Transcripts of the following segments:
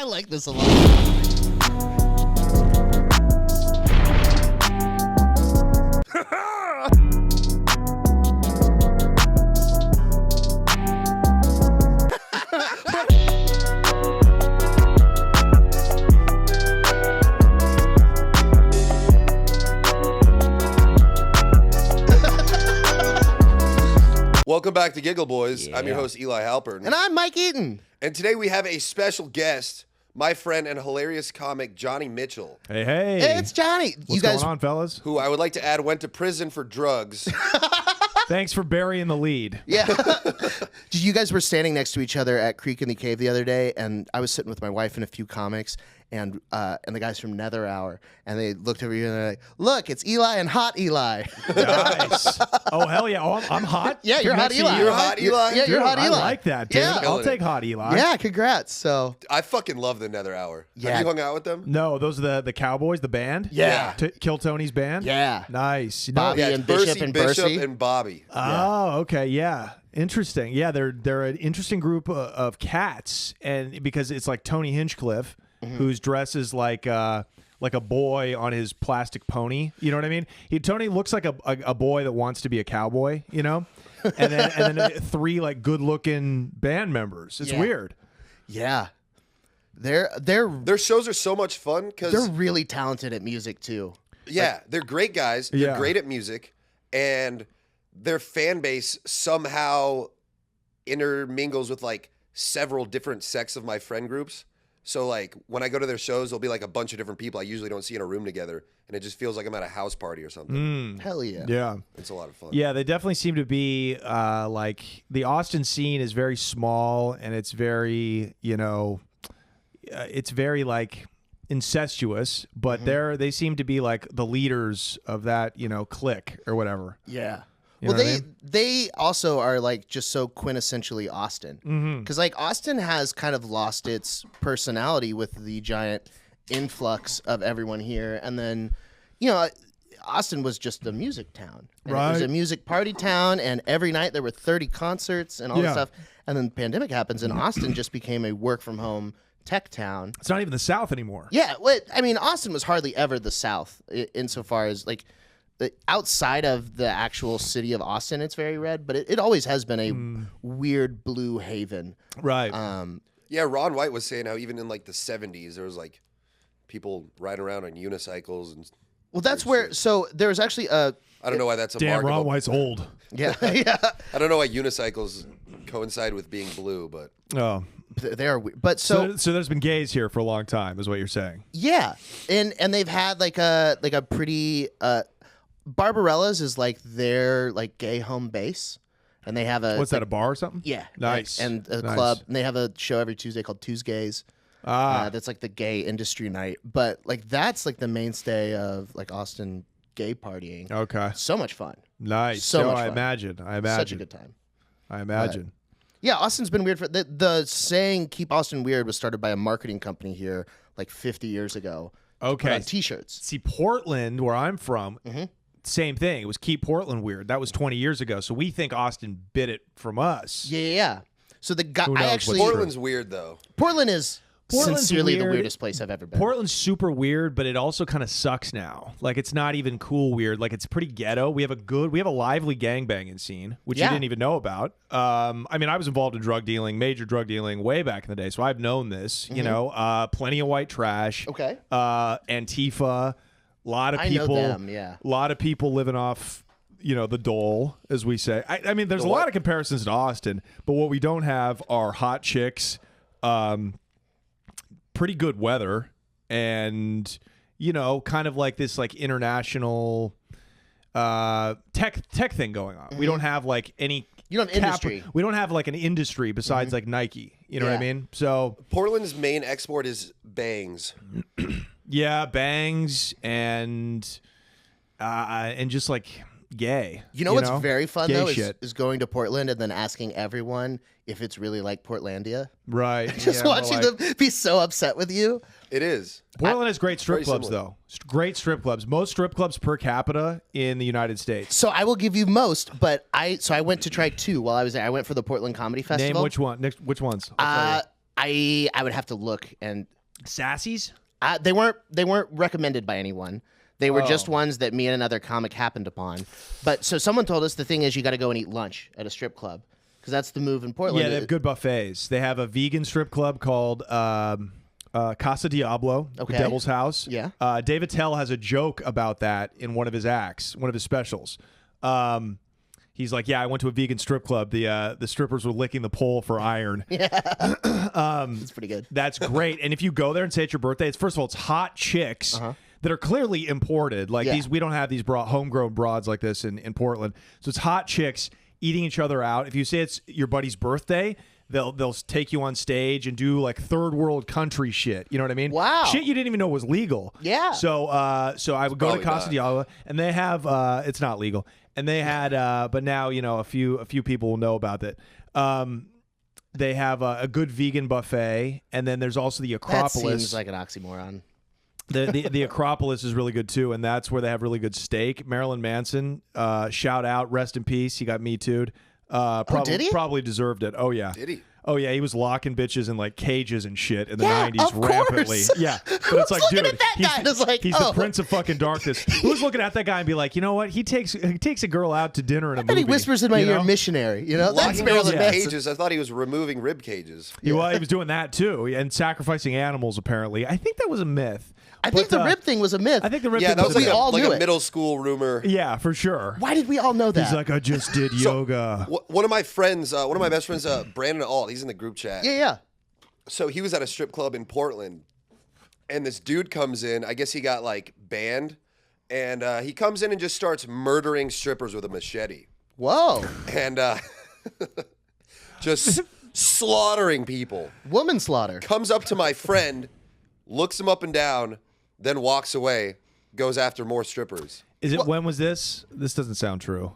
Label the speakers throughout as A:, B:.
A: I like this a lot.
B: Welcome back to Giggle Boys.
A: Yeah.
B: I'm your host, Eli Halpern.
A: And I'm Mike Eaton.
B: And today we have a special guest, my friend and hilarious comic, Johnny Mitchell,
C: Hey, hey.
A: Hey, it's Johnny.
C: What's
A: you guys
C: going on, fellas?
B: who I would like to add went to prison for drugs.
C: Thanks for burying the lead.
A: Yeah. You guys were standing next to each other at Creek in the Cave the other day, and I was sitting with my wife and a few comics, and the guys from Nether Hour, and they looked over you and they're like, "Look, it's Eli and Hot Eli."
C: Nice. Oh, hell yeah. Oh, I'm hot?
A: Yeah, you're Hot
C: Next to
A: Eli.
C: you?
B: You're Hot Eli?
A: Yeah, you're
C: Dude,
A: Hot Eli.
C: I like that, dude.
A: Yeah.
C: I'll take Hot Eli.
A: Yeah, congrats. So,
B: I fucking love the Nether Hour.
A: Yeah.
B: Have you hung out with them?
C: No, those are the Cowboys, the band?
A: Yeah.
C: Kill Tony's band?
A: yeah.
C: Nice. You know-
A: Bobby
B: Yeah,
A: and
B: it's Bercy,
A: Bishop and
B: Bishop
A: Bercy.
B: and Bobby.
C: Oh, okay, yeah. Interesting. Yeah, they're an interesting group of cats, and because it's like Tony Hinchcliffe, whose dress is like a boy on his plastic pony. You know what I mean? Tony looks like a boy that wants to be a cowboy. You know, and then three like good looking band members. It's
A: Yeah.
C: weird.
A: Yeah.
B: Their shows are so much fun
A: They're
B: because,
A: really talented at music too.
B: yeah, they're great guys. They're
C: Yeah.
B: great at music. And their fan base somehow intermingles with like several different sects of my friend groups. So like when I go to their shows, there'll be like a bunch of different people I usually don't see in a room together, and it just feels like I'm at a house party or something.
A: Hell yeah.
C: Yeah.
B: It's a lot of fun.
C: Yeah, they definitely seem to be like the Austin scene is very small and it's very, it's very like incestuous, but they seem to be like the leaders of that, clique or whatever.
A: Yeah.
C: You
A: Well,
C: know what I
A: they also are like just so quintessentially Austin, because like Austin has kind of lost its personality with the giant influx of everyone here, and then Austin was just a music town, and it was
C: Right.
A: a music party town, and every night there were 30 concerts and all this
C: Yeah.
A: stuff, and then the pandemic happens, and Austin just became a work from home tech town.
C: It's not even the South anymore.
A: Yeah, I mean, Austin was hardly ever the South insofar as like outside of the actual city of Austin, it's very red, but it always has been a weird blue haven.
C: Right.
B: Yeah, Ron White was saying how even in like the 70s, there was like people riding around on unicycles. And
A: Well, that's where. So there was actually a.
B: I don't know why that's a
C: Damn,
B: mark.
C: Ron White's old.
A: Yeah, yeah.
B: I don't know why unicycles coincide with being blue, but
C: Oh.
A: They are weird, but so
C: So there's been gays here for a long time, is what you're saying.
A: yeah, and they've had like a pretty. Barbarella's is like their like gay home base, and they have a
C: What's that, a bar or something?
A: Yeah,
C: Nice.
A: and a
C: Nice.
A: club, and they have a show every Tuesday called Tuesdays. That's like the gay industry night, but like that's like the mainstay of like Austin gay partying.
C: Okay.
A: So much fun,
C: Nice.
A: So much
C: I
A: fun.
C: imagine.
A: such a good time.
C: I imagine.
A: Yeah, Austin's been weird for the saying "Keep Austin Weird" was started by a marketing company here like 50 years ago.
C: Okay.
A: On T-shirts.
C: See, Portland, where I'm from,
A: Mm-hmm.
C: same thing. It was Keep Portland Weird. That was 20 years ago. So we think Austin bit it from us.
A: Yeah. So the guy,
C: Who knows
A: I
C: what's
A: actually
C: true?
B: Portland's weird though.
A: Portland is
C: Portland's
A: sincerely the
C: weird.
A: weirdest place I've ever been.
C: Portland's super weird, but it also kind of sucks now. Like it's not even cool weird. Like it's pretty ghetto. We have a lively gangbanging scene, which
A: Yeah.
C: you didn't even know about. I mean, I was involved in major drug dealing way back in the day, so I've known this. You know, plenty of white trash.
A: Mm-hmm. Okay.
C: Antifa. A lot of
A: I know
C: people.
A: them, yeah.
C: A lot of people living off. The dole, as we say. I mean, there's a lot of comparisons to Austin, but what we don't have are hot chicks, pretty good weather, and kind of like this like international tech thing going on. We don't have like any.
A: You don't have industry.
C: We don't have like an industry besides like Nike. You know what I
A: Yeah.
C: mean? So
B: Portland's main export is bangs.
C: yeah, bangs and just like gay.
A: You know what's very fun
C: Gay
A: though
C: shit.
A: is going to Portland and then asking everyone if it's really like Portlandia.
C: Right.
A: Just
C: Yeah,
A: watching
C: well,
A: them be so upset with you.
B: It is.
C: Portland has great strip
B: Very
C: clubs,
B: similar.
C: though. Great strip clubs. Most strip clubs per capita in the United States.
A: So I will give you most, but I went to try two while I was there. I went for the Portland Comedy Festival.
C: Name which one? Which ones? I'll tell you.
A: I would have to look, and
C: Sassy's?
A: they weren't recommended by anyone. They were just ones that me and another comic happened upon. But so someone told us the thing is you got to go and eat lunch at a strip club because that's the move in Portland.
C: Yeah, they have good buffets. They have a vegan strip club called Casa Diablo,
A: Okay.
C: the Devil's House.
A: Yeah.
C: Dave Attell has a joke about that in one of his acts, one of his specials. He's like, yeah, I went to a vegan strip club. The strippers were licking the pole for iron.
A: It's pretty good.
C: That's great. And if you go there and say it's your birthday, it's first of all, it's hot chicks that are clearly imported. Like
A: Yeah.
C: we don't have these homegrown broads like this in Portland. So it's hot chicks eating each other out. If you say it's your buddy's birthday, they'll take you on stage and do like third world country shit. You know what I mean?
A: Wow.
C: Shit you didn't even know was legal.
A: Yeah.
C: So I would go to
B: probably
C: Casa
B: not.
C: Diablo, and they have it's not legal. And they had but now, you know, a few people will know about it. They have a good vegan buffet, and then there's also the
A: That
C: Acropolis.
A: seems like an oxymoron.
C: The Acropolis is really good too, and that's where they have really good steak. Marilyn Manson, shout out, rest in peace. He got Me Too'd.
A: Did he?
C: Probably deserved it. Oh yeah.
B: Did he?
C: Oh yeah, he was locking bitches in like cages and shit in the
A: Yeah,
C: 90s
A: of course.
C: rampantly. Yeah, but it's like,
A: looking
C: dude,
A: at that
C: he's,
A: guy and is like,
C: he's
A: oh.
C: the prince of fucking darkness. Who's looking at that guy and be like, you know what? He takes a girl out to dinner in a
A: And
C: movie.
A: he whispers in my
C: you
A: ear,
C: know?
A: missionary. You know, that's
B: Locking
A: Marilyn
B: those
A: Manson.
B: cages. I thought he was removing rib cages.
C: Well, he was doing that too, and sacrificing animals. Apparently, I think that was a myth.
A: I think
C: But,
A: the rib thing was a myth.
C: I think the rib
B: Yeah,
C: thing
B: that was
C: a
B: like
C: myth.
B: a,
A: all
B: like
A: knew
B: a
A: it.
B: middle school rumor.
C: Yeah, for sure.
A: Why did we all know that?
C: He's like, I just did yoga.
B: One of my friends, one of my best friends, Brandon Alt, he's in the group chat.
A: yeah.
B: So he was at a strip club in Portland, and this dude comes in. I guess he got like banned, and he comes in and just starts murdering strippers with a machete,
A: Whoa.
B: and just slaughtering people.
A: Woman slaughter.
B: Comes up to my friend, looks him up and down, then walks away. Goes after more strippers.
C: Is it? When was this? This doesn't sound true.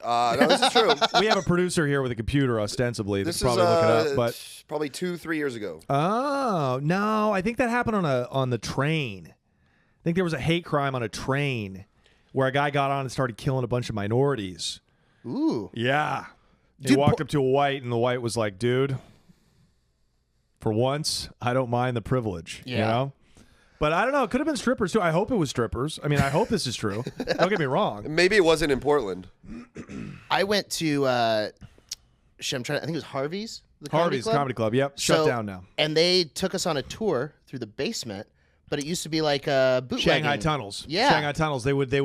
B: No, this is true.
C: We have a producer here with a computer, ostensibly.
B: This
C: That's
B: is
C: probably look it up, but
B: probably 2-3 years ago.
C: oh no, I think that happened on the train. I think there was a hate crime on a train where a guy got on and started killing a bunch of minorities.
A: Ooh.
C: Yeah, he
A: Dude,
C: walked up to a white, and the white was like, "Dude, for once, I don't mind the privilege." You
A: Yeah.
C: know. But I don't know. It could have been strippers too. I hope it was strippers. I mean, I hope this is true. Don't get me wrong.
B: Maybe it wasn't in Portland.
A: I went to, I think it was Harvey's. The
C: Harvey's Comedy Club. Yep, shut
A: So-
C: down now.
A: And they took us on a tour through the basement, but it used to be like a bootlegging.
C: Shanghai tunnels.
A: Yeah.
C: Shanghai tunnels. They would in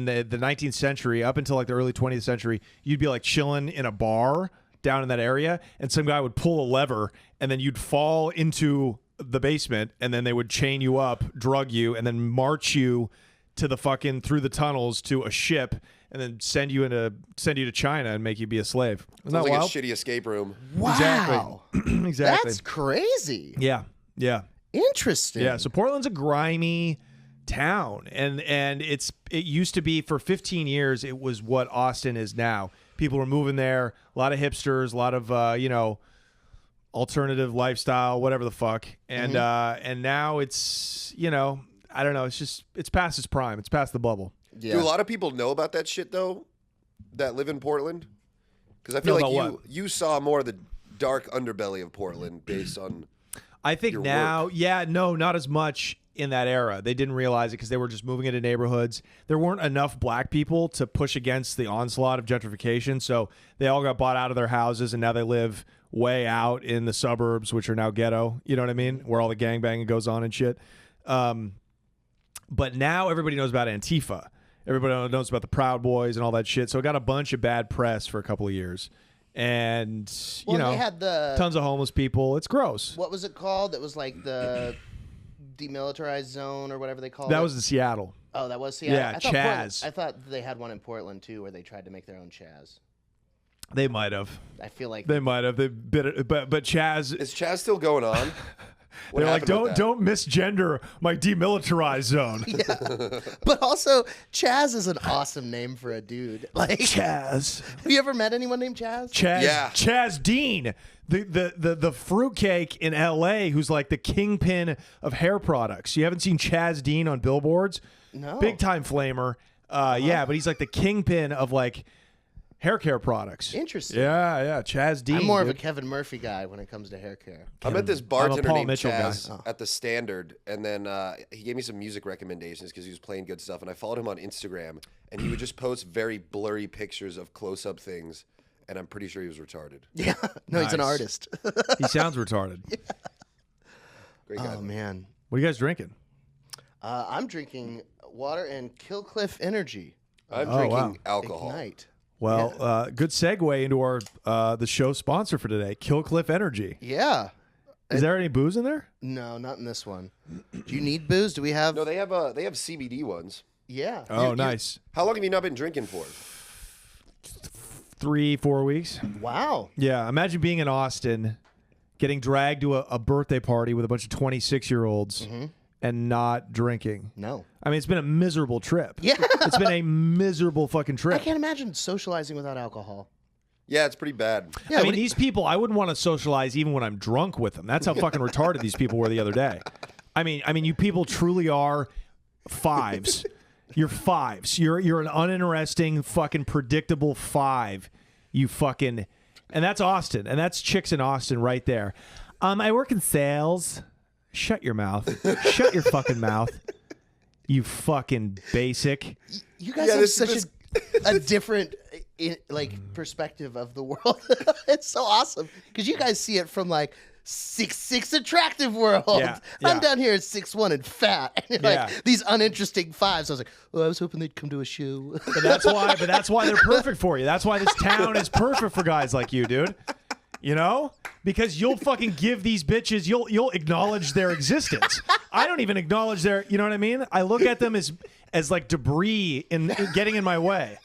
C: the 19th century up until like the early 20th century, you'd be like chilling in a bar down in that area, and some guy would pull a lever, and then you'd fall into the basement, and then they would chain you up, drug you, and then march you to the fucking through the tunnels to a ship, and then send you to China and make you be a slave. Isn't
B: Sounds
C: that
B: like
C: wild?
B: a shitty escape room.
A: Wow.
C: Exactly.
A: That's crazy.
C: Yeah.
A: Interesting.
C: Yeah, so Portland's a grimy town, and it used to be for 15 years. It was what Austin is now. People were moving there. A lot of hipsters, a lot of alternative lifestyle, whatever the fuck. And and now it's I don't know. It's past its prime. It's past the bubble.
A: Yeah.
B: Do a lot of people know about that shit though? That live in Portland? Because I feel
C: Know
B: like
C: about what?
B: you saw more of the dark underbelly of Portland based on.
C: I think
B: Your
C: now,
B: work.
C: not as much in that era. They didn't realize it because they were just moving into neighborhoods. There weren't enough black people to push against the onslaught of gentrification, so they all got bought out of their houses, and now they live way out in the suburbs, which are now ghetto. You know what I mean? Where all the gangbanging goes on and shit. But now everybody knows about Antifa. Everybody knows about the Proud Boys and all that shit. So it got a bunch of bad press for a couple of years. And,
A: Well, they had the
C: tons of homeless people. It's gross.
A: what was it called? That was like the demilitarized zone or whatever they called it.
C: That was in Seattle.
A: Oh, that was Seattle.
C: Yeah,
A: I thought Portland-
C: Chaz.
A: I thought they had one in Portland too, where they tried to make their own Chaz.
C: They might have.
A: I feel like
C: They might have. They bit it, but Chaz.
B: Is Chaz still going on? What
C: They're like,
B: happened with
C: don't
B: that?
C: misgender my demilitarized zone.
A: But also, Chaz is an awesome name for a dude. Like,
C: Chaz.
A: have you ever met anyone named Chaz?
C: Chaz.
B: Yeah.
C: Chaz Dean, the fruitcake in L.A. who's like the kingpin of hair products. You haven't seen Chaz Dean on billboards?
A: No.
C: Big time flamer. Yeah, but he's like the kingpin of like hair care products.
A: Interesting.
C: Yeah. Chaz Dean.
A: I'm more of a
C: dude.
A: Kevin Murphy guy when it comes to hair care.
B: I met this
C: I'm a
B: bartender
C: Paul
B: named
C: Mitchell guy.
B: Chaz at the Standard, and then he gave me some music recommendations because he was playing good stuff. And I followed him on Instagram, and he would just post very blurry pictures of close-up things, and I'm pretty sure he was retarded.
A: Yeah. No, he's an
C: Nice.
A: artist.
C: He sounds retarded.
B: Great guy.
A: Oh man.
C: What are you guys drinking?
A: I'm drinking water and Killcliff Energy.
B: I'm
C: Oh,
B: drinking
C: wow.
B: alcohol.
A: Ignite.
C: Well, good segue into our the show sponsor for today, Killcliff Energy.
A: Yeah.
C: Is there any booze in there?
A: No, not in this one. Do you need booze? Do we have?
B: No, they have CBD ones.
A: Yeah.
C: Oh, nice.
B: How long have you not been drinking for?
C: 3-4 weeks.
A: Wow.
C: Yeah, imagine being in Austin, getting dragged to a birthday party with a bunch of 26-year-olds and not drinking.
A: No.
C: I mean, it's been a miserable trip.
A: Yeah.
C: It's been a miserable fucking
A: I
C: trip.
A: can't imagine socializing without alcohol.
B: Yeah, it's pretty bad.
A: Yeah.
C: I mean, these people, I wouldn't want to socialize even when I'm drunk with them. That's how fucking retarded these people were the other day. I mean, you people truly are fives. You're fives. You're an uninteresting, fucking predictable five. You fucking, and that's Austin, and that's chicks in Austin right there. I work in sales. Shut your mouth. Shut your fucking mouth. You fucking basic.
A: You guys
B: Yeah,
A: have
B: this-
A: such
B: this-
A: a different perspective of the world. It's so awesome because you guys see it from like 6'6" attractive world.
C: Yeah,
A: I'm
C: yeah.
A: down here at 6'1" and fat. And you're
C: Yeah.
A: like these uninteresting fives. I was like, oh, I was hoping they'd come to a show.
C: But that's why they're perfect for you. That's why this town is perfect for guys like you, dude. You know? Because you'll fucking give these bitches, you'll acknowledge their existence. I don't even acknowledge their, you know what I mean? I look at them as like debris in getting in my way.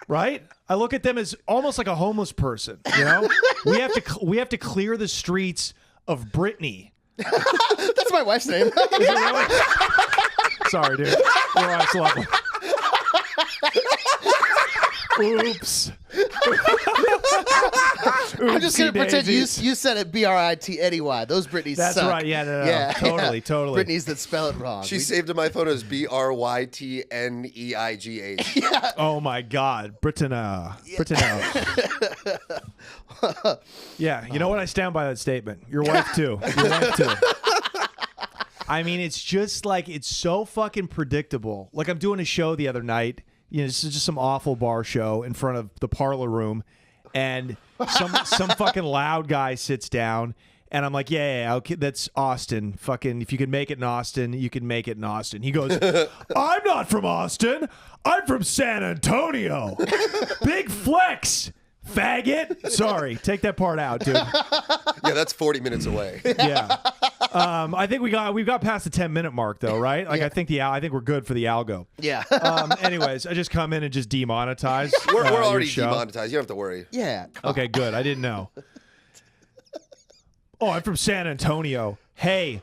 C: Right? I look at them as almost like a homeless person, you know? We have to clear the streets of Brittany.
A: That's my wife's name.
C: Is it really? Sorry, dude. Your wife's lovely. Oops.
A: I'm just gonna pretend you
C: Oopsie-daisies.
A: said it Britany. Those Britneys
C: That's
A: suck.
C: right. Yeah, no.
A: Yeah,
C: Totally.
A: Britneys that spell it wrong.
B: She saved in my phone as BRYTNEIGH.
C: Oh my God, Britannia. Yeah, you know what? I stand by that statement. Your wife too. Your wife too. I mean, it's just like it's so fucking predictable. Like I'm doing a show the other night. You know, this is just some awful bar show in front of the parlor room, and some fucking loud guy sits down. And I'm like, yeah, okay, that's Austin. Fucking, if you can make it in Austin, you can make it in Austin. He goes, I'm not from Austin. I'm from San Antonio. Big flex, faggot. Sorry, take that part out, dude.
B: Yeah, that's 40 minutes away.
C: Yeah. I think we've got past the 10-minute mark though, right? Like
A: Yeah.
C: I think we're good for the algo.
A: Yeah.
C: Anyways, I just come in and just demonetize.
B: We're
C: your
B: already
C: show.
B: demonetized. You don't have to worry.
A: Yeah.
C: Okay, good. I didn't know. Oh, I'm from San Antonio. Hey,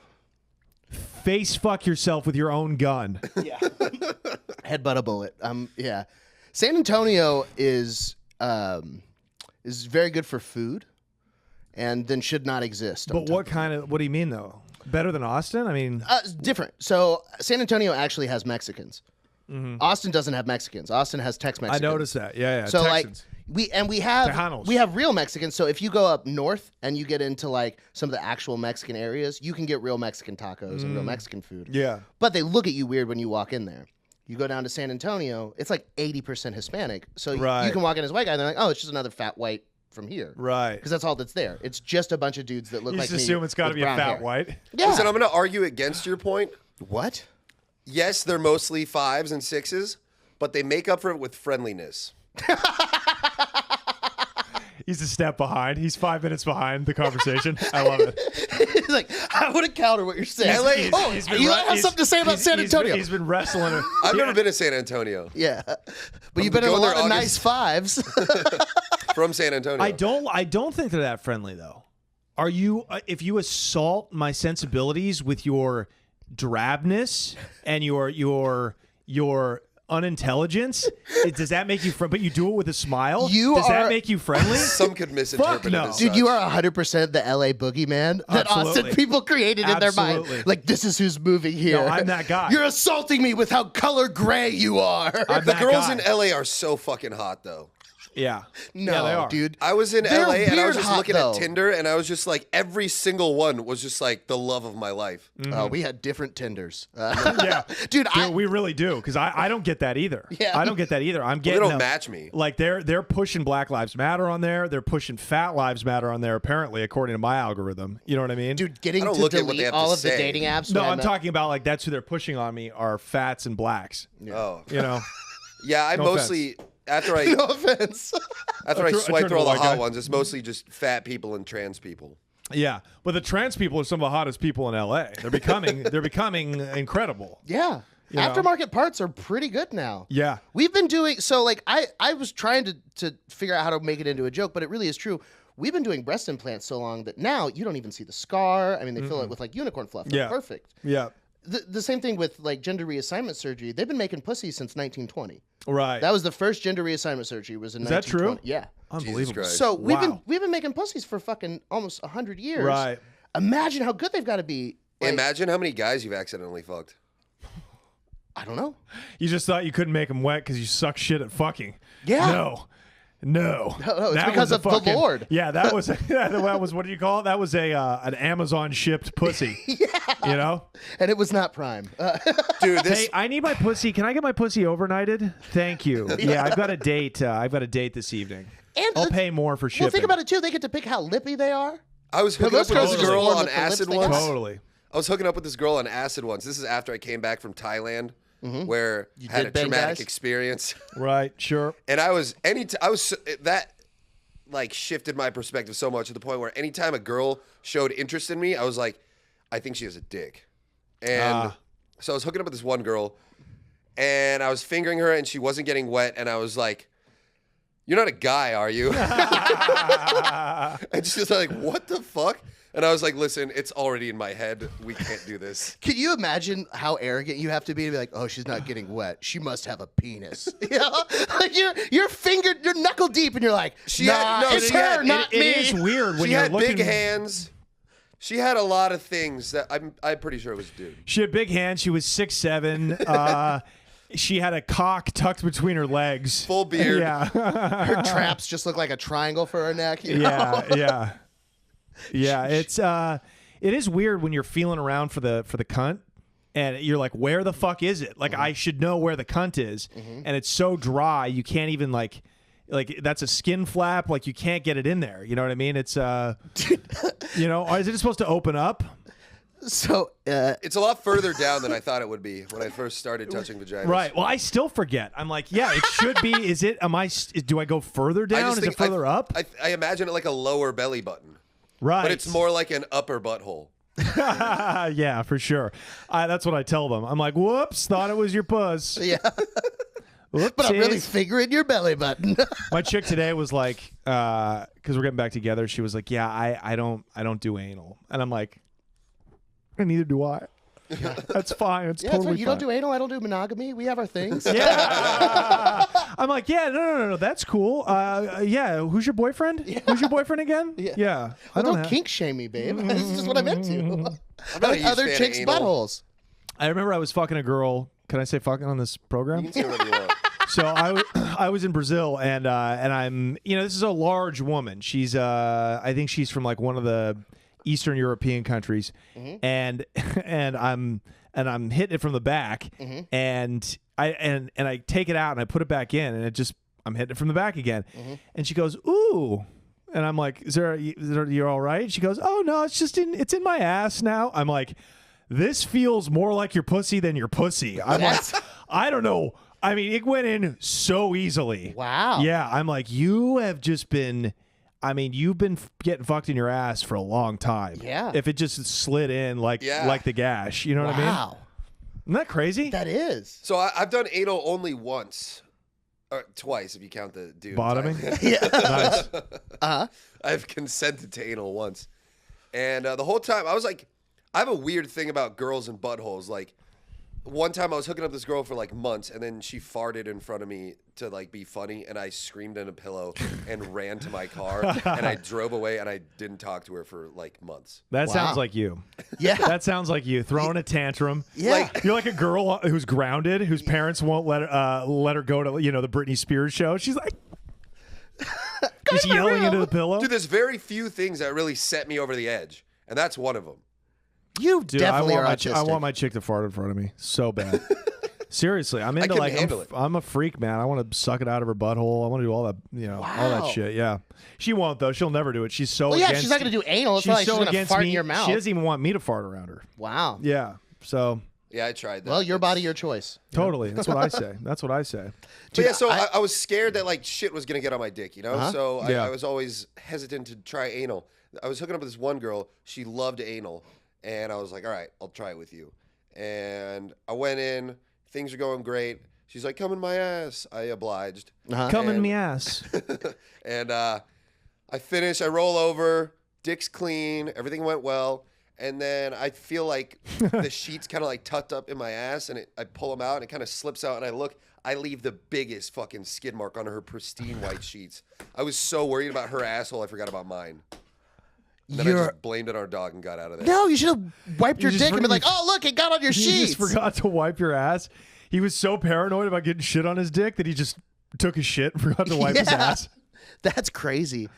C: face fuck yourself with your own gun.
A: Yeah. Headbutt a bullet. Yeah. San Antonio is very good for food and then should not exist.
C: But what do you mean though? Better than Austin? I mean,
A: It's different. So San Antonio actually has Mexicans. Austin doesn't have Mexicans. Austin has Tex-Mex.
C: I noticed that. Yeah.
A: So
C: Texans.
A: we have
C: Tejanos.
A: we have real Mexicans. So if you go up north and you get into like some of the actual Mexican areas, you can get real Mexican tacos and real Mexican food.
C: Yeah.
A: But they look at you weird when you walk in there. You go down to San Antonio, it's like 80% Hispanic. So
C: Right.
A: you can walk in as a white guy and they're like, oh, it's just another fat white from here.
C: Right.
A: Because that's all that's there. It's just a bunch of dudes that look
C: You
A: like
C: just
A: me
C: assume it's got to
A: with
C: be a
A: brown
C: fat
A: hair.
C: white.
A: Yeah.
B: Listen, I'm going to argue against your point.
A: What?
B: Yes, they're mostly 5s and 6s, but they make up for it with friendliness.
C: He's a step behind. He's 5 minutes behind the conversation. I love it.
A: He's like, I want to counter what you're saying.
C: He's been
A: you
C: re-
A: have
C: he's-
A: something to say about
C: he's-
A: San
C: he's been-
A: Antonio.
C: He's been wrestling.
B: I've never been to San Antonio.
A: Yeah, but you've been in a
B: going there
A: lot of
B: August.
A: nice fives.
B: From San Antonio.
C: I don't think they're that friendly though. Are you? If you assault my sensibilities with your drabness and your unintelligence, does that make you But you do it with a smile.
A: You
C: does that
A: are-
C: make you friendly?
B: Some could misinterpret
C: no.
B: it as
A: Dude,
B: such.
A: you are 100% the LA boogeyman that
C: Absolutely.
A: Austin people created in their
C: Absolutely.
A: mind. Like, this is who's moving here.
C: No, I'm that guy.
A: You're assaulting me with how color gray you are.
C: I'm
B: The
C: that
B: girls
C: guy.
B: in LA are so fucking hot, though.
C: Yeah.
A: no,
C: yeah, they are.
A: dude.
B: I was in
A: They're
B: LA and I was
A: weird
B: just
A: hot,
B: looking
A: though.
B: at Tinder, and I was just like, every single one was just like the love of my life.
A: We had different Tinders.
C: Yeah.
A: Dude,
C: Dude, we really do, because I don't get that either.
A: Yeah.
C: I don't get that either. I'm
B: They
C: getting
B: don't
C: them-
B: match me.
C: Like they're pushing Black Lives Matter on there. They're pushing Fat Lives Matter on there. Apparently, according to my algorithm. You know what I mean?
A: dude, getting
B: I don't
A: to
B: look at what they
A: delete
B: have to
A: all of the
B: say.
A: dating apps.
C: No,
A: when
C: I'm talking about like that's who they're pushing on me are fats and blacks.
B: Oh,
C: You know?
B: yeah. I
C: No
B: mostly after I
A: No offense.
B: after
C: I
B: I
C: turn
B: swipe
C: to
B: through
C: a
B: all the
C: white
B: hot
C: guy.
B: ones, it's mostly just fat people and trans people.
C: Yeah. But the trans people are some of the hottest people in LA. They're becoming incredible.
A: Yeah.
C: You know?
A: Aftermarket parts are pretty good now.
C: Yeah.
A: We've been doing so like I was trying to figure out how to make it into a joke, but it really is true. We've been doing breast implants so long that now you don't even see the scar. I mean, they fill it with like unicorn fluff. They're
C: Yeah.
A: perfect.
C: Yeah.
A: The same thing with like gender reassignment surgery. They've been making pussy since 1920.
C: Right.
A: That was the first gender reassignment surgery was in
C: Is that
A: 1920.
C: true?
A: Yeah.
C: Unbelievable.
B: Christ.
A: So
C: Wow.
A: we've been making pussies for fucking almost 100 years.
C: Right.
A: Imagine how good they've got to be. Like,
B: Imagine how many guys you've accidentally fucked.
A: I don't know.
C: You just thought you couldn't make them wet because you suck shit at fucking.
A: Yeah.
C: No,
A: No, it's
C: That
A: because
C: was a
A: of the
C: fucking-
A: Lord.
C: Yeah, that was that was what do you call it? That was a an Amazon shipped pussy. Yeah. You know.
A: And it was not Prime.
B: Dude, this
C: Hey, I need my pussy. Can I get my pussy overnighted? Thank you. Yeah, I've got a date. I've got a date this evening.
A: And
C: I'll pay more for shipping.
A: Well, think about it too. They get to pick how lippy they are.
B: I was hooking
A: those
B: up with
A: girls
B: this
A: just
B: girl
A: born
B: on
A: with the lips
B: acid
A: they
B: once.
A: got.
C: Totally.
B: I was hooking up with this girl on acid once. This is after I came back from Thailand, where I had
A: did
B: a
A: bang
B: traumatic
A: guys?
B: experience.
C: Right. Sure.
B: And that like shifted my perspective so much to the point where anytime a girl showed interest in me, I was like, I think she has a dick. And so I was hooking up with this one girl, and I was fingering her, and she wasn't getting wet, and I was like, "You're not a guy, are you?" And she was like, "What the fuck?" And I was like, "Listen, it's already in my head. We can't do this."
A: Can you imagine how arrogant you have to be like, oh, she's not getting wet. She must have a penis. You know? Like you're fingered, you're knuckle deep, and you're like, it's her, not me.
C: It is weird when
B: She
C: you're
B: had
C: looking.
B: big hands. She had a lot of things that I'm pretty sure it was a dude.
C: She had big hands. She was 6'7". She had a cock tucked between her legs.
B: Full beard.
C: Yeah.
A: Her traps just look like a triangle for her neck. You know?
C: Yeah. It's it is weird when you're feeling around for the cunt and you're like, where the fuck is it? Like I should know where the cunt is, and it's so dry you can't even like that's a skin flap, like you can't get it in there. You know what I mean? It's you know, is it supposed to open up?
A: So
B: It's a lot further down than I thought it would be when I first started touching vaginas.
C: Right. Well, I still forget. I'm like, yeah, it should be. Is it? Do I go further
B: I
C: down?
B: just
C: Is it
B: think
C: further up?
B: I imagine it like a lower belly button,
C: Right.
B: but it's more like an upper butthole.
C: Yeah, for sure. That's what I tell them. I'm like, whoops, thought it was your puss.
A: yeah, but I'm really
C: Whoopsies.
A: fingering your belly button.
C: My chick today was like, because we're getting back together. She was like, yeah, I don't do anal, and I'm like, and neither do I. That's fine. It's
A: Yeah, that's
C: totally
A: right. You
C: fine.
A: don't do anal. I don't do monogamy. We have our things.
C: Yeah. I'm like, yeah, no, that's cool. Yeah, who's your boyfriend? Who's your boyfriend again? Yeah. I
A: Well, don't
C: have.
A: kink shame me, babe. This is just what I meant to.
B: I'm
A: I
B: not a
A: like
B: huge
A: other
B: fan of
A: chicks'
B: anal.
A: buttholes.
C: I remember I was fucking a girl. Can I say fucking on this program?
B: You can say whatever you want.
C: So I was in Brazil and I'm this is a large woman. She's I think she's from like one of the Eastern European countries, and I'm hitting it from the back, and I take it out and I put it back in, and I'm hitting it from the back again, and she goes, ooh. And I'm like, you're all right? She goes, oh no, it's in my ass now. I'm like, this feels more like your pussy than your pussy. I'm like, I don't know. I mean, it went in so easily.
A: Wow.
C: Yeah, I'm like, you have just been. I mean, you've been getting fucked in your ass for a long time.
A: Yeah.
C: If it just slid in like the gash, you know what I mean?
A: Wow.
C: Isn't that crazy?
A: That is.
B: So I've done anal only once, or twice if you count the dude.
C: Bottoming?
A: Yeah.
C: Nice.
B: I've consented to anal once, and the whole time I was like, I have a weird thing about girls and buttholes. Like, one time I was hooking up this girl for like months, and then she farted in front of me to like be funny, and I screamed in a pillow and ran to my car, and I drove away, and I didn't talk to her for like months.
C: That
A: Wow.
C: sounds like you.
A: Yeah.
C: That sounds like you throwing a tantrum.
A: Yeah.
B: Like-
C: You're like a girl who's grounded, whose parents won't let her go to the Britney Spears show. She's like just yelling into the pillow.
B: Dude, there's very few things that really set me over the edge, and that's one of them.
A: You
C: Dude,
A: definitely
C: I
A: are
C: want
A: autistic.
C: I want my chick to fart in front of me so bad. Seriously, I'm into
B: couldn't
C: like
B: handle it.
C: I'm a freak, man. I want to suck it out of her butthole. I want to do all that, all that
A: Wow.
C: shit. Yeah, she won't though. She'll never do it. She's so
A: Well, yeah,
C: against,
A: she's not going to do anal. It's not like she's
C: so
A: going to
C: against
A: fart
C: me.
A: in your mouth.
C: She doesn't even want me to fart around her.
A: Wow.
C: Yeah, so
B: Yeah, I tried that.
A: Well, your
B: It's-
A: body, your choice.
C: totally. That's what I say. That's what I say.
B: But yeah, so I was scared that like shit was gonna get on my dick, you know.
A: Uh-huh.
B: So
C: Yeah.
B: I was always hesitant to try anal. I was hooking up with this one girl. She loved anal, and I was like, all right, I'll try it with you. And I went in. Things are going great. She's like, come in my ass. I obliged.
A: Uh-huh.
C: Come in
B: And-
C: me ass.
B: And I finish. I roll over. Dick's clean. Everything went well. And then I feel like the sheets kind of like tucked up in my ass, and I pull them out, and it kind of slips out. And I look. I leave the biggest fucking skid mark on her pristine white sheets. I was so worried about her asshole, I forgot about mine. And then I just blamed it on our dog and got out of there.
A: No, you should have wiped your
C: just
A: dick and been
C: forgot-
A: like, oh, look, it got on your
C: He
A: sheets.
C: just forgot to wipe your ass. He was so paranoid about getting shit on his dick that he just took his shit and forgot to wipe his
A: Yeah.
C: ass.
A: That's crazy.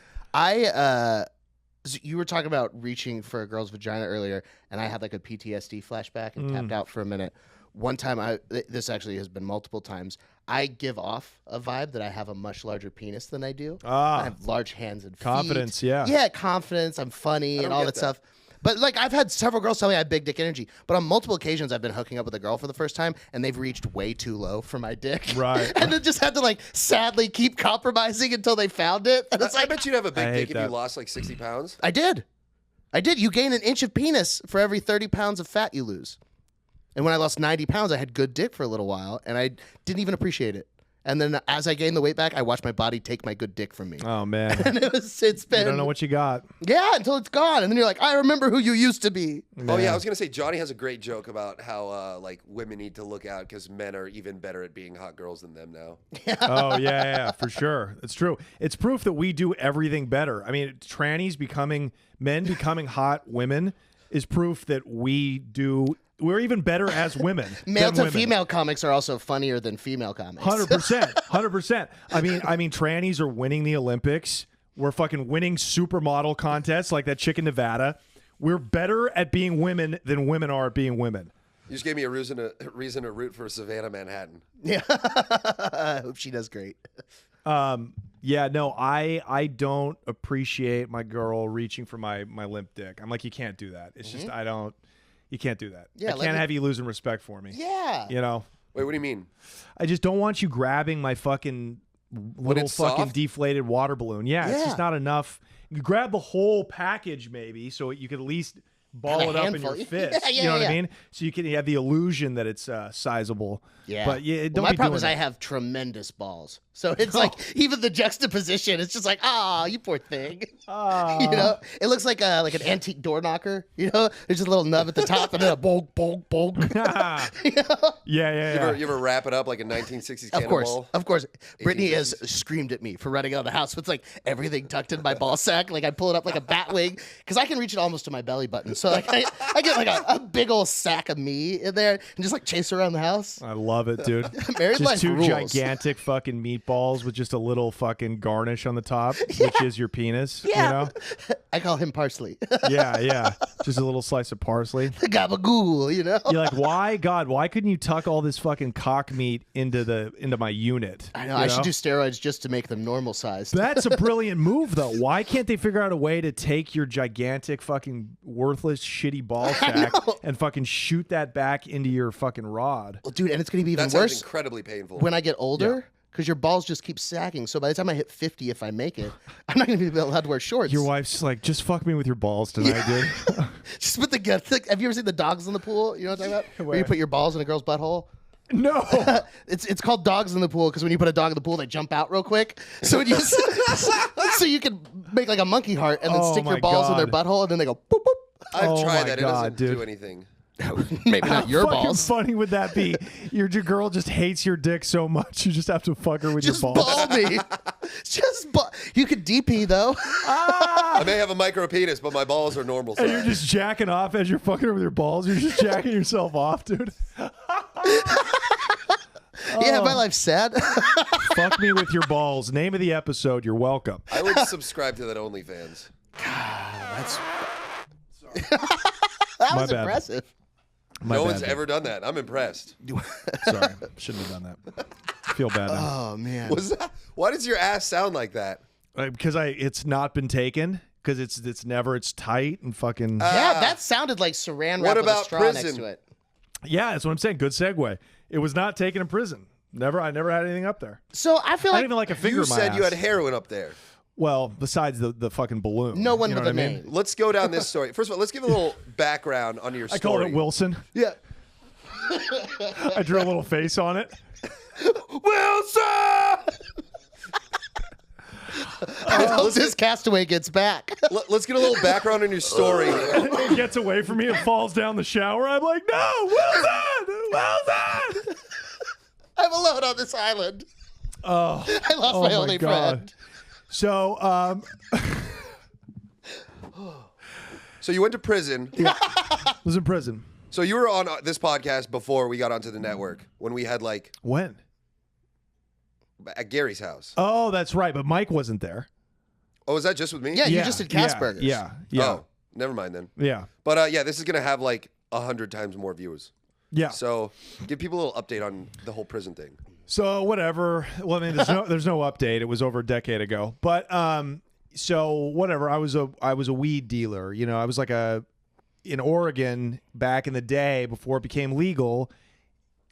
A: So you were talking about reaching for a girl's vagina earlier, and I had like a PTSD flashback and tapped out for a minute. One time, this actually has been multiple times, I give off a vibe that I have a much larger penis than I do.
C: Ah.
A: I have large hands and feet.
C: Confidence, yeah.
A: Yeah, confidence. I'm funny and
B: don't
A: all
B: get
A: that
B: that.
A: stuff. But like I've had several girls tell me I have big dick energy, but on multiple occasions I've been hooking up with a girl for the first time and they've reached way too low for my dick.
C: Right.
A: And then just had to like sadly keep compromising until they found it. And it's
B: I
A: like
B: bet you'd have a
C: I
B: big
C: hate
B: dick if
C: that.
B: you lost like 60 pounds.
A: I did. You gain an inch of penis for every 30 pounds of fat you lose. And when I lost 90 pounds, I had good dick for a little while, and I didn't even appreciate it. And then as I gained the weight back, I watched my body take my good dick from me.
C: Oh man.
A: And it's been
C: You don't know what you got.
A: yeah, until it's gone, and then you're like, I remember who you used to be.
B: Oh yeah,
C: Man.
B: I was gonna say Johnny has a great joke about how like women need to look out because men are even better at being hot girls than them now.
C: Oh yeah, for sure. It's true. It's proof that we do everything better. I mean, men becoming hot women is proof that we're even better as women.
A: Male
C: than
A: to
C: women.
A: female comics are also funnier than female comics.
C: 100%. I mean, trannies are winning the Olympics. We're fucking winning supermodel contests like that chick in Nevada. We're better at being women than women are at being women.
B: You just gave me a reason to root for Savannah Manhattan.
A: Yeah, I hope she does great.
C: Yeah, no, I don't appreciate my girl reaching for my limp dick. I'm like, you can't do that. It's just you can't do that.
A: Yeah,
C: I
A: let
C: can't
A: me-
C: have you losing respect for me.
A: Yeah,
C: You know,
B: Wait, what do you mean?
C: I just don't want you grabbing my fucking little
B: it's
C: fucking
B: soft?
C: deflated water balloon. Yeah, it's
A: Yeah.
C: just not enough. You grab the whole package maybe, so you could at least ball
A: Have
C: it
A: a
C: up in
A: handful.
C: your fist.
A: Yeah,
C: you know what
A: yeah.
C: I mean? So you can have the illusion that it's sizable.
A: yeah.
C: But yeah,
A: Well,
C: don't
A: my
C: be
A: problem
C: doing
A: is I
C: that.
A: have tremendous balls, so it's like even the juxtaposition. It's just like, you poor thing. You know, it looks like an antique door knocker. You know, there's just a little nub at the top and then a bonk, bonk, bonk.
C: Yeah.
B: You ever wrap it up like a 1960s
A: Of
B: cannonball?
A: course. Brittany has
B: 1850s.
A: screamed at me for running out of the house with like everything tucked in my ball sack. Like I pull it up like a bat wing because I can reach it almost to my belly button. So like I get like a big old sack of me in there and just like chase around the house.
C: I love it, dude.
A: Married
C: Just
A: life
C: two
A: rules.
C: gigantic fucking meatballs with just a little fucking garnish on the top, which is your penis.
A: Yeah.
C: You know?
A: I call him parsley.
C: Yeah. Just a little slice of parsley.
A: The gabagool, you know?
C: You're like, why couldn't you tuck all this fucking cock meat into my unit?
A: I know.
C: You
A: I should do steroids just to make them normal sized.
C: That's a brilliant move, though. Why can't they figure out a way to take your gigantic, fucking worthless, shitty ball sack and fucking shoot that back into your fucking rod?
A: Well, dude, and it's going to be even
B: That sounds
A: worse
B: incredibly painful.
A: when I get older because your balls just keep sagging. So by the time I hit 50, if I make it, I'm not going to be allowed to wear shorts.
C: Your wife's like, just fuck me with your balls tonight, dude.
A: Just put the gun. Have you ever seen the dogs in the pool? You know what I'm talking about? Where you
C: Where?
A: put your balls in a girl's butthole?
C: No.
A: It's called dogs in the pool because when you put a dog in the pool, they jump out real quick. So when you so you can make like a monkey heart and then
C: Oh
A: stick your
C: my
A: balls in their
C: God.
A: butthole and then they go boop boop.
B: I've
C: Oh
B: tried
C: my
B: that. It
C: God,
B: doesn't
C: dude.
B: do anything.
A: Maybe not your
C: How fucking
A: balls.
C: funny would that be? Your girl just hates your dick so much, you just have to fuck her with
A: Just
C: your balls.
A: ball me. Just ball. You could DP though.
B: I may have a micro penis, but my balls are normal
C: And you're
B: size.
C: just jacking off as you're fucking her with your balls. You're just jacking yourself off, dude.
A: Yeah, my life's sad.
C: Fuck me with your balls. Name of the episode. You're welcome.
B: I would subscribe to that OnlyFans.
A: That
C: My
A: was
C: bad.
A: impressive.
C: My
B: No
C: bad,
B: one's
C: dude.
B: ever done that. I'm impressed.
C: Sorry, shouldn't have done that. I feel bad now.
A: Oh man.
B: Was that? Why does your ass sound like that?
C: Because it's not been taken. Because it's tight and fucking.
A: Yeah, that sounded like saran wrap
B: What
A: with a
B: about
A: straw next
B: prison?
A: to it.
C: Yeah, that's what I'm saying. Good segue. It was not taken in prison. I never had anything up there.
A: So I feel
C: I
A: like
C: didn't even like a finger
B: You
C: in my
B: said you
C: ass.
B: had heroin up there.
C: Well, besides the fucking balloon.
A: no one
C: you know
A: with
C: what
A: a
C: I mean?
A: name.
B: Let's go down this story. First of all, let's give a little background on your
C: I
B: story.
C: called it Wilson.
A: Yeah.
C: I drew a little face on it.
B: Wilson!
A: I hope this castaway gets back.
B: Let's get a little background on your story.
C: It gets away from me and falls down the shower. I'm like, no, Wilson! Wilson!
A: I'm alone on this island.
C: Oh,
A: I lost my only friend.
C: So,
B: So you went to prison.
C: was in prison.
B: So you were on this podcast before we got onto the network when we had like
C: When?
B: at Gary's house.
C: Oh, that's right. But Mike wasn't there.
B: Oh, is that just with me?
A: Yeah, you just did Casperger's.
C: Yeah.
B: Oh, never mind then.
C: Yeah.
B: But yeah, this is gonna have like 100 times more views.
C: Yeah.
B: So give people a little update on the whole prison thing.
C: So whatever. Well, I mean, there's no update. It was over a decade ago. But so whatever. I was a weed dealer. You know, I was like in Oregon back in the day before it became legal.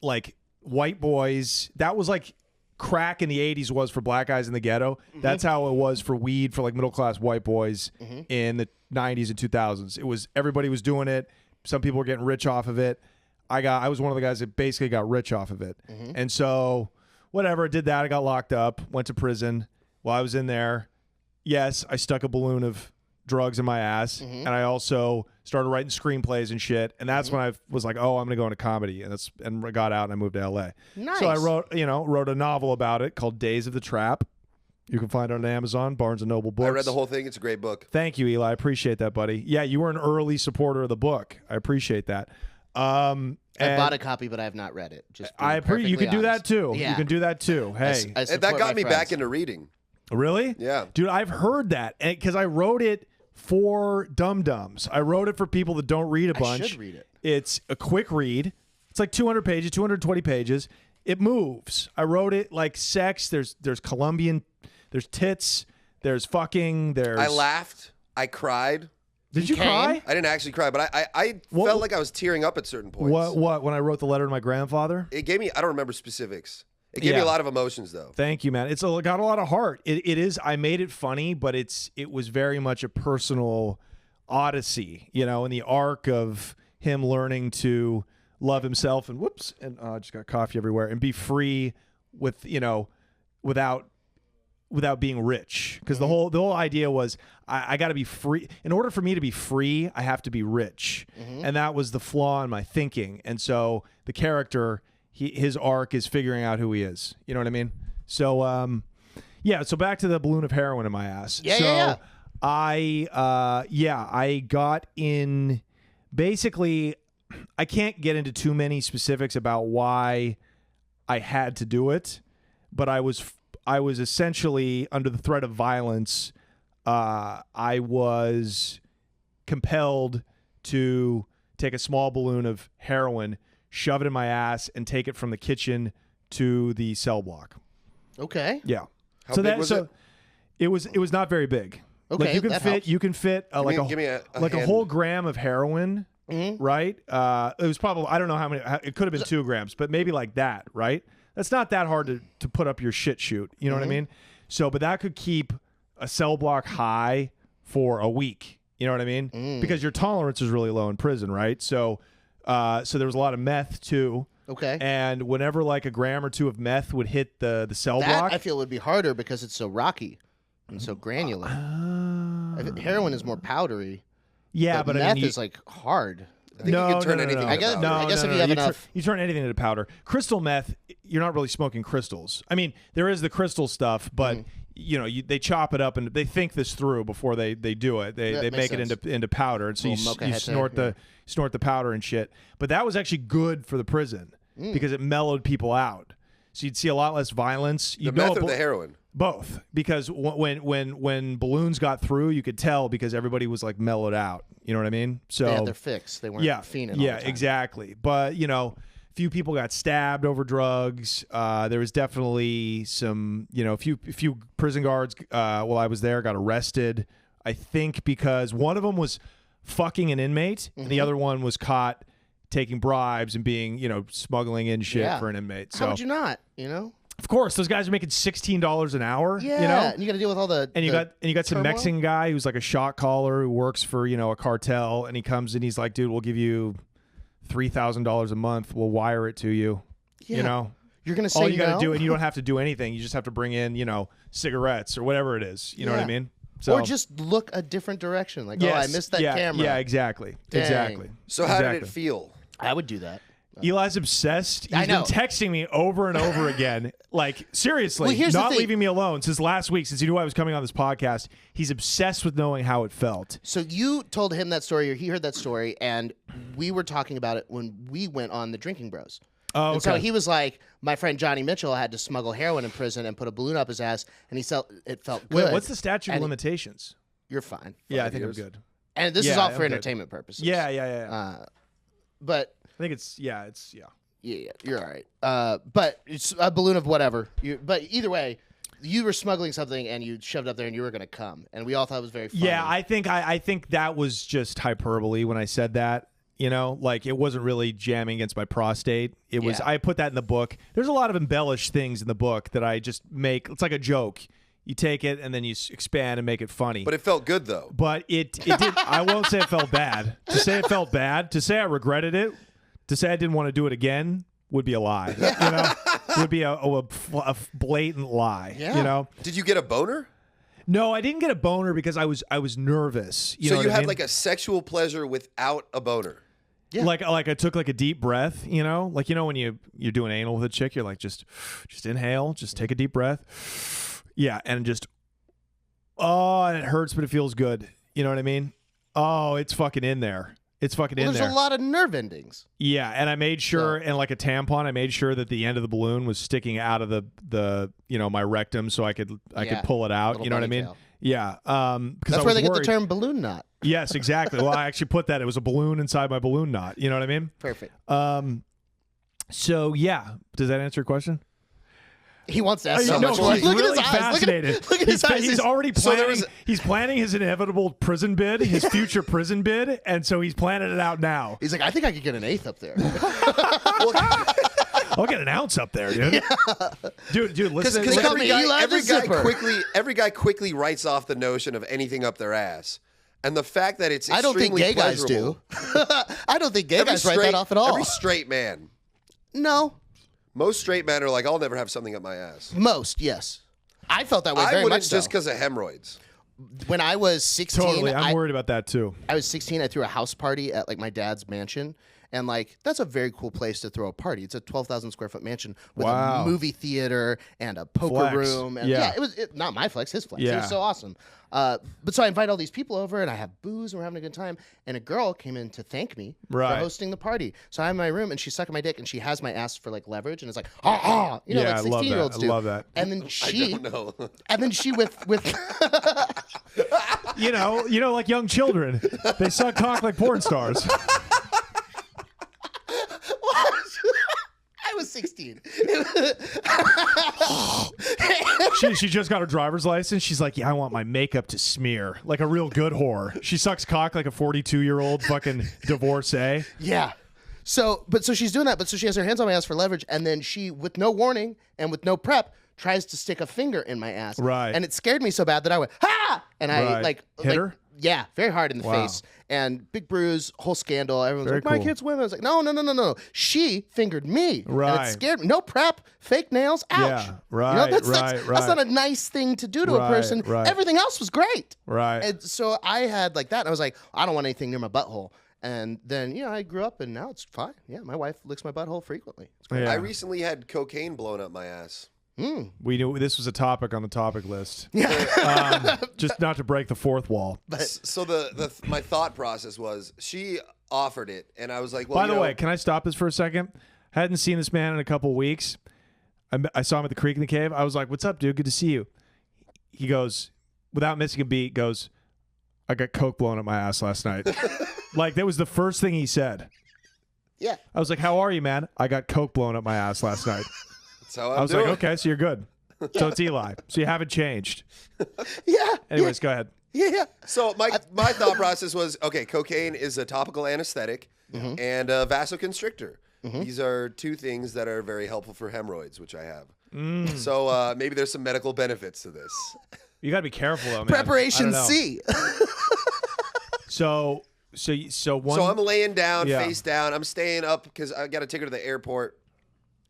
C: Like white boys. That was like crack in the 80s was for black guys in the ghetto. That's how it was for weed for like middle class white boys in the 90s and 2000s. It was everybody was doing it. Some people were getting rich off of it. I was one of the guys that basically got rich off of it. And so whatever, did that. I got locked up, went to prison. While I was in there, yes, I stuck a balloon of drugs in my ass, and I also started writing screenplays and shit. And that's when I was like, oh, I'm going to go into comedy. And I got out and I moved to LA.
A: Nice.
C: So I wrote a novel about it called Days of the Trap. You can find it on Amazon, Barnes & Noble Books.
B: I read the whole thing. It's a great book.
C: Thank you, Eli. I appreciate that, buddy. Yeah, you were an early supporter of the book. I appreciate that.
A: I
C: And
A: bought a copy, but I have not read it. Just
C: you can do that too.
A: Yeah.
C: You can do that too. Hey,
A: I
B: And
A: support
B: that
A: my
B: got me
A: friends.
B: back into reading.
C: really?
B: Yeah.
C: Dude, I've heard that because I wrote it for dum-dums. I wrote it for people that don't read a bunch.
A: I should read it.
C: It's a quick read. It's like 200 pages, 220 pages. It moves. I wrote it like sex. There's Colombian, there's tits, there's fucking, there's...
B: I laughed. I cried.
C: Did you
A: came?
C: cry?
B: I didn't actually cry, but I
C: What-
B: felt like I was tearing up at certain points.
C: What? When I wrote the letter to my grandfather?
B: It gave me, I don't remember specifics. It gave me
C: Yeah.
B: a lot of emotions, though.
C: Thank you, man. It's got a lot of heart. It is. I made it funny, but it was very much a personal odyssey, you know, in the arc of him learning to love himself and I just got coffee everywhere and be free with, you know, without being rich. Because the whole idea was I got to be free. In order for me to be free, I have to be rich, and that was the flaw in my thinking. And so the character, his arc is figuring out who he is. You know what I mean? So yeah. So back to the balloon of heroin in my ass.
A: Yeah,
C: so
A: yeah,
C: I I got in. Basically, I can't get into too many specifics about why I had to do it, but I was essentially under the threat of violence. I was compelled to take a small balloon of heroin, shove it in my ass, and take it from the kitchen to the cell block.
A: Okay.
C: Yeah.
B: How big was it?
C: It was not very big.
A: Okay,
C: like you can
A: that
C: fit
A: helps.
C: you can fit
B: Give me a
C: like a
B: hand.
C: whole gram of heroin, right? It was probably, I don't know how many. It could have been 2 grams, but maybe like that, right? That's not that hard to put up your shit chute. You know what I mean? So, but that could keep a cell block high for a week. You know what I mean? Because your tolerance is really low in prison, right? So there was a lot of meth too.
A: Okay.
C: And whenever like a gram or 2 of meth would hit the cell
A: That
C: block,
A: I feel would be harder because it's so rocky and so granular. Heroin is more powdery.
C: yeah, but
A: meth
C: I mean,
A: is like hard.
B: I think you can turn anything
A: I
B: into
A: guess-
B: powder.
A: I guess if you have enough-
C: you turn anything into powder. Crystal meth, you're not really smoking crystals. I mean, there is the crystal stuff, but you know, they chop it up and they think this through before they do it. They
A: That
C: make
A: makes
C: it
A: sense.
C: into powder, and so
A: Little mocha
C: you
A: head
C: snort
A: there,
C: the powder and shit. But that was actually good for the prison because it mellowed people out. So you'd see a lot less violence.
B: The
C: You know,
B: meth or the heroin?
C: both, because when balloons got through, you could tell because everybody was like mellowed out. You know what I mean? So
A: They had their fix. They weren't fiending all
C: yeah,
A: the time.
C: exactly. But you know, few people got stabbed over drugs. There was definitely some, you know, a few prison guards while I was there got arrested. I think because one of them was fucking an inmate, and the other one was caught taking bribes and being, you know, smuggling in shit
A: Yeah.
C: for an inmate. So
A: How would you not? You know?
C: of course, those guys are making $16 an hour.
A: Yeah.
C: You know,
A: And you got to deal with all the.
C: and you got some
A: turmoil?
C: Mexican guy who's like a shot caller who works for, you know, a cartel, and he comes and he's like, dude, we'll give you $3,000 a month. We'll wire it to you.
A: Yeah.
C: You know,
A: You're gonna say
C: all you got
A: no?
C: to do, and you don't have to do anything. You just have to bring in, you know, cigarettes or whatever it is. You know what I
A: Yeah.
C: mean? So
A: Or just look a different direction. Like, oh, I
C: yes,
A: missed that
C: yeah,
A: camera.
C: Yeah, exactly.
A: Dang.
C: Exactly.
B: So how did it
C: Exactly.
B: feel?
A: I would do that.
C: Eli's obsessed. He's
A: I
C: been
A: know.
C: texting me over and over again. Like, seriously,
A: Well, here's the
C: not
A: thing.
C: leaving me alone since last week, since he knew I was coming on this podcast. He's obsessed with knowing how it felt.
A: So you told him that story, or he heard that story, and we were talking about it when we went on the Drinking Bros.
C: Oh,
A: And so
C: okay.
A: he was like, my friend Johnny Mitchell had to smuggle heroin in prison and put a balloon up his ass, and it felt good.
C: Wait, what's the statute of
A: And
C: limitations?
A: You're fine.
C: Yeah, I
B: 5
C: think
B: years.
C: I'm good.
A: And this is
C: Yeah,
A: all for
C: I'm good.
A: entertainment purposes.
C: Yeah.
A: But
C: I think it's yeah.
A: yeah, you're all right. But it's a balloon of whatever. But either way, you were smuggling something and you shoved up there and you were going to come, and we all thought it was very funny.
C: Yeah, I think that was just hyperbole when I said that. You know, like it wasn't really jamming against my prostate. It was.
A: Yeah.
C: I put that in the book. There's a lot of embellished things in the book that I just make. It's like a joke. You take it and then you expand and make it funny.
B: But it felt good though.
C: But it did. I won't say it felt bad. To say it felt bad, to say I regretted it, to say I didn't want to do it again would be a lie. You know, would be a blatant lie.
A: Yeah.
C: You know.
B: Did you get a boner?
C: No, I didn't get a boner because I was nervous. You
B: So
C: know
B: you
C: what I
B: had
C: mean?
B: like a sexual pleasure without a boner.
A: Yeah.
C: Like I took like a deep breath. You know, like when you're doing anal with a chick, you're like just inhale, just take a deep breath. Yeah, and just and it hurts, but it feels good. You know what I mean? Oh, it's fucking in there. It's fucking in
A: there's
C: there.
A: a lot of nerve endings.
C: Yeah, and I made sure, and like a tampon, I made sure that the end of the balloon was sticking out of the my rectum, so I could
A: Yeah,
C: pull it out.
A: little
C: You know what I
A: bunny
C: mean?
A: tail.
C: Yeah. Because
A: That's where they get the term balloon knot.
C: Yes, exactly. Well, I actually put that. It was a balloon inside my balloon knot. You know what I mean?
A: Perfect.
C: So yeah, does that answer your question?
A: He wants to ask
B: so
A: so
B: no,
A: much
B: he's
A: more.
C: he's
A: Look
C: really
A: at his eyes.
C: fascinated.
A: Look at his eyes.
C: He's already
B: So there
C: planning.
B: was
C: He's planning his inevitable prison bid, his future prison bid, and so he's planning it out now.
A: He's like, I think I could get an eighth up there.
C: I'll get an ounce up there, dude. Dude, listen.
A: They call me Eli the Zipper.
B: every guy quickly writes off the notion of anything up their ass, and the fact that it's
A: I don't think
B: extremely
A: gay guys do.
B: pleasurable.
A: I don't think gay
B: Every
A: guys write that off at all.
B: Every straight man,
A: No.
B: most straight men are like, I'll never have something up my ass.
A: Most, yes. I felt that way
B: I
A: very
B: wouldn't
A: much so.
B: just because of hemorrhoids.
A: When I was 16,
C: Totally, I'm worried about that too.
A: I was 16. I threw a house party at like my dad's mansion, and like that's a very cool place to throw a party. It's a 12,000 square foot mansion with
C: Wow.
A: a movie theater and a poker
C: Flex.
A: room. And
C: Yeah.
A: it was not my flex, his flex. It
C: Yeah.
A: was so awesome. But so I invite all these people over, and I have booze, and we're having a good time. And a girl came in to thank me
C: Right.
A: for hosting the party. So I'm in my room, and she's sucking my dick, and she has my ass for like leverage, and it's like you know,
C: Yeah,
A: like
C: I love
A: 16-year-olds
C: that.
A: do.
C: I love that.
A: And then she,
B: I don't know.
A: and then she with
C: You know, like young children, they suck cock like porn stars.
A: I was 16.
C: She just got her driver's license. She's like, yeah, I want my makeup to smear like a real good whore. She sucks cock like a 42-year-old fucking divorcee.
A: Yeah. So she's doing that, but so she has her hands on my ass for leverage, and then she, with no warning and with no prep, tries to stick a finger in my ass.
C: Right.
A: And it scared me so bad that I went, ha! And I
C: Right.
A: like
C: Hit her?
A: Yeah, very hard in the
C: Wow.
A: face. And big bruise, whole scandal. Everyone's
C: Very
A: like, my
C: cool.
A: kid's women. I was like, no. She fingered me. And
C: Right.
A: it scared me. No prep, fake nails, ouch.
C: Yeah, right,
A: You know, that's
C: right.
A: not a nice thing to do to a
C: Right,
A: person.
C: right.
A: Everything else was great.
C: Right.
A: And so I had like that, and I was like, I don't want anything near my butthole. And then, I grew up, and now it's fine. Yeah, my wife licks my butthole frequently. It's great.
C: Yeah.
B: I recently had cocaine blown up my ass.
C: We knew this was a topic on the topic list. Just not to break the fourth wall.
B: So my thought process was she offered it, and I was like, well,
C: By the way, can I stop this for a second? Hadn't seen this man in a couple weeks. I saw him at the Creek in the Cave. I was like, "What's up, dude? Good to see you." He goes, without missing a beat, goes, "I got coke blown up my ass last night." Like, that was the first thing he said.
A: Yeah.
C: I was like, "How are you, man?" "I got coke blown up my ass last night."
B: that's how
C: I was
B: doing.
C: like, "Okay, so you're good." So it's Eli. So you haven't changed.
A: Yeah.
C: Anyways, go ahead.
A: Yeah.
B: So my thought process was, okay, cocaine is a topical anesthetic and a vasoconstrictor. These are two things that are very helpful for hemorrhoids, which I have. So maybe there's some medical benefits to this.
C: You got to be careful, though, man.
A: Preparation
C: I don't know.
A: C.
C: So one.
B: So I'm laying down,
C: Yeah.
B: face down. I'm staying up because I got to take her to the airport.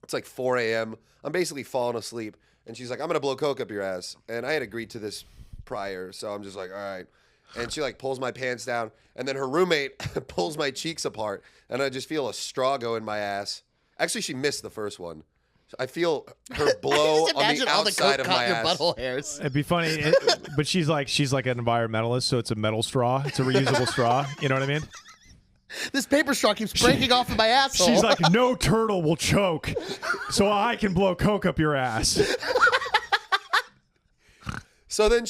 B: It's like 4 a.m. I'm basically falling asleep. And she's like, "I'm going to blow coke up your ass." And I had agreed to this prior. So I'm just like, all right. And she like pulls my pants down. And then her roommate pulls my cheeks apart. And I just feel a straw go in my ass. Actually, she missed the first one. I feel her blow
A: Just
B: on
A: imagine
B: the
A: all the
B: outside
A: coke
B: of
A: caught
B: my
A: your
B: ass.
A: butthole hairs.
C: It'd be funny, but she's like an environmentalist, so it's a metal straw. It's a reusable straw. You know what I mean?
A: This paper straw keeps breaking off of my asshole.
C: She's like, "No turtle will choke, so I can blow coke up your ass."
B: So then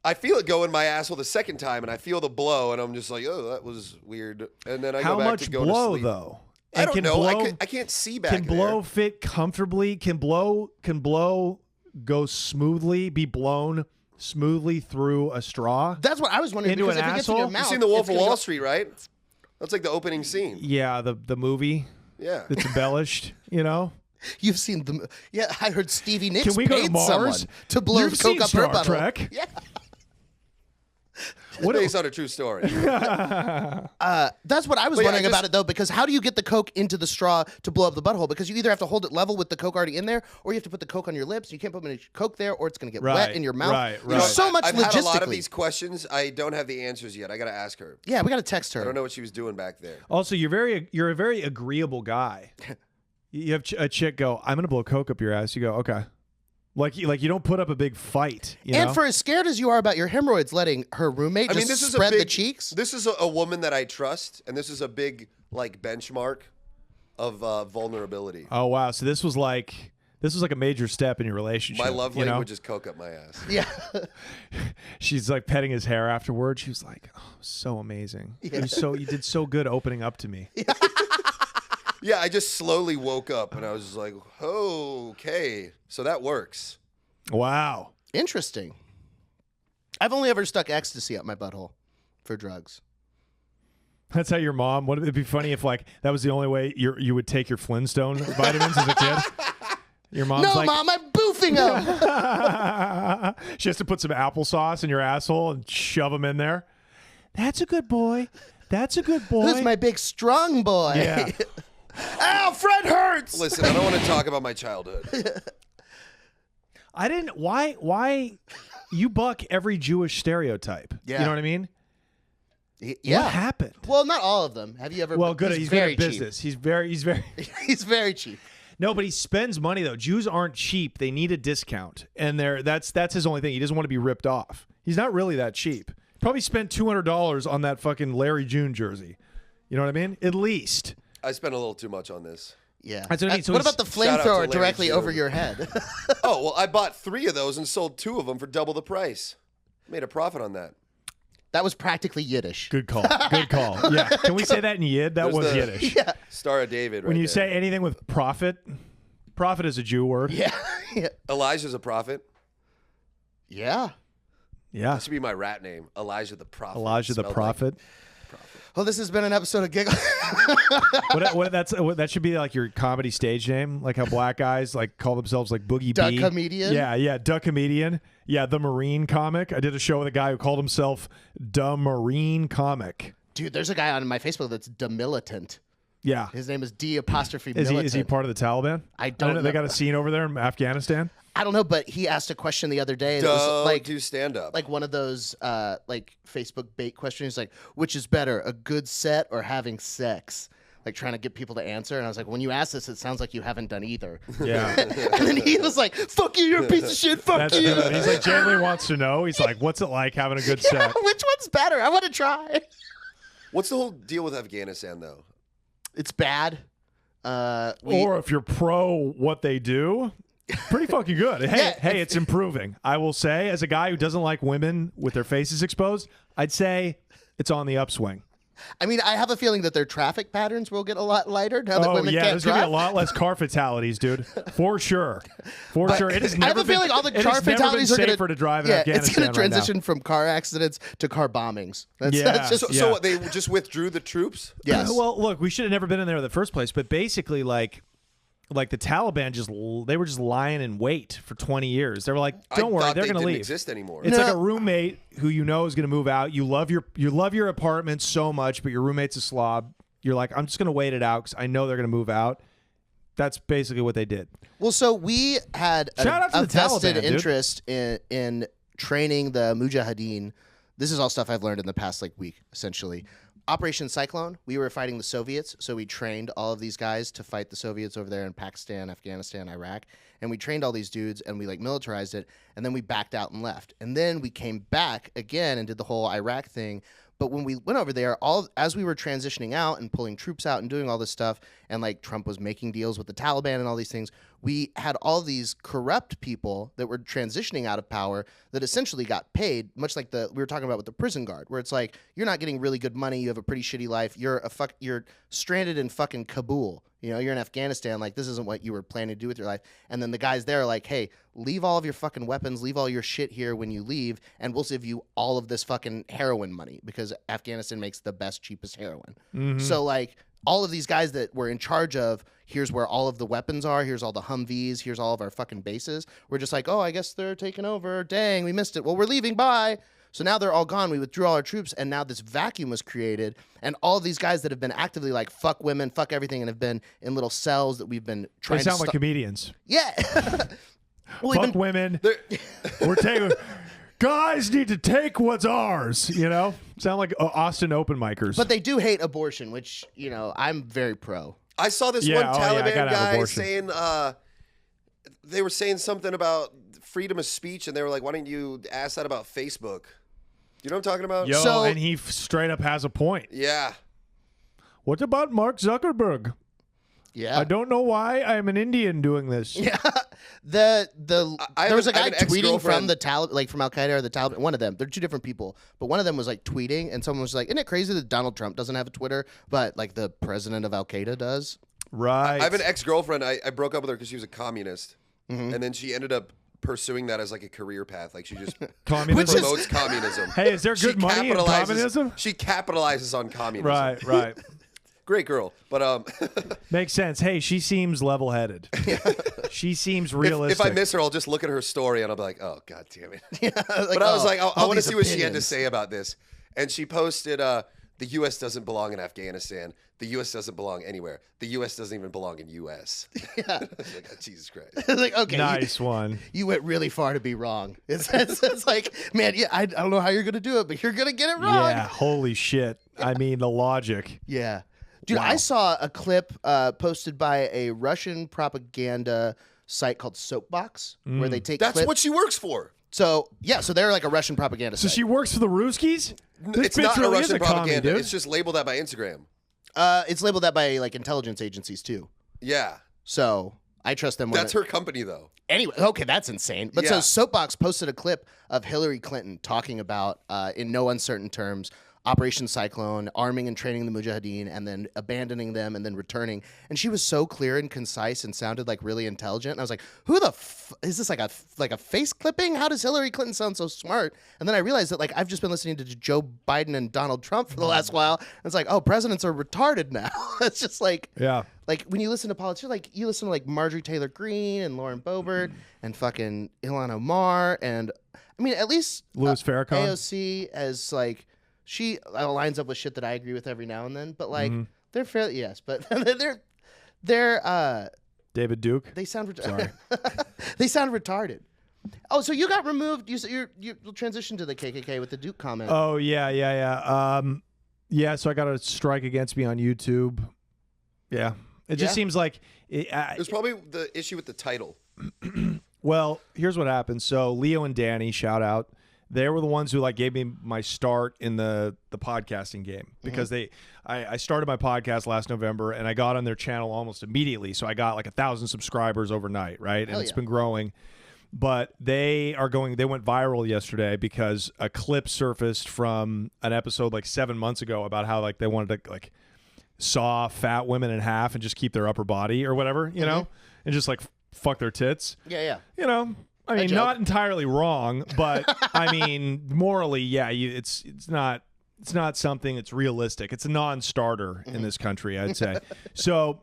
B: I feel it go in my asshole the second time, and I feel the blow, and I'm just like, "Oh, that was weird." And then I
C: How
B: go back
C: much
B: to go
C: blow
B: to sleep.
C: though?
B: I
C: And
B: don't
C: can
B: know.
C: blow-
B: I can't see back
C: Can blow
B: there.
C: fit comfortably? Can blow go smoothly? Be blown smoothly through a straw?
A: That's what I was wondering.
C: Into
A: because
C: an
A: if it gets in your
C: asshole?
A: mouth,
B: You've seen The Wolf
A: it's
B: of
A: gonna
B: Wall
A: go-
B: Street, right? That's like the opening scene.
C: Yeah, the movie
B: Yeah.
C: that's embellished. You know.
A: You've seen the. Yeah, I heard Stevie Nicks
C: Can we go to
A: paid
C: Mars
A: someone to blow
C: You've
A: the
C: seen
A: coke up her
C: Star
A: butthole.
C: Trek.
A: Yeah.
B: It's based on a true story.
A: That's what I was
B: Wait,
A: wondering
B: I
A: about
B: just-
A: it though, because how do you get the coke into the straw to blow up the butthole? Because you either have to hold it level with the coke already in there, or you have to put the coke on your lips. You can't put any coke there, or it's going to get wet
C: Right,
A: in your mouth.
C: right,
A: There's
C: right.
A: so much
B: I've
A: logistically.
B: had a lot of these questions. I don't have the answers yet. I got to ask her.
A: Yeah, we got to text her.
B: I don't know what she was doing back there.
C: Also, you're a very agreeable guy. You have a chick go, "I'm gonna blow coke up your ass." You go, "Okay." Like you don't put up a big fight. You
A: And
C: know?
A: for as scared as you are about your hemorrhoids letting her roommate just
B: this is
A: spread
B: a big,
A: the cheeks.
B: This is a woman that I trust, and this is a big like benchmark of vulnerability.
C: Oh wow! So this was like a major step in your relationship.
B: My love
C: you know?
B: language is coke up my ass.
A: Yeah.
C: She's like petting his hair afterwards. She was like, "Oh, so amazing! You did so good opening up to me."
B: Yeah, I just slowly woke up, and I was just like, okay, so that works.
C: Wow.
A: Interesting. I've only ever stuck ecstasy up my butthole for drugs.
C: That's how your mom. Would it be funny if like that was the only way you would take your Flintstone vitamins as a kid? Your mom's
A: No,
C: like,
A: Mom, I'm boofing them.
C: she has to put some applesauce in your asshole and shove them in there. That's a good boy. That's a good boy.
A: Who's my big strong boy?
C: Yeah.
A: Ow, Fred hurts.
B: Listen, I don't want to talk about my childhood.
C: I didn't. Why? You buck every Jewish stereotype.
A: Yeah.
C: You know what I mean?
A: Yeah.
C: What happened?
A: Well, not all of them. Have you ever?
C: Well, good. He's good
A: very
C: at business. He's very.
A: cheap. He's very cheap.
C: No, but he spends money though. Jews aren't cheap. They need a discount, and that's his only thing. He doesn't want to be ripped off. He's not really that cheap. Probably spent $200 on that fucking Larry June jersey. You know what I mean? At least.
B: I spent a little too much on this.
A: Yeah.
C: That's what I mean. So
A: what
C: he's-
A: about the
B: Shout out to
A: flamethrower
B: Larry
A: directly
B: June.
A: over your head?
B: Oh, well, I bought 3 of those and sold 2 of them for double the price. Made a profit on that.
A: That was practically Yiddish.
C: Good call. Good call. Yeah. Can we say that in Yid? That
B: There's
C: was
B: the-
C: Yiddish.
A: Yeah.
B: Star of David right
C: When you
B: there.
C: say anything with profit is a Jew word.
A: Yeah. Yeah.
B: Elijah's a prophet.
A: Yeah.
C: Yeah.
B: That should be my rat name. Elijah the prophet.
C: Elijah the
B: Smelled
C: prophet.
A: Well, this has been an episode of Giggle.
C: That should be like your comedy stage name, like how black guys like call themselves like Boogie
A: Duck
C: B.
A: comedian?
C: Yeah, Duck comedian. Yeah, the Marine comic. I did a show with a guy who called himself the Marine comic.
A: Dude, there's a guy on my Facebook that's demilitant.
C: Yeah.
A: His name is D apostrophe
C: Is
A: militant.
C: he part of the Taliban?
A: I don't
C: know. They
A: know.
C: got a scene over there in Afghanistan.
A: I don't know, but he asked a question the other day. That
B: Don't
A: was like
B: do stand up.
A: like one of those like Facebook bait questions, like which is better, a good set or having sex? Like trying to get people to answer, and I was like, when you ask this, it sounds like you haven't done either.
C: Yeah.
A: And then he was like, "Fuck you, you're a piece of shit. Fuck
C: That's
A: you."
C: good. He's like, genuinely wants to know. He's like, what's it like having a good set?
A: Which one's better? I want to try.
B: What's the whole deal with Afghanistan, though?
A: It's bad.
C: Or if you're pro what they do, pretty fucking good. Hey,
A: Yeah,
C: hey, it's improving. I will say, as a guy who doesn't like women with their faces exposed, I'd say it's on the upswing.
A: I mean, I have a feeling that their traffic patterns will get a lot lighter now that
C: Oh
A: women
C: yeah,
A: can't
C: there's
A: drive.
C: gonna be a lot less car fatalities, dude. For sure, for sure. It has
A: I
C: never
A: have a
C: been,
A: feeling all the
C: it
A: car
C: has never
A: fatalities
C: been
A: are going
C: safer to drive in Afghanistan
A: it's going
C: right
A: to
C: now.
A: transition from car accidents to car bombings. That's
C: Yeah.
A: just
B: So what, they just withdrew the troops?
A: yes.
C: Well, look, we should have never been in there in the first place. But basically, like the Taliban they were just lying in wait for 20 years. They were like, don't
B: I
C: worry,
B: thought
C: they're
B: they
C: going to
B: didn't
C: leave.
B: exist anymore.
C: It's
A: No.
C: like a roommate who you know is going to move out. You love your apartment so much, but your roommate's a slob. You're like, I'm just going to wait it out because I know they're going to move out. That's basically what they did.
A: Well, so we had
C: Shout out to
A: a
C: the
A: vested
C: Taliban, dude.
A: interest in training the Mujahideen. This is all stuff I've learned in the past week, essentially. Operation Cyclone, we were fighting the Soviets, so we trained all of these guys to fight the Soviets over there in Pakistan, Afghanistan, Iraq, and we trained all these dudes and we militarized it, and then we backed out and left. And then we came back again and did the whole Iraq thing. But when we went over there, as we were transitioning out and pulling troops out and doing all this stuff, and Trump was making deals with the Taliban and all these things, we had all these corrupt people that were transitioning out of power that essentially got paid, much like we were talking about with the prison guard, where it's like you're not getting really good money, you have a pretty shitty life, you're stranded in fucking Kabul. You're in Afghanistan, this isn't what you were planning to do with your life. And then the guys there are like, hey, leave all of your fucking weapons, leave all your shit here when you leave, and we'll give you all of this fucking heroin money because Afghanistan makes the best, cheapest heroin.
C: Mm-hmm.
A: So, all of these guys that were in charge of, here's where all of the weapons are, here's all the Humvees, here's all of our fucking bases, we're just like, oh, I guess they're taking over. Dang, we missed it. Well, we're leaving. Bye. So now they're all gone. We withdrew all our troops, and now this vacuum was created. And all of these guys that have been actively fuck women, fuck everything, and have been in little cells that we've been trying
C: They
A: to
C: sound like comedians.
A: Yeah. Well, we've
C: Fuck
A: been-
C: women. We're taking. Guys need to take what's ours. Sound like Austin open micers.
A: But they do hate abortion, which, I'm very pro.
B: I saw this
C: Yeah,
B: one
C: oh, yeah, I
B: Taliban
C: gotta have
B: guy
C: abortion.
B: saying they were saying something about freedom of speech, and they were like, why don't you ask that about Facebook? You know what I'm talking about?
C: Yo,
A: So-
C: and he straight up has a point.
B: Yeah.
C: What about Mark Zuckerberg?
A: Yeah.
C: I don't know why I'm an Indian doing this.
A: Yeah.
B: I
A: There was a
B: have
A: guy
B: an
A: tweeting from
B: ex-girlfriend-
A: the Taliban, from Al Qaeda or the Taliban. One of them. They're two different people, but one of them was tweeting, and someone was like, "Isn't it crazy that Donald Trump doesn't have a Twitter, but the president of Al Qaeda does?"
C: Right.
B: I have an ex-girlfriend. I broke up with her because she was a communist,
A: Mm-hmm.
B: and then she ended up pursuing that as a career path. She just
C: Communism.
A: Which is-
B: promotes communism.
C: Hey, is there good money in communism?
B: She capitalizes on communism.
C: Right.
B: Great girl, but
C: Makes sense. Hey, she seems level-headed. She seems realistic.
B: if I miss her, I'll just look at her story and I'll be like, oh god damn it. But I
A: oh,
B: was like, I
A: all
B: want to
A: these
B: see what she had to
A: opinions.
B: say about this, and she posted, the U.S. doesn't belong in Afghanistan. The U.S. doesn't belong anywhere. The U.S. doesn't even belong in U.S.
A: Yeah.
B: I was like, oh, Jesus Christ.
A: It's okay,
C: Nice one.
A: you went really far to be wrong. It's man, yeah, I don't know how you're gonna do it, but you're gonna get it wrong.
C: Yeah, holy shit. I mean, the logic.
A: Yeah. Dude,
C: Wow.
A: I saw a clip posted by a Russian propaganda site called Soapbox, where they take
B: That's
A: clips.
B: what she works for.
A: So they're like a Russian propaganda
C: So
A: site.
C: she works for the Ruskies? This
B: It's
C: bitch
B: not
C: really
B: a
C: is
B: Russian
C: a commie,
B: propaganda.
C: dude.
B: It's just labeled that by Instagram.
A: It's labeled that by intelligence agencies too.
B: Yeah.
A: So I trust them.
B: That's her company, though.
A: Anyway, okay, that's insane. But so
B: Yeah.
A: Soapbox posted a clip of Hillary Clinton talking about, in no uncertain terms, Operation Cyclone, arming and training the Mujahideen, and then abandoning them and then returning. And she was so clear and concise and sounded really intelligent. And I was like, who the is this like a face clipping? How does Hillary Clinton sound so smart? And then I realized that I've just been listening to Joe Biden and Donald Trump for the last while. And it's like, oh, presidents are retarded now. It's just
C: Yeah.
A: when you listen to politicians, you listen to Marjorie Taylor Greene and Lauren Boebert and fucking Ilhan Omar, and I mean at least
C: Louis Farrakhan.
A: AOC as she lines up with shit that I agree with every now and then, but they're fairly but they're
C: David Duke.
A: They sound they sound retarded. Oh, so you got removed. You transitioned to the KKK with the Duke comment.
C: Oh yeah. So I got a strike against me on YouTube. Yeah, it just seems like
B: It was probably the issue with the title.
C: Well, here's what happened. So Leo and Danny, shout out. They were the ones who like gave me my start in the podcasting game because I started my podcast last November and I got on their channel almost immediately. So I got like 1,000 subscribers overnight, right? And it's been growing. But they went viral yesterday because a clip surfaced from an episode like 7 months ago about how like they wanted to like saw fat women in half and just keep their upper body or whatever, you know, and just like fuck their tits.
A: Yeah.
C: You know, I mean, not entirely wrong, but I mean, morally, yeah, it's not something that's realistic. It's a non-starter in this country, I'd say. So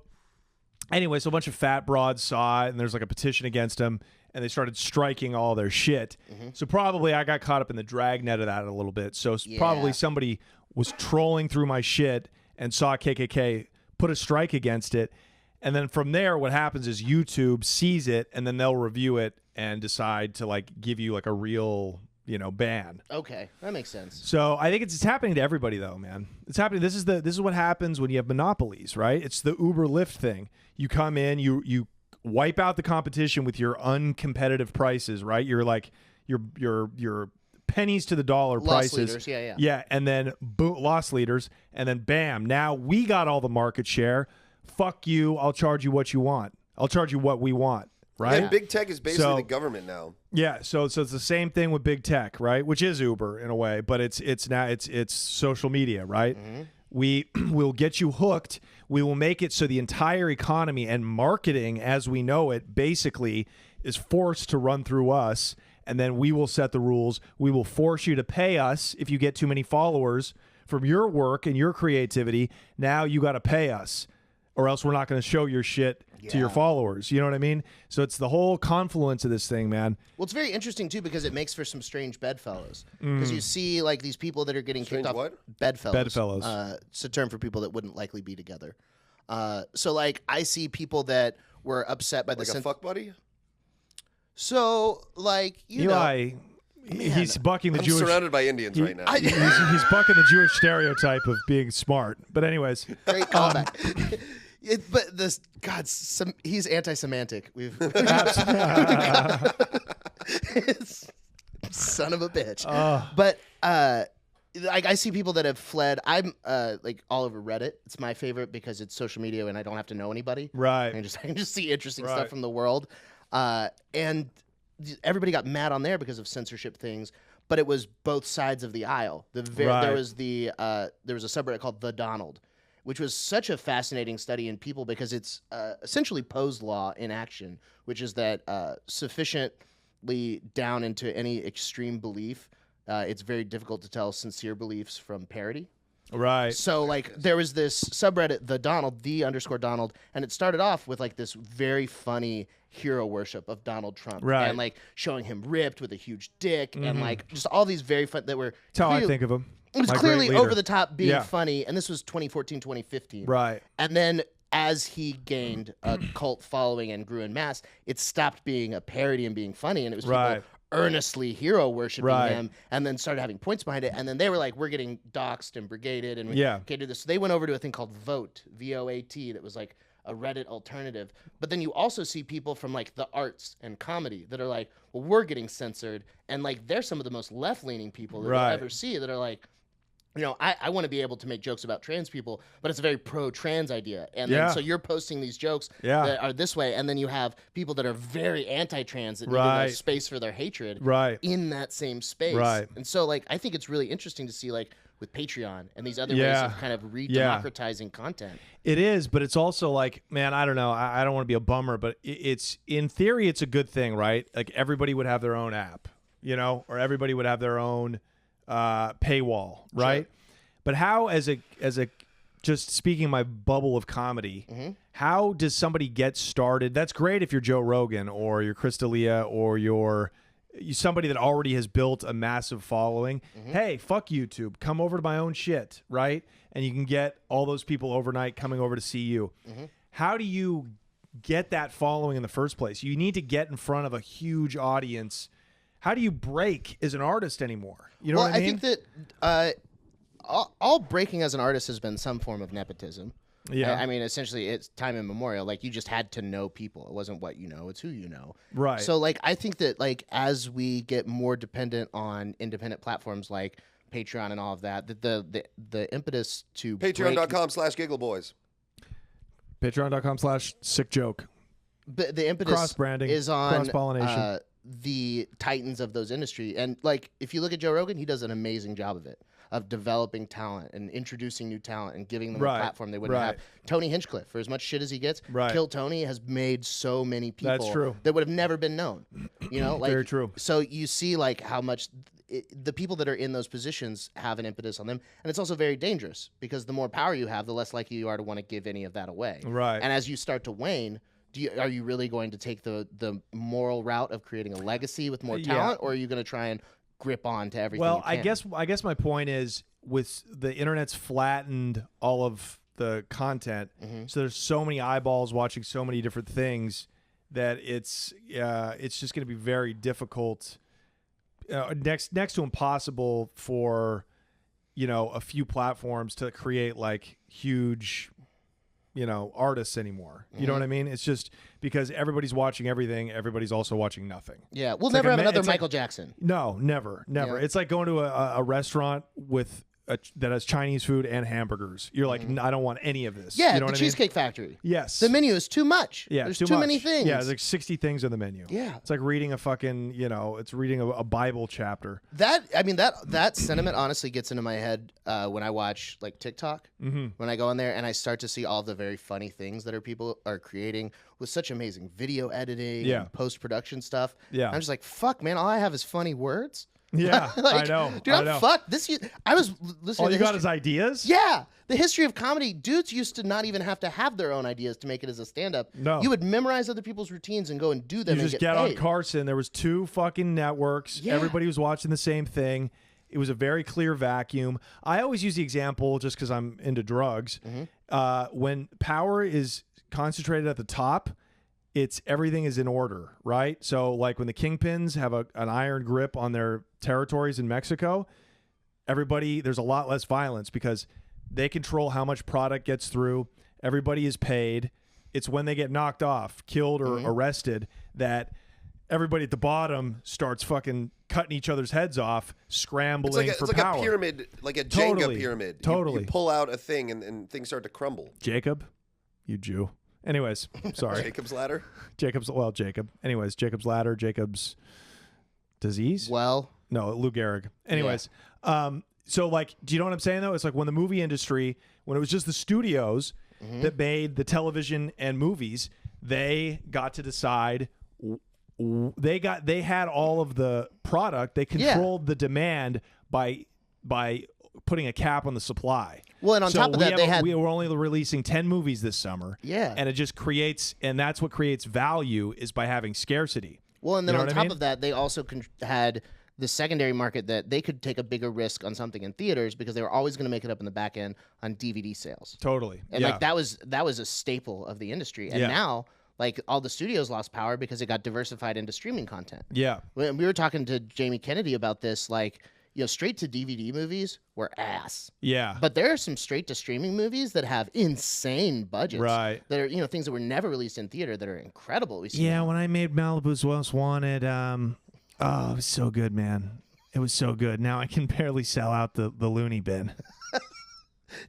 C: anyway, so a bunch of fat broads saw it, and there's like a petition against them, and they started striking all their shit. So probably I got caught up in the dragnet of that a little bit. So probably somebody was trolling through my shit and saw KKK, put a strike against it. And then from there, what happens is YouTube sees it, and then they'll review it and decide to like give you like a real, ban.
A: Okay, that makes sense.
C: So I think it's happening to everybody though, man. It's happening. This is what happens when you have monopolies, right? It's the Uber Lyft thing. You come in, you wipe out the competition with your uncompetitive prices, right? You're like your pennies to the dollar
A: Loss
C: prices.
A: leaders,
C: Yeah, and then loss leaders, and then bam, now we got all the market share. Fuck you, I'll charge you what you want. I'll charge you what we want, right?
B: And big tech is basically the government now.
C: Yeah, so it's the same thing with big tech, right? Which is Uber in a way, but it's social media, right? We will get you hooked. We will make it so the entire economy and marketing as we know it basically is forced to run through us, and then we will set the rules. We will force you to pay us if you get too many followers from your work and your creativity. Now you got to pay us, or else we're not going to show your shit to your followers. You know what I mean? So it's the whole confluence of this thing, man.
A: Well, it's very interesting too because it makes for some strange bedfellows. Because you see like these people that are getting kicked off.
B: What?
A: Bedfellows.
C: Bedfellows.
A: It's a term for people that wouldn't likely be together. So like I see people that were upset by the
B: Like a fuck buddy?
A: So like
C: Eli, he's bucking the
B: I'm
C: Jewish.
B: surrounded by Indians right now.
C: He's bucking the Jewish stereotype of being smart. But anyways,
A: great callback. But this he's anti-semantic. Son of a bitch. But like I see people that have fled. I'm like all over Reddit. It's my favorite because it's social media and I don't have to know anybody.
C: right?
A: I can just see interesting
C: Right.
A: stuff from the world. And everybody got mad on there because of censorship things. But it was both sides of the aisle.
C: Right.
A: There was there was a subreddit called The Donald, which was such a fascinating study in people because it's essentially Poe's law in action, which is that sufficiently down into any extreme belief, it's very difficult to tell sincere beliefs from parody.
C: Right.
A: So like there was this subreddit, the _Donald, and it started off with like this very funny hero worship of Donald Trump,
C: Right.
A: and like showing him ripped with a huge dick, and like just all these very fun that were.
C: That's how I
A: clearly-
C: think of him.
A: It was
C: My
A: clearly
C: great leader.
A: over the top, being
C: Yeah.
A: funny, and this was 2014, 2015.
C: Right.
A: And then as he gained a cult following and grew in mass, it stopped being a parody and being funny, and it was people
C: Right.
A: earnestly hero worshiping
C: Right.
A: him, and then started having points behind it, and then they were like, "We're getting doxxed and brigaded, and we
C: Yeah.
A: can't do this." So they went over to a thing called Vote, VOAT, that was like a Reddit alternative. But then you also see people from like the arts and comedy that are like, "Well, we're getting censored," and like they're some of the most left-leaning people that
C: Right.
A: you'll ever see that are like, I want to be able to make jokes about trans people, but it's a very pro-trans idea. And
C: Yeah.
A: then, so you're posting these jokes
C: Yeah.
A: that are this way, and then you have people that are very anti-trans that need
C: Right.
A: no space for their hatred
C: Right.
A: in that same space.
C: Right.
A: And so, like, I think it's really interesting to see, like, with Patreon and these other ways
C: Yeah.
A: of kind of re-democratizing content.
C: It is, but it's also like, man, I don't know. I don't want to be a bummer, but it's in theory, it's a good thing, right? Like everybody would have their own app, or everybody would have their own paywall, right?
A: Sure.
C: But how, as a just speaking my bubble of comedy, how does somebody get started? That's great if you're Joe Rogan or you're Chris D'Elia or you're somebody that already has built a massive following. Hey, fuck YouTube. Come over to my own shit, right? And you can get all those people overnight coming over to see you. How do you get that following in the first place. You need to get in front of a huge audience. How do you break as an artist anymore? You know what I mean?
A: I think that all breaking as an artist has been some form of nepotism.
C: Yeah.
A: I mean, essentially, it's time immemorial. Like, you just had to know people. It wasn't what you know; it's who you know.
C: Right.
A: So, like, I think that, like, as we get more dependent on independent platforms like Patreon and all of that, that the impetus to
B: Patreon.com/GiggleBoys.
C: Patreon.com/sickjoke.
A: The impetus
C: Cross-branding,
A: is on
C: cross-pollination.
A: the titans of those industry. And, like, if you look at Joe Rogan, he does an amazing job of it, of developing talent and introducing new talent and giving them
C: Right,
A: a platform they wouldn't
C: right.
A: have. Tony Hinchcliffe, for as much shit as he gets,
C: Right.
A: Kill Tony has made so many people
C: That's true.
A: that would have never been known. You know, like,
C: Very true.
A: So you see, like, how much the people that are in those positions have an impetus on them. And it's also very dangerous because the more power you have, the less likely you are to want to give any of that away.
C: Right.
A: And as you start to wane, are you really going to take the moral route of creating a legacy with more talent, or are you going to try and grip on to everything?
C: Well,
A: you can?
C: I guess my point is, with the internet's flattened all of the content, so there's so many eyeballs watching so many different things that it's just going to be very difficult, next to impossible for a few platforms to create like huge artists anymore. You know what I mean? It's just because everybody's watching everything, everybody's also watching nothing.
A: Yeah, we'll
C: It's
A: never
C: like
A: have another
C: it's like-
A: Michael Jackson.
C: No, never.
A: Yeah.
C: It's like going to a restaurant with that has Chinese food and hamburgers. You're like, I don't want any of this.
A: Yeah,
C: you know
A: the
C: what
A: Cheesecake Factory.
C: I mean? Yes.
A: The menu is too much.
C: Yeah,
A: There's
C: too
A: too
C: much.
A: many things.
C: Yeah, there's like 60 things on the menu.
A: Yeah.
C: It's like reading a fucking, it's reading a Bible chapter.
A: That sentiment honestly gets into my head when I watch like TikTok.
C: Mm-hmm.
A: When I go in there and I start to see all the very funny things that people are creating with such amazing video editing
C: Yeah.
A: and post production stuff.
C: Yeah.
A: I'm just like, fuck, man, all I have is funny words.
C: Yeah,
A: Like,
C: I know.
A: Dude,
C: I
A: I'm
C: know.
A: fucked. I was listening
C: All
A: to
C: you
A: the
C: got
A: history-
C: is ideas?
A: Yeah, the history of comedy. Dudes used to not even have to have their own ideas to make it as a stand-up.
C: No.
A: You would memorize other people's routines and go and do them.
C: You
A: and
C: just
A: get
C: get on
A: paid.
C: Carson. There was 2 fucking networks.
A: Yeah.
C: Everybody was watching the same thing. It was a very clear vacuum. I always use the example just because I'm into drugs. When power is concentrated at the top, everything is in order, right? So like when the kingpins have an iron grip on their territories in Mexico, there's a lot less violence because they control how much product gets through. Everybody is paid. It's when they get knocked off, killed or arrested that everybody at the bottom starts fucking cutting each other's heads off, scrambling
B: It's
C: for
B: like
C: power.
B: a pyramid, like a
C: Totally.
B: Jenga pyramid.
C: Totally.
B: You pull out a thing and things start to crumble.
C: Jacob, you Jew. Anyways, sorry.
B: Jacob's ladder.
C: Jacob. Anyways, Jacob's ladder, Jacob's disease.
A: Well,
C: No, Lou Gehrig. Anyways, so like, do you know what I'm saying though? It's like when the movie industry, when it was just the studios that made the television and movies, they got to decide. They had all of the product. They controlled the demand by putting a cap on the supply.
A: Well, and on top of that,
C: we were only releasing 10 movies this summer.
A: Yeah.
C: And it just creates, and that's what creates value is by having scarcity.
A: well, and then
C: You know
A: on
C: what I
A: top
C: mean?
A: of that, they also had the secondary market that they could take a bigger risk on something in theaters because they were always going to make it up in the back end on DVD sales.
C: Totally.
A: And
C: yeah.
A: like that was a staple of the industry. And
C: Yeah.
A: now, like, all the studios lost power because it got diversified into streaming content.
C: Yeah.
A: When we were talking to Jamie Kennedy about this, like, straight to DVD movies were ass.
C: Yeah.
A: But there are some straight to streaming movies that have insane budgets.
C: Right.
A: That are, things that were never released in theater that are incredible. We see
C: Yeah,
A: now.
C: when I made Malibu's Most Wanted, it was so good, man. It was so good. Now I can barely sell out the loony bin.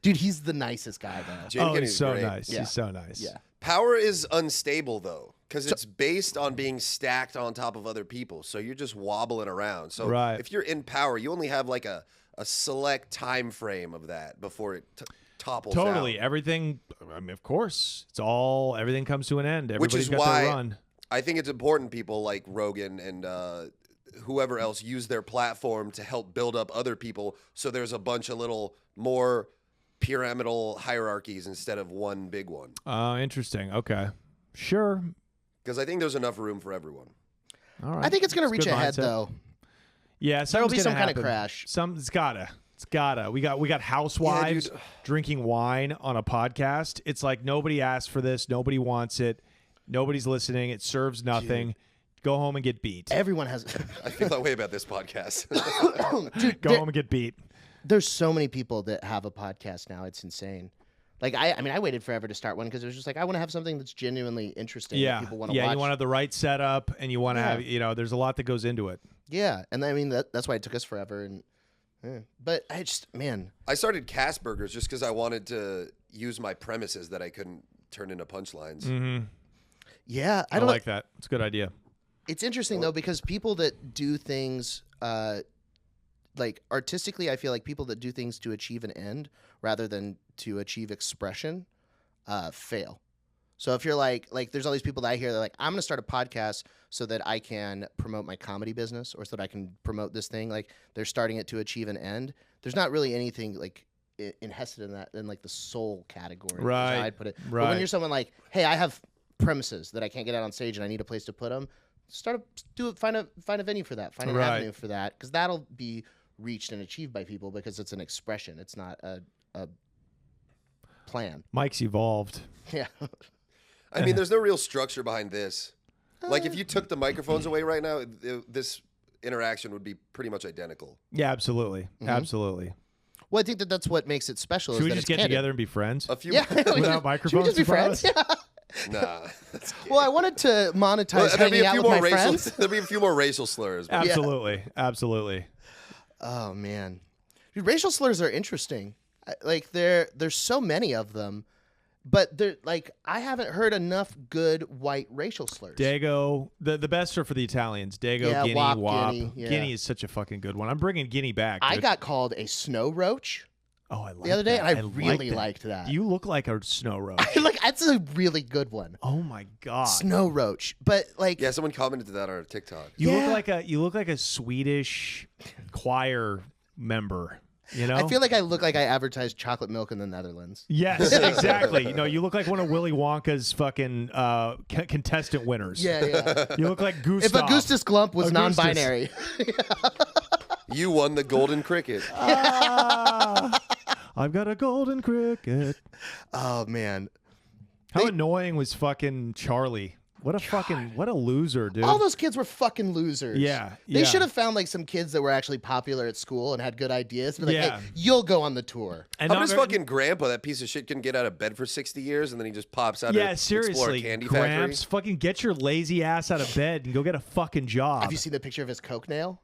A: Dude, he's the nicest guy, though.
B: Jamie
C: Oh,
B: Kennedy's
C: he's so
B: great.
C: nice.
A: Yeah.
C: He's so nice.
A: Yeah.
B: Power is unstable though, because it's based on being stacked on top of other people. So you're just wobbling around. So
C: Right.
B: if you're in power, you only have like a select time frame of that before it topples
C: Totally.
B: out.
C: Everything, I mean, of course, everything comes to an end.
B: Which
C: Everybody's
B: is
C: got
B: why
C: their run.
B: I think it's important people like Rogan and whoever else use their platform to help build up other people. So there's a bunch of little more pyramidal hierarchies instead of one big one.
C: Oh, interesting. Okay. Sure.
B: Because I think there's enough room for everyone.
C: All right.
A: I think it's going to reach
C: good
A: ahead,
C: mindset.
A: though.
C: Yeah,
A: There'll be
C: something's
A: some
C: gonna
A: kind of
C: happen.
A: crash.
C: It's gotta. We got housewives
B: dude.
C: drinking wine on a podcast. It's like nobody asked for this, nobody wants it, Nobody's listening. It serves nothing. Go home and get beat.
A: Everyone has.
B: I feel that way about this podcast.
A: Dude,
C: Go home and get beat.
A: there's so many people that have a podcast now. It's insane. Like I mean, I waited forever to start one because it was just like I want to have something that's genuinely interesting.
C: Yeah,
A: that people want to
C: yeah.
A: watch.
C: You want to have the right setup, and you want to
A: Yeah.
C: have, you know, there's a lot that goes into it.
A: Yeah, and I mean that's why it took us forever. And but I just
B: I started Cast Burgers just because I wanted to use my premises that I couldn't turn into punchlines.
C: Mm-hmm.
A: yeah,
C: I
A: don't
C: like that. It's a good idea.
A: It's interesting though because people that do things like artistically, I feel like people that do things to achieve an end rather than to achieve expression fail. So if you're like there's all these people that I hear, they're like, I'm going to start a podcast so that I can promote my comedy business or so that I can promote this thing. Like they're starting it to achieve an end. There's not really anything like invested in that in like the soul category. is how
C: Right,
A: I'd put it. But
C: right.
A: when you're someone like, hey, I have premises that I can't get out on stage and I need a place to put them, find a venue for that. Find an
C: Right.
A: avenue for that because that'll be reached and achieved by people because it's an expression. It's not a plan.
C: Mike's evolved.
A: Yeah.
B: I mean, there's no real structure behind this. Like, if you took the microphones away right now, this interaction would be pretty much identical.
C: Yeah, absolutely,
A: Mm-hmm.
C: absolutely.
A: Well, I think that's what makes it special.
C: Should
A: is
C: we
A: that
C: just
A: it's
C: get
A: candid.
C: together and be friends?
B: A few.
A: Yeah.
C: Without
A: Should we just be
C: microphones
A: friends?
C: in front
A: Yeah.
B: Nah. That's
A: Well, I wanted to monetize
B: Well, there'll be
A: hanging
B: a
A: out
B: few
A: with
B: more
A: my
B: racial.
A: friends.
B: There'll be a few more racial slurs. But
C: Absolutely, absolutely.
A: Oh man, dude, racial slurs are interesting. Like there's so many of them, but they're like I haven't heard enough good white racial slurs.
C: Dago, the best are for the Italians. Dago,
A: Yeah,
C: Guinea,
A: Wop,
C: Wop.
A: Guinea, yeah.
C: Guinea is such a fucking good one. I'm bringing Guinea back.
A: I
C: dude.
A: got called a snow roach
C: oh, I like
A: the other day,
C: that.
A: and I
C: like
A: really
C: that.
A: liked that.
C: You look like a snow roach.
A: Like that's a really good one.
C: Oh my god.
A: Snow roach, but like
B: yeah, someone commented that on our TikTok.
C: You
A: Yeah.
C: look like a Swedish choir member. You know.
A: I feel like I look like I advertised chocolate milk in the Netherlands.
C: Yes, exactly. No, you look like one of Willy Wonka's fucking contestant winners.
A: Yeah, yeah.
C: You look like Gustav.
A: If Augustus Glump was
C: Augustus.
A: non-binary,
B: You won the golden cricket.
C: Ah, I've got a golden cricket.
A: oh man,
C: How annoying was fucking Charlie? What a loser, dude.
A: all those kids were fucking losers.
C: Yeah,
A: They
C: yeah.
A: should have found like some kids that were actually popular at school and had good ideas. But like,
C: Yeah.
A: hey, you'll go on the tour.
C: and
B: How
C: not
B: about his
C: very-
B: fucking grandpa? That piece of shit couldn't get out of bed for 60 years, and then he just pops out
C: Yeah,
B: to explore
C: seriously,
B: a candy
C: Gramps,
B: factory.
C: fucking get your lazy ass out of bed and go get a fucking job.
A: Have you seen the picture of his coke nail?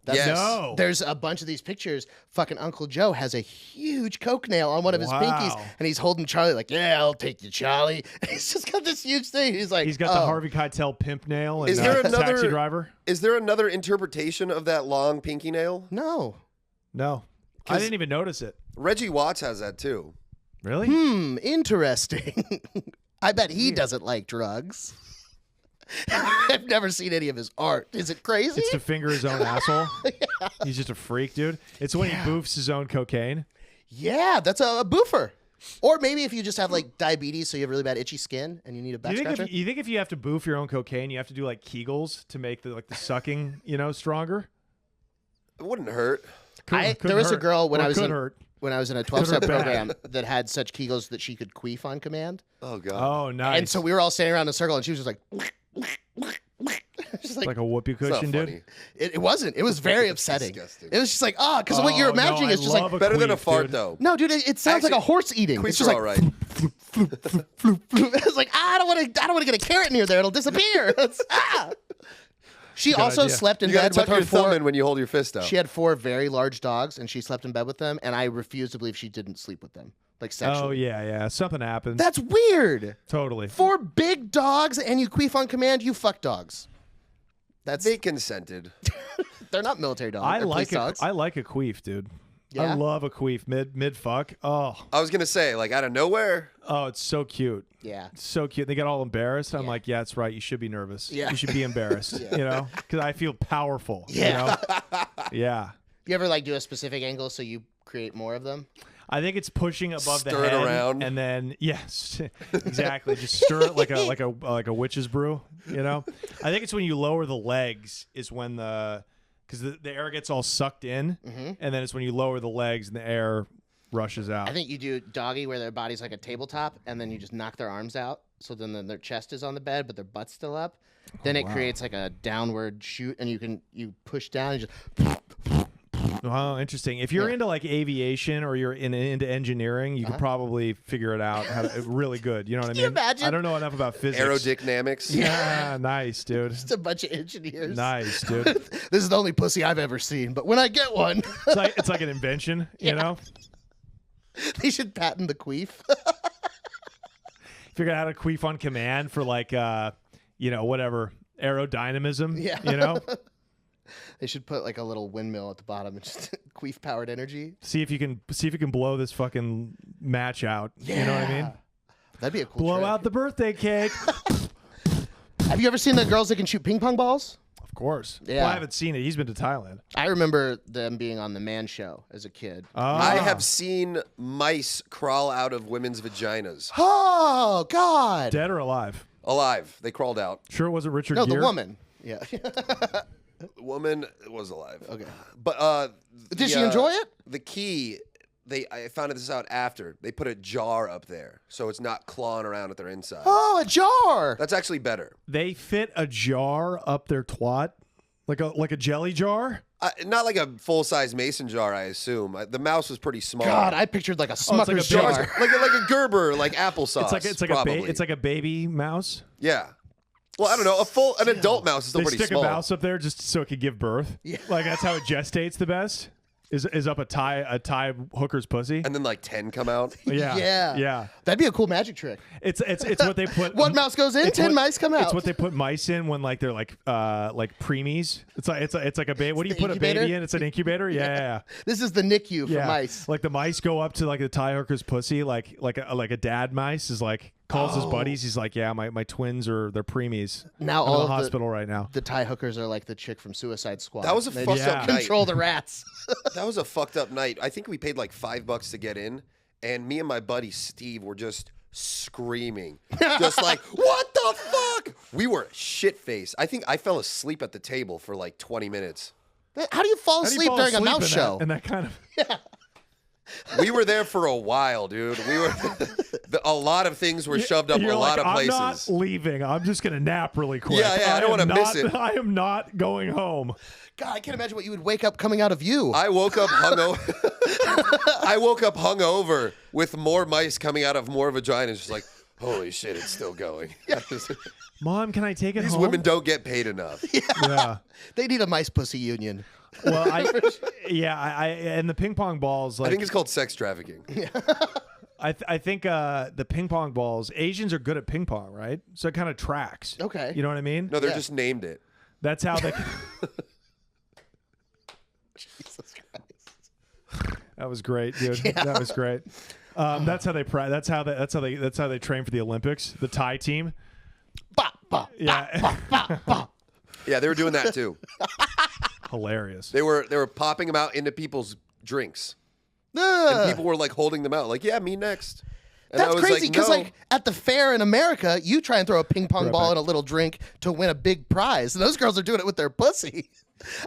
B: Yes.
C: No.
A: There's a bunch of these pictures. Fucking Uncle Joe has a huge coke nail on one of his
C: Wow.
A: pinkies, and he's holding Charlie like, "Yeah, I'll take you, Charlie." And he's just got this huge thing. He's like,
C: He's got the
A: "Oh."
C: Harvey Keitel pimp nail and
B: Is there
C: Taxi
B: another-
C: Driver.
B: Is there another interpretation of that long pinky nail?
A: No.
C: No, I didn't even notice it.
B: Reggie Watts has that too.
C: Really?
A: Interesting. I bet he doesn't like drugs. I've never seen any of his art. Is it crazy?
C: It's to finger his own asshole. He's just a freak, dude. It's when he boofs his own cocaine.
A: Yeah, that's a boofer. Or maybe if you just have like diabetes, so you have really bad itchy skin and you need a back
C: You think,
A: scratcher.
C: you think if you have to boof your own cocaine, you have to do like Kegels to make the sucking, stronger?
B: It wouldn't hurt.
C: Couldn't
A: there was a
C: hurt.
A: girl when
C: Or
A: I was
C: could
A: in
C: hurt.
A: when I was in a 12-step
C: hurt bad.
A: program that had such Kegels that she could queef on command.
B: Oh god.
C: Oh, nice.
A: And so we were all standing around in a circle, and she was just like, just like
C: like a whoopee
B: It's not
C: cushion, dude.
B: funny.
A: it wasn't. It was very upsetting.
B: disgusting.
A: It was just like, because what you're
C: Oh, no,
A: imagining
C: I
A: is just
C: love
A: like,
C: a
B: Better than a
C: queef,
B: fart
C: dude.
B: though.
A: no, dude, it sounds like
B: Actually,
A: a horse eating. It's
B: Queefs
A: just
B: are
A: like,
B: all right.
A: it's like I don't want to get a carrot near there. It'll disappear. She also
C: idea.
A: slept in
B: You gotta
A: bed with
B: tuck
A: her
B: your thumb
A: four.
B: in when you hold your fist out.
A: She had 4 very large dogs, and she slept in bed with them. And I refuse to believe she didn't sleep with them, like sexually.
C: Oh, yeah. Something happens.
A: That's weird.
C: totally.
A: 4 big dogs, and you queef on command. You fuck dogs.
B: They consented.
A: They're not military dogs.
C: I
A: They're
C: like
A: police dogs.
C: I like a queef, dude. I
A: Yeah?
C: love a queef mid fuck. Oh,
B: I was gonna say, like out of nowhere.
C: it's so cute.
A: Yeah.
C: It's so cute. They get all embarrassed. I'm
A: Yeah.
C: like, yeah, that's right. You should be nervous.
A: Yeah.
C: You should be embarrassed. Because I feel powerful.
A: Yeah.
C: Yeah.
A: You ever like do a specific angle so you create more of them?
C: I think it's pushing above the
B: Stir it
C: head,
B: around.
C: and then yes, exactly. Just stir it like a witch's brew. I think it's when you lower the legs is when because the air gets all sucked in, and then it's when you lower the legs and the air rushes out.
A: I think you do doggy where their body's like a tabletop, and then you just knock their arms out, so then their chest is on the bed, but their butt's still up. Then it creates like a downward shoot, and you push down and just.
C: Oh, interesting. If you're into like aviation or you're into engineering, you could probably figure it out really good. You know what I mean?
A: you imagine?
C: I don't know enough about physics.
B: Aerodynamics.
C: Yeah, nice, dude.
A: Just a bunch of engineers.
C: Nice, dude.
A: This is the only pussy I've ever seen, but when I get one,
C: It's like an invention, you know?
A: they should patent the queef.
C: Figure out how to queef on command for like, whatever, aerodynamism,
A: Yeah.
C: you know?
A: They should put like a little windmill at the bottom and just queef powered energy.
C: See if you can blow this fucking match out. You know what I mean?
A: That'd be a cool
C: Blow
A: trick.
C: out the birthday cake.
A: Have you ever seen the girls that can shoot ping pong balls?
C: Of course.
A: Yeah.
C: Well, I haven't seen it. He's been to Thailand.
A: I remember them being on the Man Show as a kid.
B: I have seen mice crawl out of women's vaginas.
A: Oh God!
C: Dead or alive?
B: Alive. They crawled out.
C: Sure, it wasn't Richard
A: No,
C: Gere?
A: the woman. Yeah.
B: The woman was alive.
A: Okay.
B: But
A: Did she enjoy it?
B: The key, I found this out after. They put a jar up there, so it's not clawing around at their inside.
A: Oh, a jar.
B: That's actually better.
C: They fit a jar up their twat, like a jelly jar.
B: Not like a full-size mason jar, I assume. The mouse was pretty small.
A: God, I pictured like a
C: it's like a
A: Smucker's
C: big-
A: jar.
B: like a Gerber, like applesauce.
C: It's like a baby mouse.
B: Yeah. Well, I don't know. An adult mouse is still
C: They
B: pretty
C: stick
B: small.
C: a mouse up there just so it could give birth.
A: Yeah.
C: Like that's how it gestates the best. Is up a Thai hooker's pussy.
B: And then like 10 come out.
C: Yeah.
A: That'd be a cool magic trick.
C: It's what they put.
A: One mouse goes in,
C: it's
A: 10
C: what-
A: mice come out.
C: It's what they put mice in when like they're like preemies. It's like a baby. What do you
A: the
C: put
A: incubator?
C: a baby in? It's an incubator. Yeah.
A: This is the NICU for
C: Yeah.
A: mice.
C: Like the mice go up to like the Thai hooker's pussy, like a dad mice is like calls his buddies. He's like, yeah, my twins they're preemies.
A: Now
C: I'm
A: all
C: in
A: of
C: the hospital right now.
A: The Thai hookers are like the chick from Suicide Squad.
B: That was a
A: They
B: fucked
A: just
B: up night.
A: control the rats.
B: That was a fucked up night. I think we paid like $5 to get in, and me and my buddy Steve were just screaming, just like, "What the fuck?" We were shit faced. I think I fell asleep at the table for like 20 minutes.
A: How do you fall
C: How do you
A: asleep
C: fall
A: during a
C: asleep
A: mouse
C: in
A: show?
C: And that kind of.
B: We were there for a while, dude. We were a lot of things were shoved up a
C: You're
B: lot
C: like,
B: of places.
C: I'm not leaving. I'm just gonna nap really quick.
B: Yeah, I don't
C: am
B: wanna miss
C: not-
B: it.
C: I am not going home.
A: God, I can't imagine what you would wake up coming out of you.
B: I woke up hungover. I woke up hungover with more mice coming out of more vaginas. Just like, holy shit, it's still going.
C: Mom, can I take it
B: These
C: home?
B: women don't get paid enough.
C: Yeah.
A: They need a mice pussy union.
C: Well, I and the ping pong balls. Like
B: I think it's called sex trafficking.
C: I think the ping pong balls. Asians are good at ping pong, right? So it kind of tracks.
A: Okay.
C: You know what I mean?
B: No, they're
A: Yeah.
B: just named it.
C: That's how they.
A: Jesus Christ.
C: That was great, dude. That was great. That's how they. That's how they train for the Olympics. The Thai team.
A: Bah, bah,
C: Yeah.
B: Yeah, they were doing that too.
C: Hilarious.
B: They were popping them out into people's drinks.
A: Ugh.
B: And people were like holding them out, like, yeah, me next. And I
A: That's
B: was
A: crazy because,
B: no.
A: like, at the fair in America, you try and throw a ping pong
C: Right
A: ball
C: back.
A: in a little drink to win a big prize, and those girls are doing it with their pussy.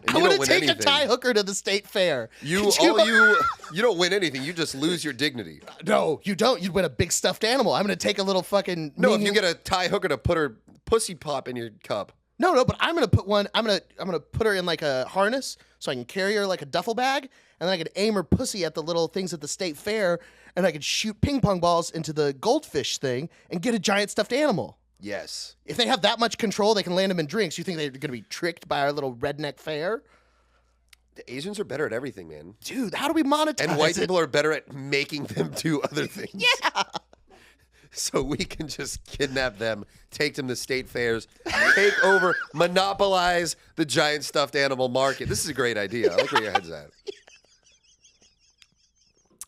A: I
B: you
A: want
B: don't
A: to
B: win
A: take a
B: anything.
A: Thai hooker to the state fair.
B: you don't win anything. You just lose your dignity.
A: No, you don't. You'd win a big stuffed animal. I'm going to take a little fucking.
B: No, if
A: mini-
B: you get a Thai hooker to put her pussy pop in your cup.
A: No, but I'm gonna put one. I'm gonna put her in like a harness so I can carry her like a duffel bag, and then I could aim her pussy at the little things at the state fair, and I could shoot ping pong balls into the goldfish thing and get a giant stuffed animal.
B: Yes.
A: If they have that much control, they can land them in drinks. You think they're gonna be tricked by our little redneck fair?
B: The Asians are better at everything, man.
A: Dude, how do we monetize
B: And white
A: it?
B: people are better at making them do other things.
A: Yeah.
B: So we can just kidnap them, take them to state fairs, take over, monopolize the giant stuffed animal market. This is a great idea. I like where your head's at.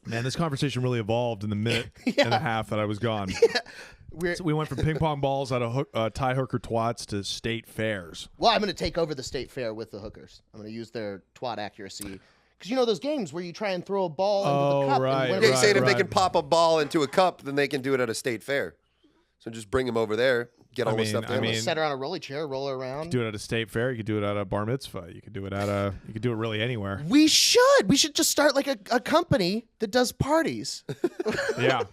C: Man, this conversation really evolved in the minute and a half that I was gone. So we went from ping pong balls out of Thai hooker twats to state fairs.
A: Well, I'm gonna take over the state fair with the hookers. I'm gonna use their twat accuracy. Because you know those games where you try and throw a ball into the cup.
C: right,
A: and
B: Yeah,
A: win
B: you're
A: a-
B: saying if they
C: right.
B: can pop a ball into a cup, then they can do it at a state fair. So just bring them over there, get all the stuff
C: I
B: down.
C: mean-
A: set her on a rolly chair, roll her around.
C: Do it at a state fair. You could do it at a bar mitzvah. You could do it at you could do it really anywhere.
A: We should. We should just start like a company that does parties.
C: Yeah.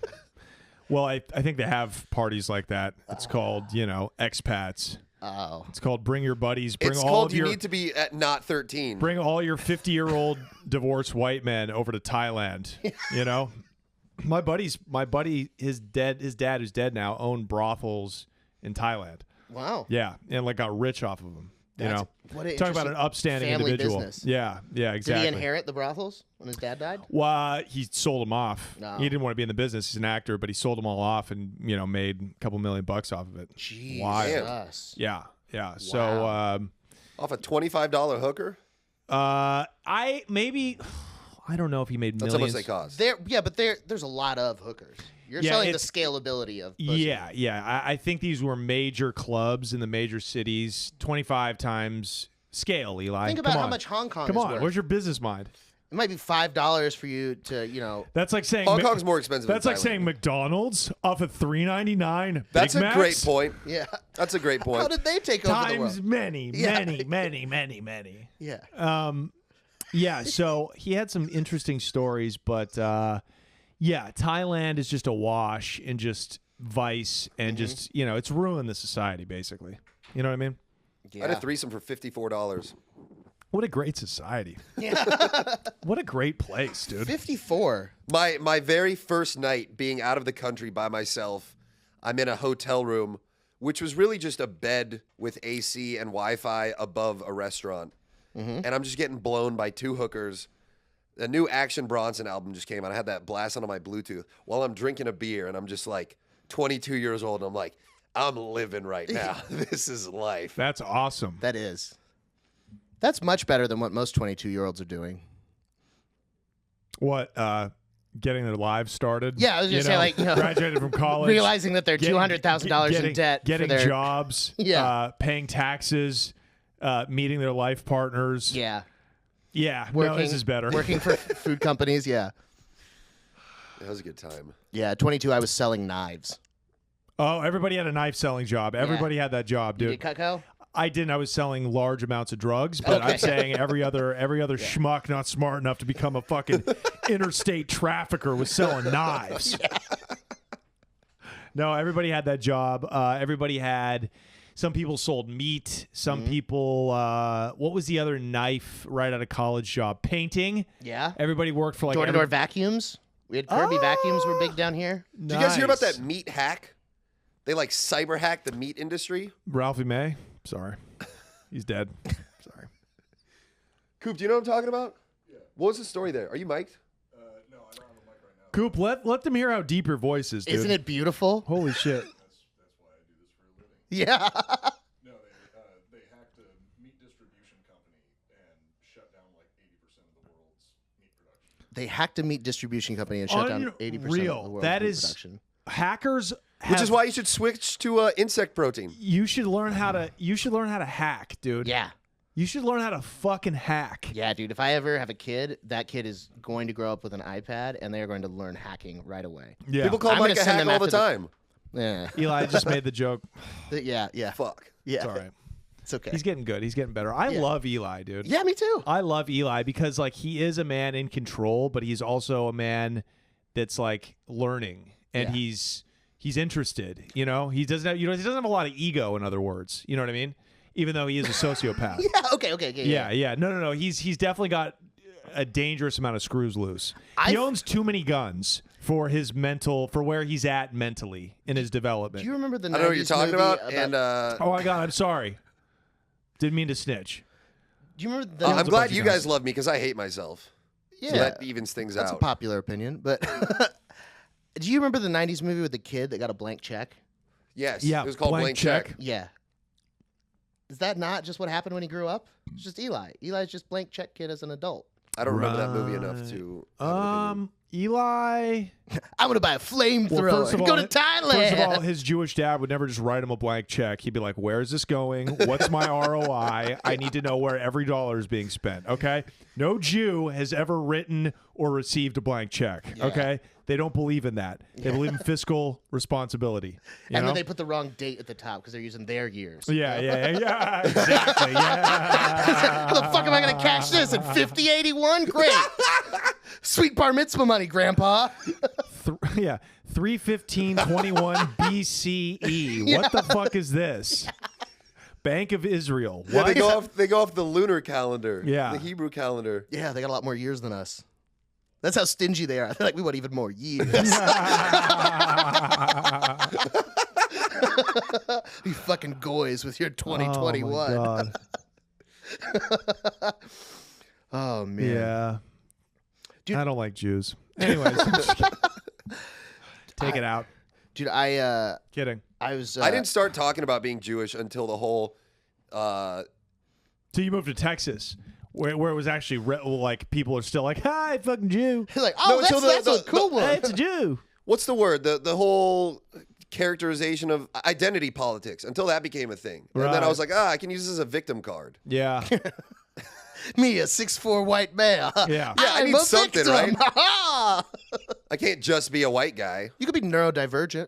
C: Well, I think they have parties like that. It's called, expats.
A: Oh.
C: It's called bring your buddies. Bring
B: It's
C: all
B: called
C: of
B: you
C: your,
B: need to be at not 13.
C: Bring all your 50-year-old divorced white men over to Thailand. My buddy, his dad who's dead now, owned brothels in Thailand.
A: Wow.
C: Yeah, and got rich off of them.
A: What a
C: Talk about an
A: interesting
C: upstanding
A: family
C: individual.
A: business.
C: Yeah, exactly.
A: Did he inherit the brothels when his dad died?
C: Well, he sold them off.
A: No.
C: He didn't want to be in the business. He's an actor, but he sold them all off and made a couple $1 million off of it.
A: Jeez.
C: Wild. Yeah. So,
B: Off a $25 hooker?
C: I don't know if he made
B: That's
C: millions.
B: how much they cost.
A: But there's a lot of hookers. You're
C: Yeah,
A: selling the
C: it's-
A: scalability of pussy.
C: Yeah. I think these were major clubs in the major cities. 25 times scale, Eli.
A: Think about
C: Come
A: how
C: on.
A: much Hong Kong
C: Come
A: is
C: on.
A: worth.
C: Where's your business mind?
A: It might be $5 for you to,
C: That's like saying
B: Hong Kong's more expensive
C: That's
B: than
C: like
B: Thailand.
C: saying McDonald's off of $3.99.
B: That's
C: Big
B: a
C: Macs
B: great point.
A: yeah.
B: That's a great point.
A: How did they take over the
C: Times
A: world?
C: many.
A: Yeah. Yeah.
C: Yeah, so he had some interesting stories, but Thailand is just a wash and just vice and just, it's ruined the society, basically. You know what I mean?
B: I had a threesome for $54.
C: What a great society.
A: Yeah.
C: What a great place, dude.
A: 54.
B: My very first night being out of the country by myself, I'm in a hotel room, which was really just a bed with AC and Wi-Fi above a restaurant. And I'm just getting blown by two hookers. The new Action Bronson album just came out. I had that blasting on my Bluetooth while I'm drinking a beer, and I'm just like 22 years old, and I'm like, I'm living right now. This is life.
C: That's awesome.
A: That is. That's much better than what most 22-year-olds are doing.
C: What, getting their lives started?
A: Yeah, I was just saying,
C: graduated from college.
A: Realizing that they're $200,000 in debt.
C: Getting
A: for their,
C: jobs.
A: Yeah.
C: Paying taxes. Meeting their life partners.
A: Yeah.
C: Yeah. No, this is better.
A: Working for food companies, yeah.
B: That was a good time.
A: Yeah, 22, I was selling knives.
C: Oh, everybody had a knife selling job. Everybody had that job,
A: You
C: dude.
A: did Cutco?
C: I didn't. I was selling large amounts of drugs, but
A: Okay.
C: I'm saying every other schmuck not smart enough to become a fucking interstate trafficker was selling knives. No, everybody had that job. Everybody had. Some people sold meat. Some people. What was the other knife right out of college job? Painting.
A: Yeah.
C: Everybody worked for like
A: Door-to-door vacuums. We had Kirby vacuums were big down here.
B: Did you guys hear about that meat hack? They cyber hacked the meat industry.
C: Ralphie May? Sorry. He's dead. Sorry.
B: Coop, do you know what I'm talking about? Yeah. What was the story there? Are you mic'd?
D: No, I don't have a mic right now.
C: Coop, let them hear how deep your voice is, dude.
A: Isn't it beautiful?
C: Holy shit.
D: That's why I do this for a living.
A: Yeah.
D: No, they hacked a meat distribution company and shut down like 80% of the world's meat production.
A: They hacked a meat distribution company and shut down 80% of the
C: Unreal.
A: world's
C: That
A: meat
C: is-
A: production.
C: Hackers
B: Which is
C: have-
B: why you should switch to insect protein.
C: you should learn how to hack, dude.
A: Yeah.
C: You should learn how to fucking hack.
A: Yeah, dude. If I ever have a kid, that kid is going to grow up with an iPad and they are going to learn hacking right away.
C: Yeah.
B: People call
A: I'm
B: Mike
A: gonna
B: a
A: send
B: hack
A: them
B: all the
A: after the-
B: time.
A: Yeah.
C: Eli just made the joke.
A: Yeah.
B: Fuck.
A: Yeah.
C: It's all right.
A: It's okay.
C: He's getting good. He's getting better. I
A: Yeah.
C: love Eli, dude.
A: Yeah, me too.
C: I love Eli because he is a man in control, but he's also a man that's learning and
A: Yeah.
C: he's interested. He doesn't have he doesn't have a lot of ego. In other words, you know what I mean. Even though he is a sociopath.
A: Yeah. Okay.
C: Yeah. No. He's definitely got a dangerous amount of screws loose. He
A: I've-
C: owns too many guns for where he's at mentally in his development.
A: Do you remember the?
B: I know what you're
A: 90s
B: talking
A: movie
B: about. And
C: Oh my God, I'm sorry. Didn't mean to snitch.
A: do you remember the?
B: I'm
C: a
B: glad
C: bunch of
B: you
C: guys.
B: guys love me because I hate myself.
A: yeah,
B: So that evens things
A: that's a
B: out.
A: popular opinion. But do you remember the '90s movie with the kid that got a blank check?
B: Yes.
C: Yeah,
B: It was called Blank Check.
A: Yeah. Is that not just what happened when he grew up? It's just Eli. Eli's just blank check kid as an adult.
B: I don't remember that movie enough to. have an opinion.
C: Eli.
A: I'm gonna buy a flamethrower
C: first of
A: and go
C: all-
A: to Thailand.
C: First of all, his Jewish dad would never just write him a blank check. He'd be like, "Where's this going? What's my ROI? I need to know where every dollar is being spent." Okay. No Jew has ever written or received a blank check. Okay. They don't believe in that. They believe in fiscal responsibility. You
A: and
C: know?
A: then they put the wrong date at the top because they're using their years.
C: Yeah, exactly. Yeah.
A: How the fuck am I gonna cash this in 5081? Great. Sweet bar mitzvah money, Grandpa.
C: 315:21 BCE. What the fuck is this? Bank of Israel.
B: Yeah,
C: What?
B: they go off the lunar calendar.
C: Yeah.
B: The Hebrew calendar.
A: Yeah, they got a lot more years than us. That's how stingy they are. They're like, we want even more years. You fucking goys with your 2021.
C: Oh, my God.
A: Oh, man.
C: Yeah.
A: Dude-
C: I don't like Jews. Anyways. Take it out.
A: Dude,
C: Kidding.
A: I was...
B: I didn't start talking about being Jewish until the whole.
C: So you moved to Texas, where it was actually like people are still like, "Hi, fucking Jew."
A: like,
B: No,
A: oh,
B: until
A: that's
B: the-
A: a cool one.
C: Hey, it's a Jew.
B: What's the word? The whole characterization of identity politics until that became a thing. And then I
C: Right.
B: was like, I can use this as a victim card.
C: Yeah.
A: Me, a 6'4" white male.
C: Yeah.
B: I need
A: I'm a
B: something,
A: victim.
B: I can't just be a white guy.
A: You could be neurodivergent.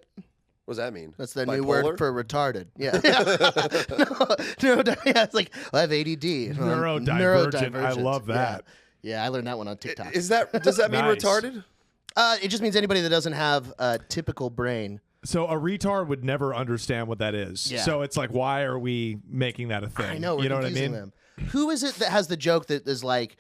B: What does that mean?
A: That's the
B: Bipolar?
A: new word for retarded. Yeah. Yeah, it's like, I have ADD.
C: Neurodivergent. I love that.
A: Yeah, I learned that one on TikTok.
B: Does that mean
C: Nice.
B: retarded?
A: It just means anybody that doesn't have a typical brain.
C: So a retard would never understand what that is.
A: Yeah.
C: So it's like, why are we making that a thing?
A: I know, we're
C: you know what I
A: confusing
C: mean?
A: them. Who is it that has the joke that is like,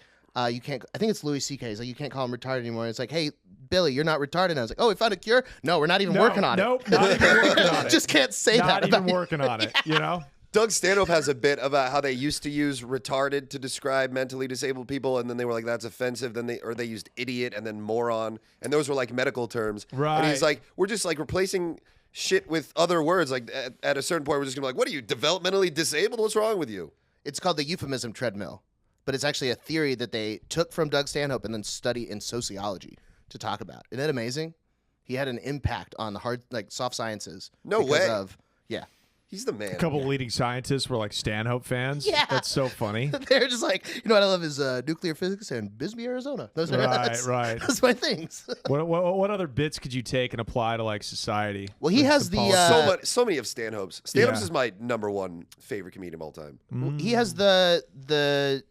A: you can't, I think it's Louis C.K. He's like, you can't call him retarded anymore. It's like, hey, Billy, you're not retarded. And I was like, oh, we found a cure? No, we're not even working on
C: Nope,
A: it.
C: not even working on it.
A: Just can't say
C: Not
A: that
C: even
A: about you.
C: working on it, you know?
B: Doug Stanhope has a bit about how they used to use retarded to describe mentally disabled people, and then they were like, that's offensive. Then they used idiot and then moron, and those were like medical terms. And he's
C: Right.
B: like, we're just like replacing shit with other words. Like at a certain point, we're just gonna be like, what are you, developmentally disabled? What's wrong with you?
A: It's called the euphemism treadmill, but it's actually a theory that they took from Doug Stanhope and then study in sociology to talk about. Isn't that amazing? He had an impact on the hard, like soft sciences.
B: No
A: because
B: way.
A: Of, yeah.
B: He's the man.
C: A couple leading scientists were like Stanhope fans.
A: Yeah.
C: That's so funny.
A: They're just like, you know what I love is nuclear physics and Bisbee, Arizona. Those are
C: Right.
A: That's my things.
C: What other bits could you take and apply to like society?
A: Well, he
C: Like,
A: has
C: some
A: the,
C: politics?
B: So many of Stanhope's. Stanhope's
C: Yeah.
B: is my #1 favorite comedian of all time.
A: He has the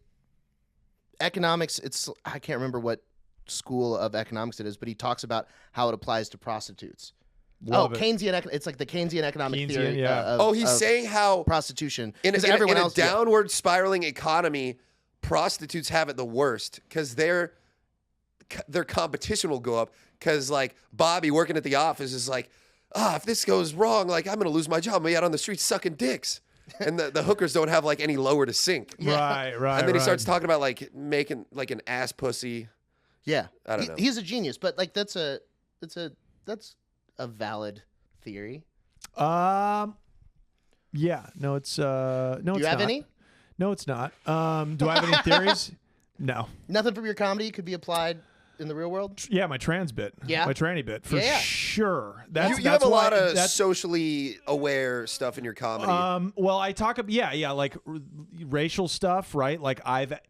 A: economics. It's I can't remember what school of economics it is, but he talks about how it applies to prostitutes.
C: Love it.
A: Keynesian. It's like the Keynesian economic
C: Keynesian,
A: theory.
C: yeah.
A: Of
B: Saying how
A: prostitution.
B: in
A: 'Cause
B: a
A: everyone else, yeah.
B: downward spiraling economy, prostitutes have it the worst because their competition will go up. Because like Bobby working at the office is like, if this goes wrong, like I'm gonna lose my job. I'm gonna be out on the street sucking dicks. And the hookers don't have like any lower to sink.
C: Right.
B: And then he starts talking about like making like an ass pussy.
A: Yeah,
B: I don't know.
A: He's a genius, but like that's a valid theory.
C: Yeah. No, it's no.
A: Do
C: it's
A: you have
C: not.
A: any?
C: No, it's not. Do I have any theories? No.
A: Nothing from your comedy could be applied in the real world.
C: Yeah, my trans bit.
A: Yeah?
C: My tranny bit for
A: Yeah.
C: sure.
B: You
C: That's
B: have a
C: why-
B: lot of
C: that's-
B: socially aware stuff in your comedy.
C: Well, I talk about like racial stuff, right? Like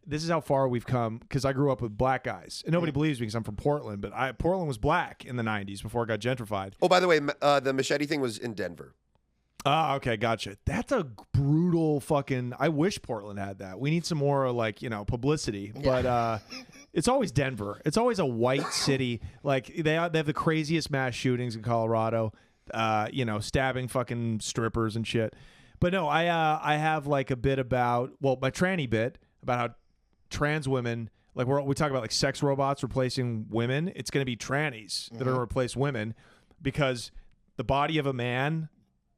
C: this is how far we've come because I grew up with black guys, and nobody believes me because I'm from Portland, but Portland was black in the '90s before it got gentrified.
B: Oh, by the way, the machete thing was in Denver.
C: Ah, okay, gotcha. That's a brutal fucking. I wish Portland had that. We need some more like publicity, but it's always Denver. It's always a white city. Like they have the craziest mass shootings in Colorado. Stabbing fucking strippers and shit. But no, I have like a bit about my tranny bit about how trans women like we talk about like sex robots replacing women. It's going to be trannies that are going to replace women because the body of a man.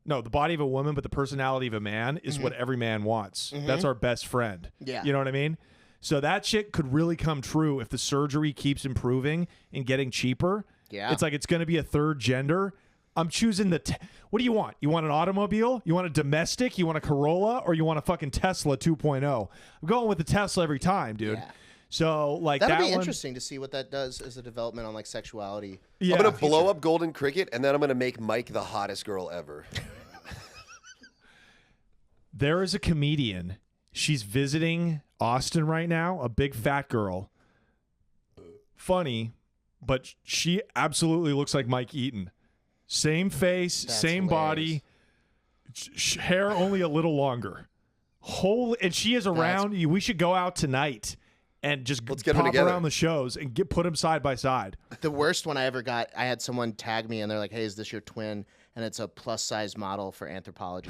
C: No, the body of a woman, but the personality of a man is what every man wants. That's our best friend.
A: Yeah.
C: You know what I mean? So that shit could really come true if the surgery keeps improving and getting cheaper.
A: Yeah.
C: It's like it's going to be a third gender. I'm choosing what do you want? You want an automobile? You want a domestic? You want a Corolla? Or you want a fucking Tesla 2.0? I'm going with the Tesla every time, dude.
A: Yeah.
C: So like
A: That'll
C: that
A: be
C: one,
A: interesting to see what that does as a development on like sexuality.
C: Yeah.
B: I'm gonna blow up Golden Cricket, and then I'm gonna make Mike the hottest girl ever.
C: There is a comedian. She's visiting Austin right now, a big fat girl. Funny, but she absolutely looks like Mike Eaton. Same face,
A: That's
C: same body, hair only a little longer. And she is around. We should go out tonight and just
B: Let's get them
C: pop
B: together.
C: around the shows and put them side by side.
A: The worst one I ever got, I had someone tag me and they're like, hey, is this your twin? And it's a plus size model for Anthropology.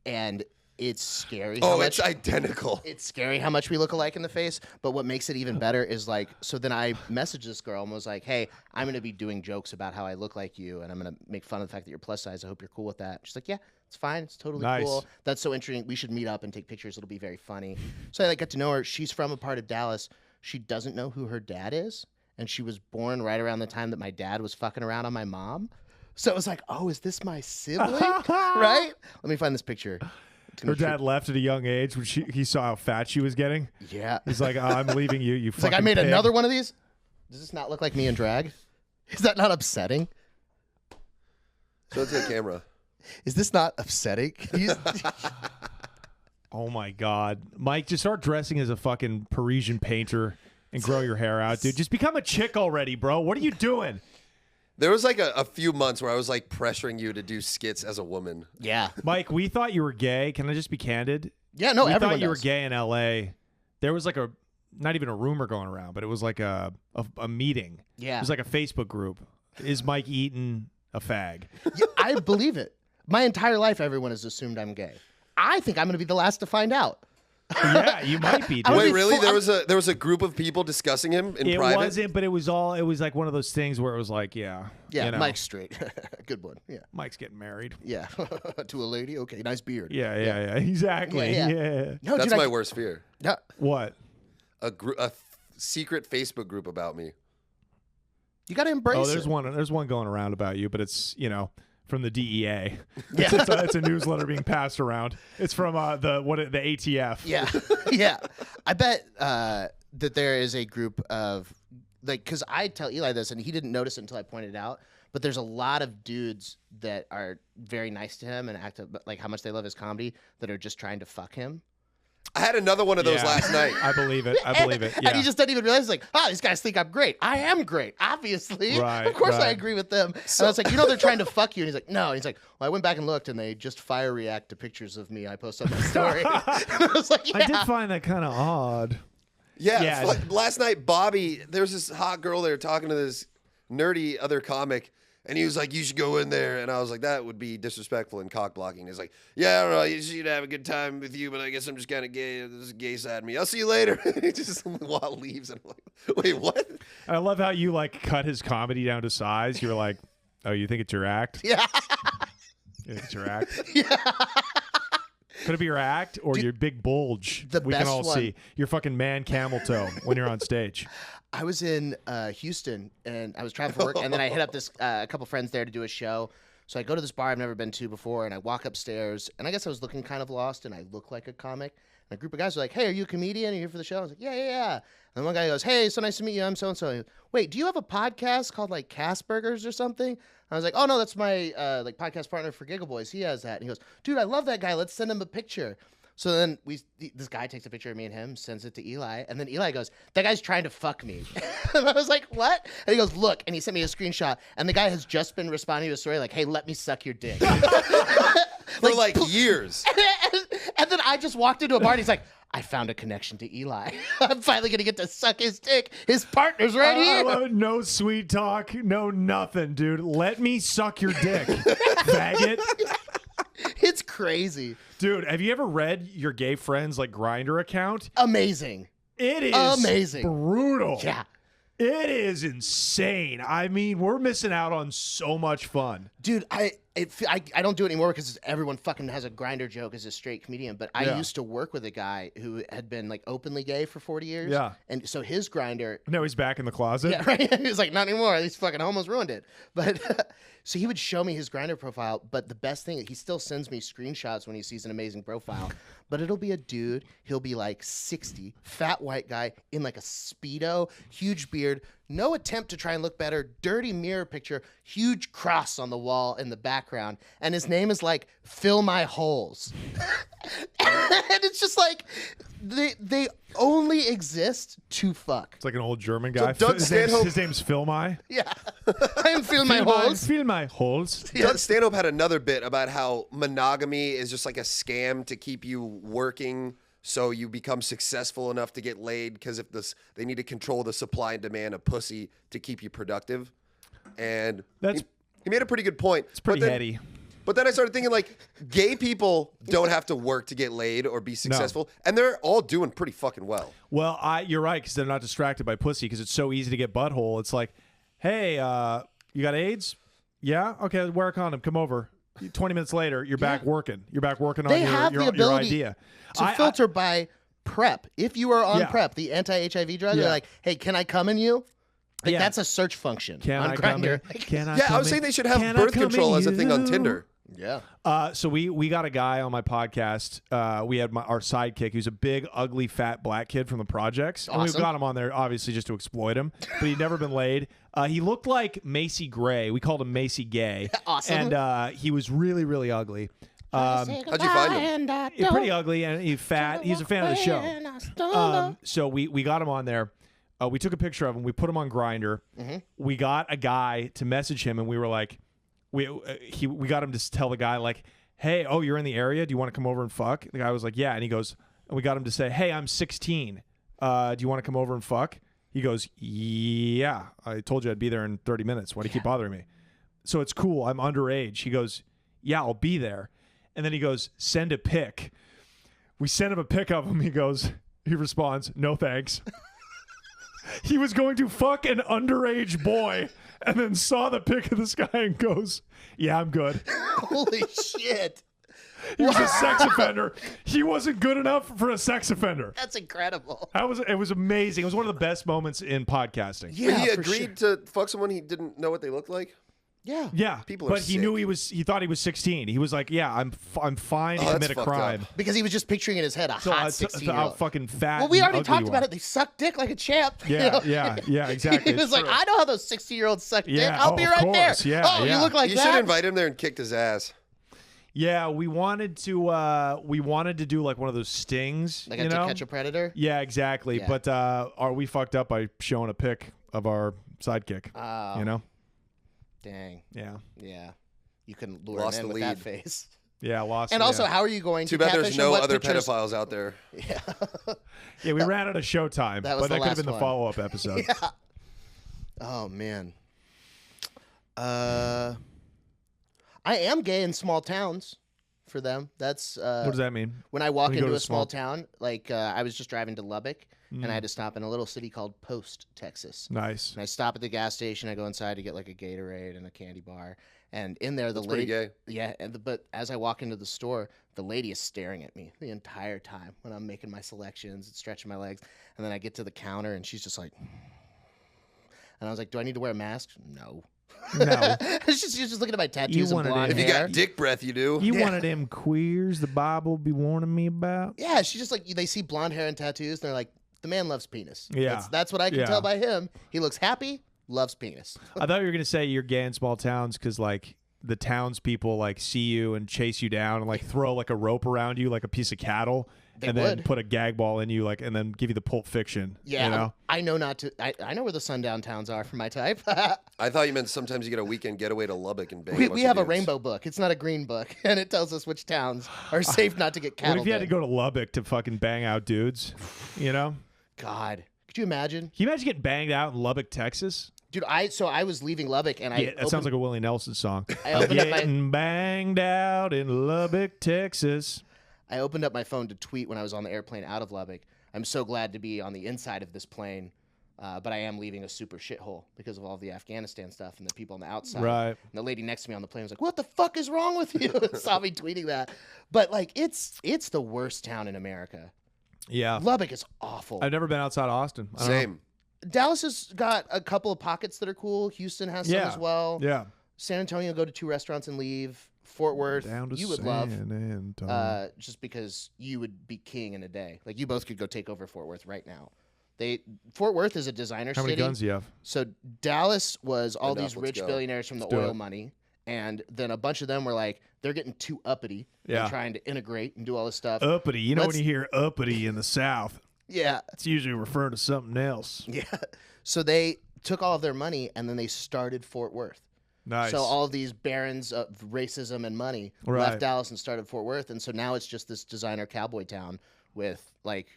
A: And it's scary.
B: Oh, it's identical.
A: It's scary how much we look alike in the face, but what makes it even better is like, so then I messaged this girl and was like, hey, I'm going to be doing jokes about how I look like you, and I'm going to make fun of the fact that you're plus size. I hope you're cool with that. She's like, yeah, it's fine. It's totally
C: Nice.
A: cool. That's so interesting. We should meet up and take pictures. It'll be very funny. So I like got to know her. She's from a part of Dallas. She doesn't know who her dad is, and she was born right around the time that my dad was fucking around on my mom. So it was like, oh, is this my sibling? Right? Let me find this picture.
C: Her dad left at a young age when he saw how fat she was getting.
A: Yeah.
C: He's like, I'm leaving you. You
A: It's like, I
C: fucking
A: made
C: pig."
A: another one of these. Does this not look like me in drag? Is that not upsetting?
B: So it's a camera.
A: Is this not upsetting?
C: Oh my God, Mike, just start dressing as a fucking Parisian painter and grow your hair out, dude. Just become a chick already, bro. What are you doing?
B: There was like a few months where I was like pressuring you to do skits as a woman.
A: Yeah.
C: Mike, we thought you were gay. Can I just be candid?
A: Yeah, no,
C: we
A: everyone
C: thought you were
A: does.
C: gay in LA. There was like not even a rumor going around, but it was like a meeting.
A: Yeah.
C: It was like a Facebook group. Is Mike Eaton a fag?
A: Yeah, I believe it. My entire life, everyone has assumed I'm gay. I think I'm going to be the last to find out.
C: Yeah, you might be.
A: I
C: Dude.
A: would
B: Wait,
A: be
B: really?
A: full-
B: There was a group of people discussing him in
C: It
B: private.
C: wasn't, but it was like one of those things where it was like, yeah,
A: Yeah,
C: you know,
A: Mike's straight. Good one. Yeah.
C: Mike's getting married.
A: Yeah. To a lady? Okay, nice beard.
C: Yeah, exactly.
A: Yeah,
C: Yeah.
A: yeah. No,
B: That's
A: dude,
B: my worst fear.
A: No,
C: What?
B: A secret Facebook group about me.
A: you got to embrace
C: Oh,
A: it.
C: there's one going around about you, but it's from the DEA.
A: Yeah.
C: It's a newsletter being passed around. It's from the ATF.
A: Yeah, yeah. I bet that there is a group of because I tell Eli this and he didn't notice it until I pointed it out. But there's a lot of dudes that are very nice to him and act like how much they love his comedy that are just trying to fuck him.
B: I had another one of those
C: Yeah.
B: last night.
C: I believe it. I believe it. Yeah.
A: And he just doesn't even realize, like, these guys think I'm great. I am great, obviously.
C: Right,
A: Of course I
C: right.
A: agree with them. And I was like, they're trying to fuck you. And he's like, no. And he's like, well, I went back and looked, and they just fire react to pictures of me I post on my story. And I was like, yeah.
C: I did find that kind of odd.
B: Yeah,
C: Yeah.
B: like, last night, Bobby, there was this hot girl there talking to this nerdy other comic, and he was like, you should go in there. And I was like, that would be disrespectful and cock blocking. He's like, yeah, I don't know, you should have a good time with you, but I guess I'm just kind of gay. This is gay side of me. I'll see you later. He just leaves. And I'm like, wait, what?
C: I love how you cut his comedy down to size. You're like, oh, you think it's your act?
A: Yeah.
C: You think it's your act?
A: Yeah.
C: Could it be your act or your big bulge?
A: The
C: we can
A: best
C: all
A: one-
C: see your fucking man camel toe when you're on stage.
A: I was in Houston and I was traveling for work, and then I hit up this a couple friends there to do a show. So I go to this bar I've never been to before, and I walk upstairs, and I guess I was looking kind of lost, and I look like a comic. And a group of guys were like, "Hey, are you a comedian? Are you here for the show?" I was like, "Yeah." And one guy goes, "Hey, so nice to meet you. I'm so and so." Wait, do you have a podcast called like Casburgers or something? I was like, "Oh no, that's my podcast partner for Giggle Boys. He has that." And he goes, "Dude, I love that guy. Let's send him a picture." So then this guy takes a picture of me and him, sends it to Eli, and then Eli goes, "That guy's trying to fuck me." And I was like, "What?" And he goes, "Look," and he sent me a screenshot, and the guy has just been responding to a story like, "Hey, let me suck your dick."
B: For like years.
A: And then I just walked into a bar and he's like, "I found a connection to Eli. I'm finally gonna get to suck his dick. His partner's right here."
C: No sweet talk, no nothing, dude. Let me suck your dick, faggot.
A: It's crazy.
C: Dude, have you ever read your gay friend's Grindr account?
A: Amazing.
C: It is
A: Amazing.
C: brutal.
A: Yeah.
C: It is insane. I mean, we're missing out on so much fun.
A: Dude, I don't do it anymore because everyone fucking has a Grindr joke as a straight comedian. But I
C: Yeah.
A: used to work with a guy who had been openly gay for 40 years.
C: Yeah.
A: And so his Grindr,
C: No, he's back in the closet.
A: yeah, right. He was like, "Not anymore. These fucking homos ruined it." But so he would show me his Grindr profile. But the best thing, he still sends me screenshots when he sees an amazing profile. But it'll be a dude. He'll be 60, fat white guy in a Speedo, huge beard, no attempt to try and look better, dirty mirror picture, huge cross on the wall in the background, and his name is "Fill My Holes." And it's just they only exist to fuck.
C: It's like an old German guy.
B: Doug
C: His name's Phil Mai.
A: Yeah, I am filling my holes.
C: Feel my holes.
B: Doug Stanhope had another bit about how monogamy is just like a scam to keep you working So you become successful enough to get laid because they need to control the supply and demand of pussy to keep you productive. And he made a pretty good point.
C: It's pretty heady.
B: But then I started thinking, like, gay people don't have to work to get laid or be successful, and they're all doing pretty fucking well.
C: Well, you're right, because they're not distracted by pussy, because it's so easy to get butthole. It's like, hey, you got AIDS? Yeah? Okay, wear a condom. Come over. 20 minutes later, you're back working. You're back working
A: They
C: on
A: have the
C: your
A: ability
C: idea.
A: to filter by PrEP. If you are on PrEP, the anti-HIV drug, they're like, hey, can I come in you? Like, that's a search function on Grindr.
C: Can I
B: Yeah,
C: come
B: I was saying they should have birth control as a thing on Tinder.
A: Yeah.
C: So we got a guy on my podcast. We had our sidekick. He was a big, ugly, fat black kid from the projects. And we got him on there, obviously, just to exploit him. But he'd never been laid. He looked like Macy Gray. We called him Macy Gay.
A: Awesome.
C: And he was really, really ugly.
B: How'd you find him?
C: He's pretty ugly and he's fat. He's a fan of the show. So we got him on there. We took a picture of him. We put him on Grindr. We got a guy to message him, and we were like, we got him to tell the guy, like, hey, oh, you're in the area? Do you want to come over and fuck? The guy was like, yeah. And he goes, and we got him to say, hey, I'm 16. Do you want to come over and fuck? He goes, yeah. I told you I'd be there in 30 minutes. Why do you keep bothering me? So it's cool. I'm underage. He goes, yeah, I'll be there. And then he goes, send a pic. We sent him a pic of him. He responds, no thanks. He was going to fuck an underage boy and then saw the pic of this guy and goes, yeah, I'm good.
A: Holy shit.
C: He was a sex offender. He wasn't good enough for a sex offender.
A: That's incredible.
C: It was amazing. It was one of the best moments in podcasting.
A: Yeah,
B: But he
A: for
B: agreed
A: sure.
B: to fuck someone he didn't know what they looked like?
A: Yeah.
C: Yeah,
B: People are
C: but he
B: sick.
C: knew he thought he was 16. He was like, yeah, I'm fine to
B: that's
C: commit a
B: fucked
C: crime.
B: up.
A: Because he was just picturing in his head a
C: So
A: hot
C: how
A: 16-year-old.
C: fucking fat.
A: Well, we
C: and
A: already
C: ugly
A: talked
C: you
A: about
C: are.
A: it. They suck dick like a champ.
C: Yeah,
A: you know?
C: yeah, exactly.
A: He was
C: It's
A: like,
C: true.
A: I know how those 60-year-olds suck dick.
C: Yeah,
A: I'll be
C: of
A: right there.
C: course. Yeah,
A: oh,
C: yeah.
A: you look like
B: You
A: that?
B: should invite him there and kicked his ass.
C: Yeah, we wanted to do like one of those stings,
A: Like
C: you
A: To
C: know?
A: Catch a Predator?
C: Yeah, exactly.
A: Yeah.
C: But are we fucked up by showing a pic of our sidekick?
A: Oh.
C: You know?
A: Dang.
C: Yeah.
A: Yeah. You couldn't lure
B: Lost
A: him in
B: the
A: with that
B: lead.
A: face.
C: Yeah, lost.
A: And
C: yeah.
A: also, how are you going
B: Too
A: to
B: bad
A: catfish
B: there's
A: him?
B: no
A: What
B: other
A: pictures-
B: pedophiles out there.
C: Yeah, we ran out of showtime,
A: That was
C: but
A: the
C: that could have
A: last
C: been the
A: one.
C: follow-up episode.
A: Oh, man. I am gay in small towns for them. That's
C: What does that mean?
A: when I walk
C: When you go
A: into
C: to
A: a small town. Like, I was just driving to Lubbock, and I had to stop in a little city called Post, Texas.
C: Nice.
A: And I stop at the gas station. I go inside to get like a Gatorade and a candy bar. And in there, the
B: That's pretty
A: lady,
B: gay.
A: yeah. But as I walk into the store, the lady is staring at me the entire time when I'm making my selections and stretching my legs. And then I get to the counter, and she's just like, and I was like, "Do I need to wear a mask?" No.
C: No.
A: She's just looking at my tattoos and
C: wanted
A: blonde
B: If you
A: hair.
B: got dick breath, you do.
C: You one of them queers the Bible be warning me about?
A: Yeah, she's just like, they see blonde hair and tattoos, and they're like, the man loves penis.
C: Yeah.
A: That's what I can
C: Yeah.
A: tell by him. He looks happy, loves penis.
C: I thought you were gonna say you're gay in small towns because like the townspeople like see you and chase you down and like throw like a rope around you like a piece of cattle
A: They
C: and then
A: would.
C: put a gag ball in you like and then give you the Pulp Fiction.
A: Yeah,
C: you know?
A: I know not to. I know where the sundown towns are for my type.
B: I thought you meant sometimes you get a weekend getaway to Lubbock and bang a
A: we
B: bunch
A: have
B: of
A: a
B: dudes.
A: rainbow book. It's not a green book, and it tells us which towns are safe not to get cattle.
C: What if you had to
A: in.
C: go to Lubbock to fucking bang out dudes? You know?
A: God, could you imagine,
C: Can you imagine getting banged out in Lubbock, Texas?
A: dude? I was leaving Lubbock, and
C: Yeah, that sounds like a Willie Nelson song.
A: I opened up my-
C: Getting banged out in Lubbock, Texas.
A: I opened up my phone to tweet when I was on the airplane out of Lubbock. I'm so glad to be on the inside of this plane, but I am leaving a super shithole because of all the Afghanistan stuff and the people on the outside.
C: Right.
A: And the lady next to me on the plane was like, "What the fuck is wrong with you?" Saw me tweeting that. But like, it's the worst town in America.
C: Yeah.
A: Lubbock is awful.
C: I've never been outside Austin. I don't know.
B: Same.
A: Dallas has got a couple of pockets that are cool. Houston has some
C: Yeah.
A: as well.
C: Yeah.
A: San Antonio, go to 2 restaurants and leave. Fort Worth,
C: Down to
A: you would
C: San
A: love.
C: Antonio.
A: Just because you would be king in a day. Like, you both could go take over Fort Worth right now. Fort Worth is a designer
C: How
A: city.
C: many guns do you have?
A: So Dallas was all
B: Enough,
A: these
B: let's
A: rich
B: go.
A: billionaires from the
C: do
A: oil
C: it.
A: money, and then a bunch of them were like, they're getting too uppity
C: Yeah.
A: and trying to integrate and do all this stuff.
C: Uppity. You know
A: Let's-
C: when you hear uppity in the South,
A: Yeah,
C: it's usually referring to something else.
A: yeah. So they took all of their money and then they started Fort Worth.
C: Nice.
A: So all of these barons of racism and money
C: Right.
A: left Dallas and started Fort Worth, and so now it's just this designer cowboy town with like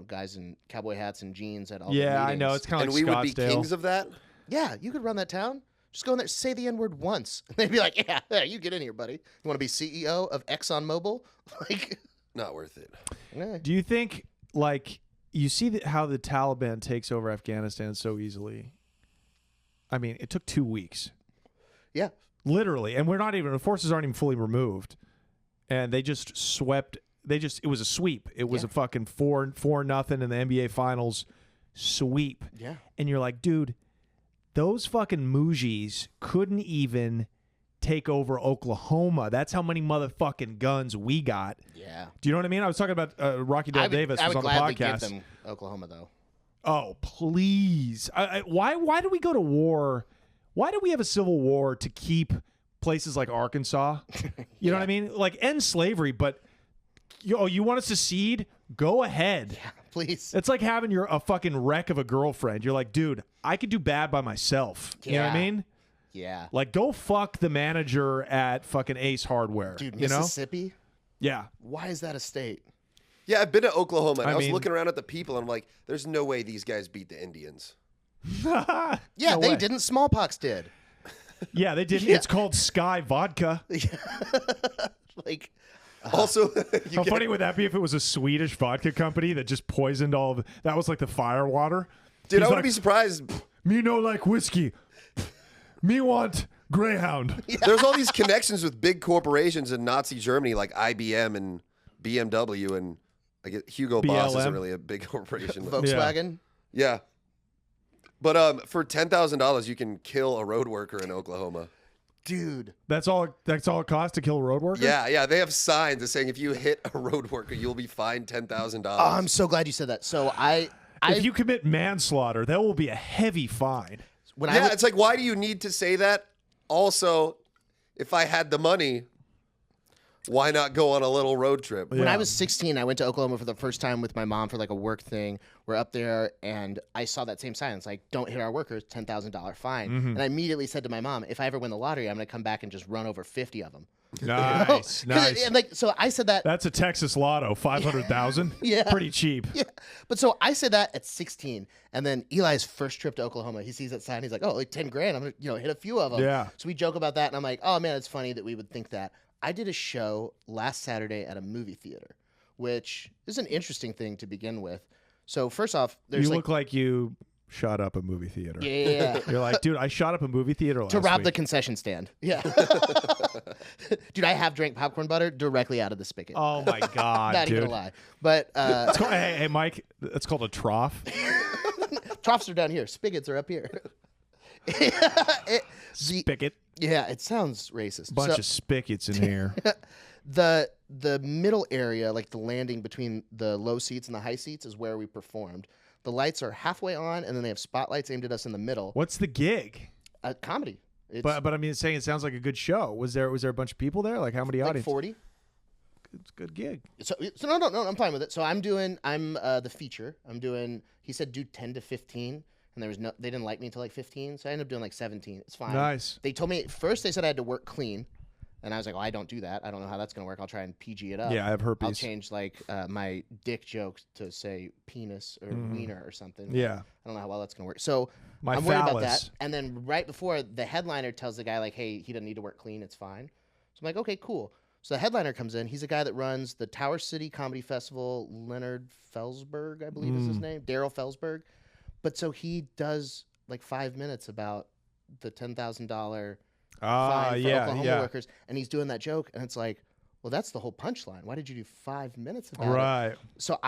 A: guys in cowboy hats and jeans at all.
C: Yeah,
A: the
C: I know.
A: meetings.
C: It's kind
B: And
C: of
B: we
C: like
B: would be
C: Scottsdale.
B: kings of that.
A: Yeah, you could run that town. Just go in there, say the N-word once, and they'd be like, "Yeah, you get in here, buddy. You want to be CEO of ExxonMobil?" Like,
B: Not worth it.
A: yeah.
C: Do you think, like, you see how the Taliban takes over Afghanistan so easily? I mean, it took 2 weeks,
A: Yeah.
C: literally, and the forces aren't even fully removed, and they just swept. It was a sweep. It was
A: Yeah.
C: a fucking 4-0 in the NBA Finals sweep.
A: Yeah.
C: And you're like, dude, those fucking Mujis couldn't even take over Oklahoma. That's how many motherfucking guns we got.
A: Yeah.
C: Do you know what I mean? I was talking about Rocky Dale Davis
A: I
C: was
A: would
C: on the
A: gladly
C: podcast.
A: give them Oklahoma, though.
C: Oh, please. Why do we go to war? Why do we have a civil war to keep places like Arkansas? You know what I mean? Like, end slavery, but you want us to secede? Go ahead.
A: Please.
C: It's like having a fucking wreck of a girlfriend. You're like, dude, I could do bad by myself. You know what I
A: Yeah.
C: mean?
A: Yeah.
C: Like, go fuck the manager at fucking Ace Hardware.
A: Dude,
C: you know?
A: Mississippi?
C: Yeah.
A: Why is that a state?
B: Yeah, I've been to Oklahoma, and
C: I
B: I was
C: mean-
B: looking around at the people, and I'm like, there's no way these guys beat the Indians.
A: Yeah,
C: No
A: they
C: way.
A: didn't. Smallpox did.
C: Yeah, they didn't.
A: Yeah.
C: It's called Sky Vodka.
A: Like,
B: Also, you
C: How
B: get-
C: funny would that be if it was a Swedish vodka company that just poisoned all of that was like the fire water?
B: dude, I
C: He's
B: wouldn't
C: like,
B: be surprised.
C: Me no like whiskey. Me want Greyhound.
B: There's all these connections with big corporations in Nazi Germany, like IBM and BMW, and I guess Hugo Boss isn't
C: BLM?
B: really a big corporation. but-
A: Volkswagen?
B: yeah, but for $10,000, you can kill a road worker in Oklahoma.
A: Dude.
C: That's all it costs to kill a road worker?
B: Yeah, they have signs that saying if you hit a road worker, you'll be fined $10,000.
A: Oh, I'm so glad you said that. So
C: If you commit manslaughter, that will be a heavy fine.
A: when
B: Yeah, it's like, why do you need to say that? Also, if I had the money, why not go on a little road trip?
A: When
C: Yeah.
A: I was 16, I went to Oklahoma for the first time with my mom for like a work thing. We're up there, and I saw that same sign. It's like, don't hit our workers, $10,000 fine.
C: Mm-hmm.
A: And I immediately said to my mom, if I ever win the lottery, I'm going to come back and just run over 50 of them.
C: Nice,
A: 'Cause
C: nice.
A: and like, so I said that.
C: That's a Texas Lotto, 500,000.
A: Yeah.
C: Pretty cheap.
A: Yeah. But so I said that at 16, and then Eli's first trip to Oklahoma, he sees that sign. He's like, "Oh, like 10 grand. I'm gonna, hit a few of them."
C: Yeah.
A: So we joke about that, and I'm like, "Oh man, it's funny that we would think that." I did a show last Saturday at a movie theater, which is an interesting thing to begin with. So first off, there's
C: You
A: like,
C: look like you shot up a movie theater.
A: yeah.
C: You're like, dude, I shot up a movie theater last
A: To rob the
C: week.
A: concession stand. Yeah. Dude, I have drank popcorn butter directly out of the spigot.
C: Oh my god,
A: Not
C: dude.
A: even gonna lie. But
C: It's called, hey, Mike, it's called a trough.
A: troughs are down here. Spigots are up here.
C: Spigot.
A: Yeah, it sounds racist.
C: Bunch
A: So-
C: of spigots in here.
A: the middle area, like the landing between the low seats and the high seats, is where we performed. The lights are halfway on, and then they have spotlights aimed at us in the middle.
C: What's the gig?
A: Comedy. It's
C: But I mean, saying it sounds like a good show. Was there a bunch of people there? Like how many
A: like
C: audience?
A: 40.
C: It's a good gig.
A: So no, I'm fine with it. So I'm the feature. He said do 10 to 15, and they didn't like me until like 15, so I ended up doing like 17. It's fine.
C: Nice.
A: They told me first they said I had to work clean, and I was like, well, I don't do that. I don't know how that's gonna work. I'll try and PG it up.
C: Yeah, I have herpes.
A: I'll change like my dick jokes to say penis or wiener or something.
C: Mm-hmm. Yeah.
A: I don't know how well that's gonna work. So
C: My
A: I'm worried about that.
C: phallus.
A: And then right before, the headliner tells the guy like, "Hey, he doesn't need to work clean. It's fine." So I'm like, "Okay, cool." So the headliner comes in. He's a guy that runs the Tower City Comedy Festival. Leonard Felsberg, I believe is his name. Daryl Felsberg. But so he does like 5 minutes about the $10,000 fine for Oklahoma workers, and he's doing that joke, and it's like, well, that's the whole punchline. Why did you do 5 minutes about it?
C: Right.
A: So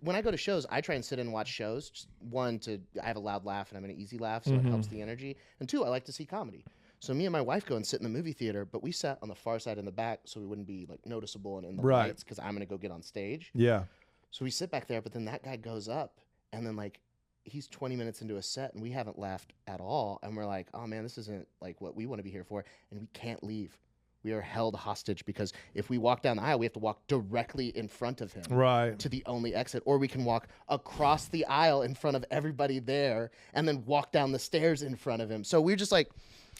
A: when I go to shows, I try and sit and watch shows. Just, one, I have a loud laugh and I'm an easy laugh, so it helps the energy. And two, I like to see comedy. So me and my wife go and sit in the movie theater, but we sat on the far side in the back so we wouldn't be like noticeable and in the
C: Right.
A: lights because I'm gonna go get on stage.
C: Yeah.
A: So we sit back there, but then that guy goes up, and then like he's 20 minutes into a set, and we haven't laughed at all, and we're like, oh man, this isn't like what we want to be here for, and we can't leave. We are held hostage because if we walk down the aisle, we have to walk directly in front of him
C: Right.
A: to the only exit, or we can walk across the aisle in front of everybody there and then walk down the stairs in front of him. So we're just like,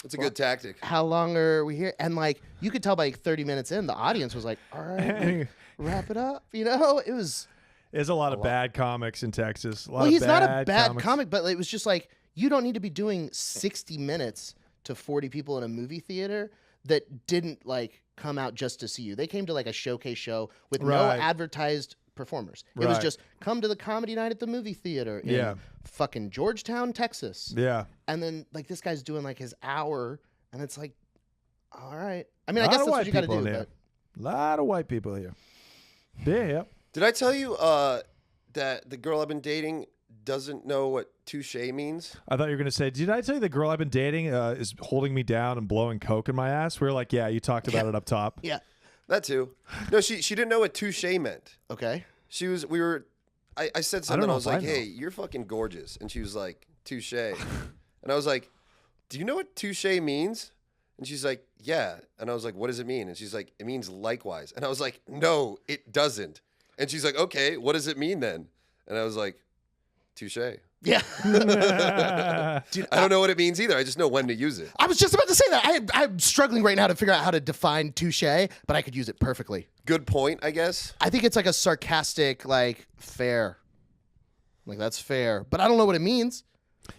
B: It's a good tactic.
A: How long are we here? And like you could tell by 30 minutes in, the audience was like, all right, wrap it up. You know, it was.
C: There's a lot of bad comics in Texas.
A: Well, he's not a bad comic, but it was just like you don't need to be doing 60 minutes to 40 people in a movie theater that didn't like come out just to see you. They came to like a showcase show with no advertised performers. It was just come to the comedy night at the movie theater in fucking Georgetown, Texas.
C: Yeah.
A: And then like this guy's doing like his hour, and it's like, all right. I mean, I guess that's what you got to do.
C: A lot of white people here. Yeah.
B: Did I tell you that the girl I've been dating doesn't know what touche means?
C: I thought you were going to say, did I tell you the girl I've been dating is holding me down and blowing coke in my ass? We were like, yeah, you talked about it up top.
A: Yeah.
B: That too. No, she didn't know what touche meant.
A: Okay.
B: I said something. I was like, hey, you're fucking gorgeous. And she was like, touche. And I was like, do you know what touche means? And she's like, yeah. And I was like, what does it mean? And she's like, it means likewise. And I was like, no, it doesn't. And she's like, okay, what does it mean then? And I was like, touche.
A: Yeah.
B: Dude, I don't know what it means either. I just know when to use it.
A: I was just about to say that. I'm struggling right now to figure out how to define touche, but I could use it perfectly.
B: Good point, I guess.
A: I think it's like a sarcastic, like, fair. Like, that's fair. But I don't know what it means.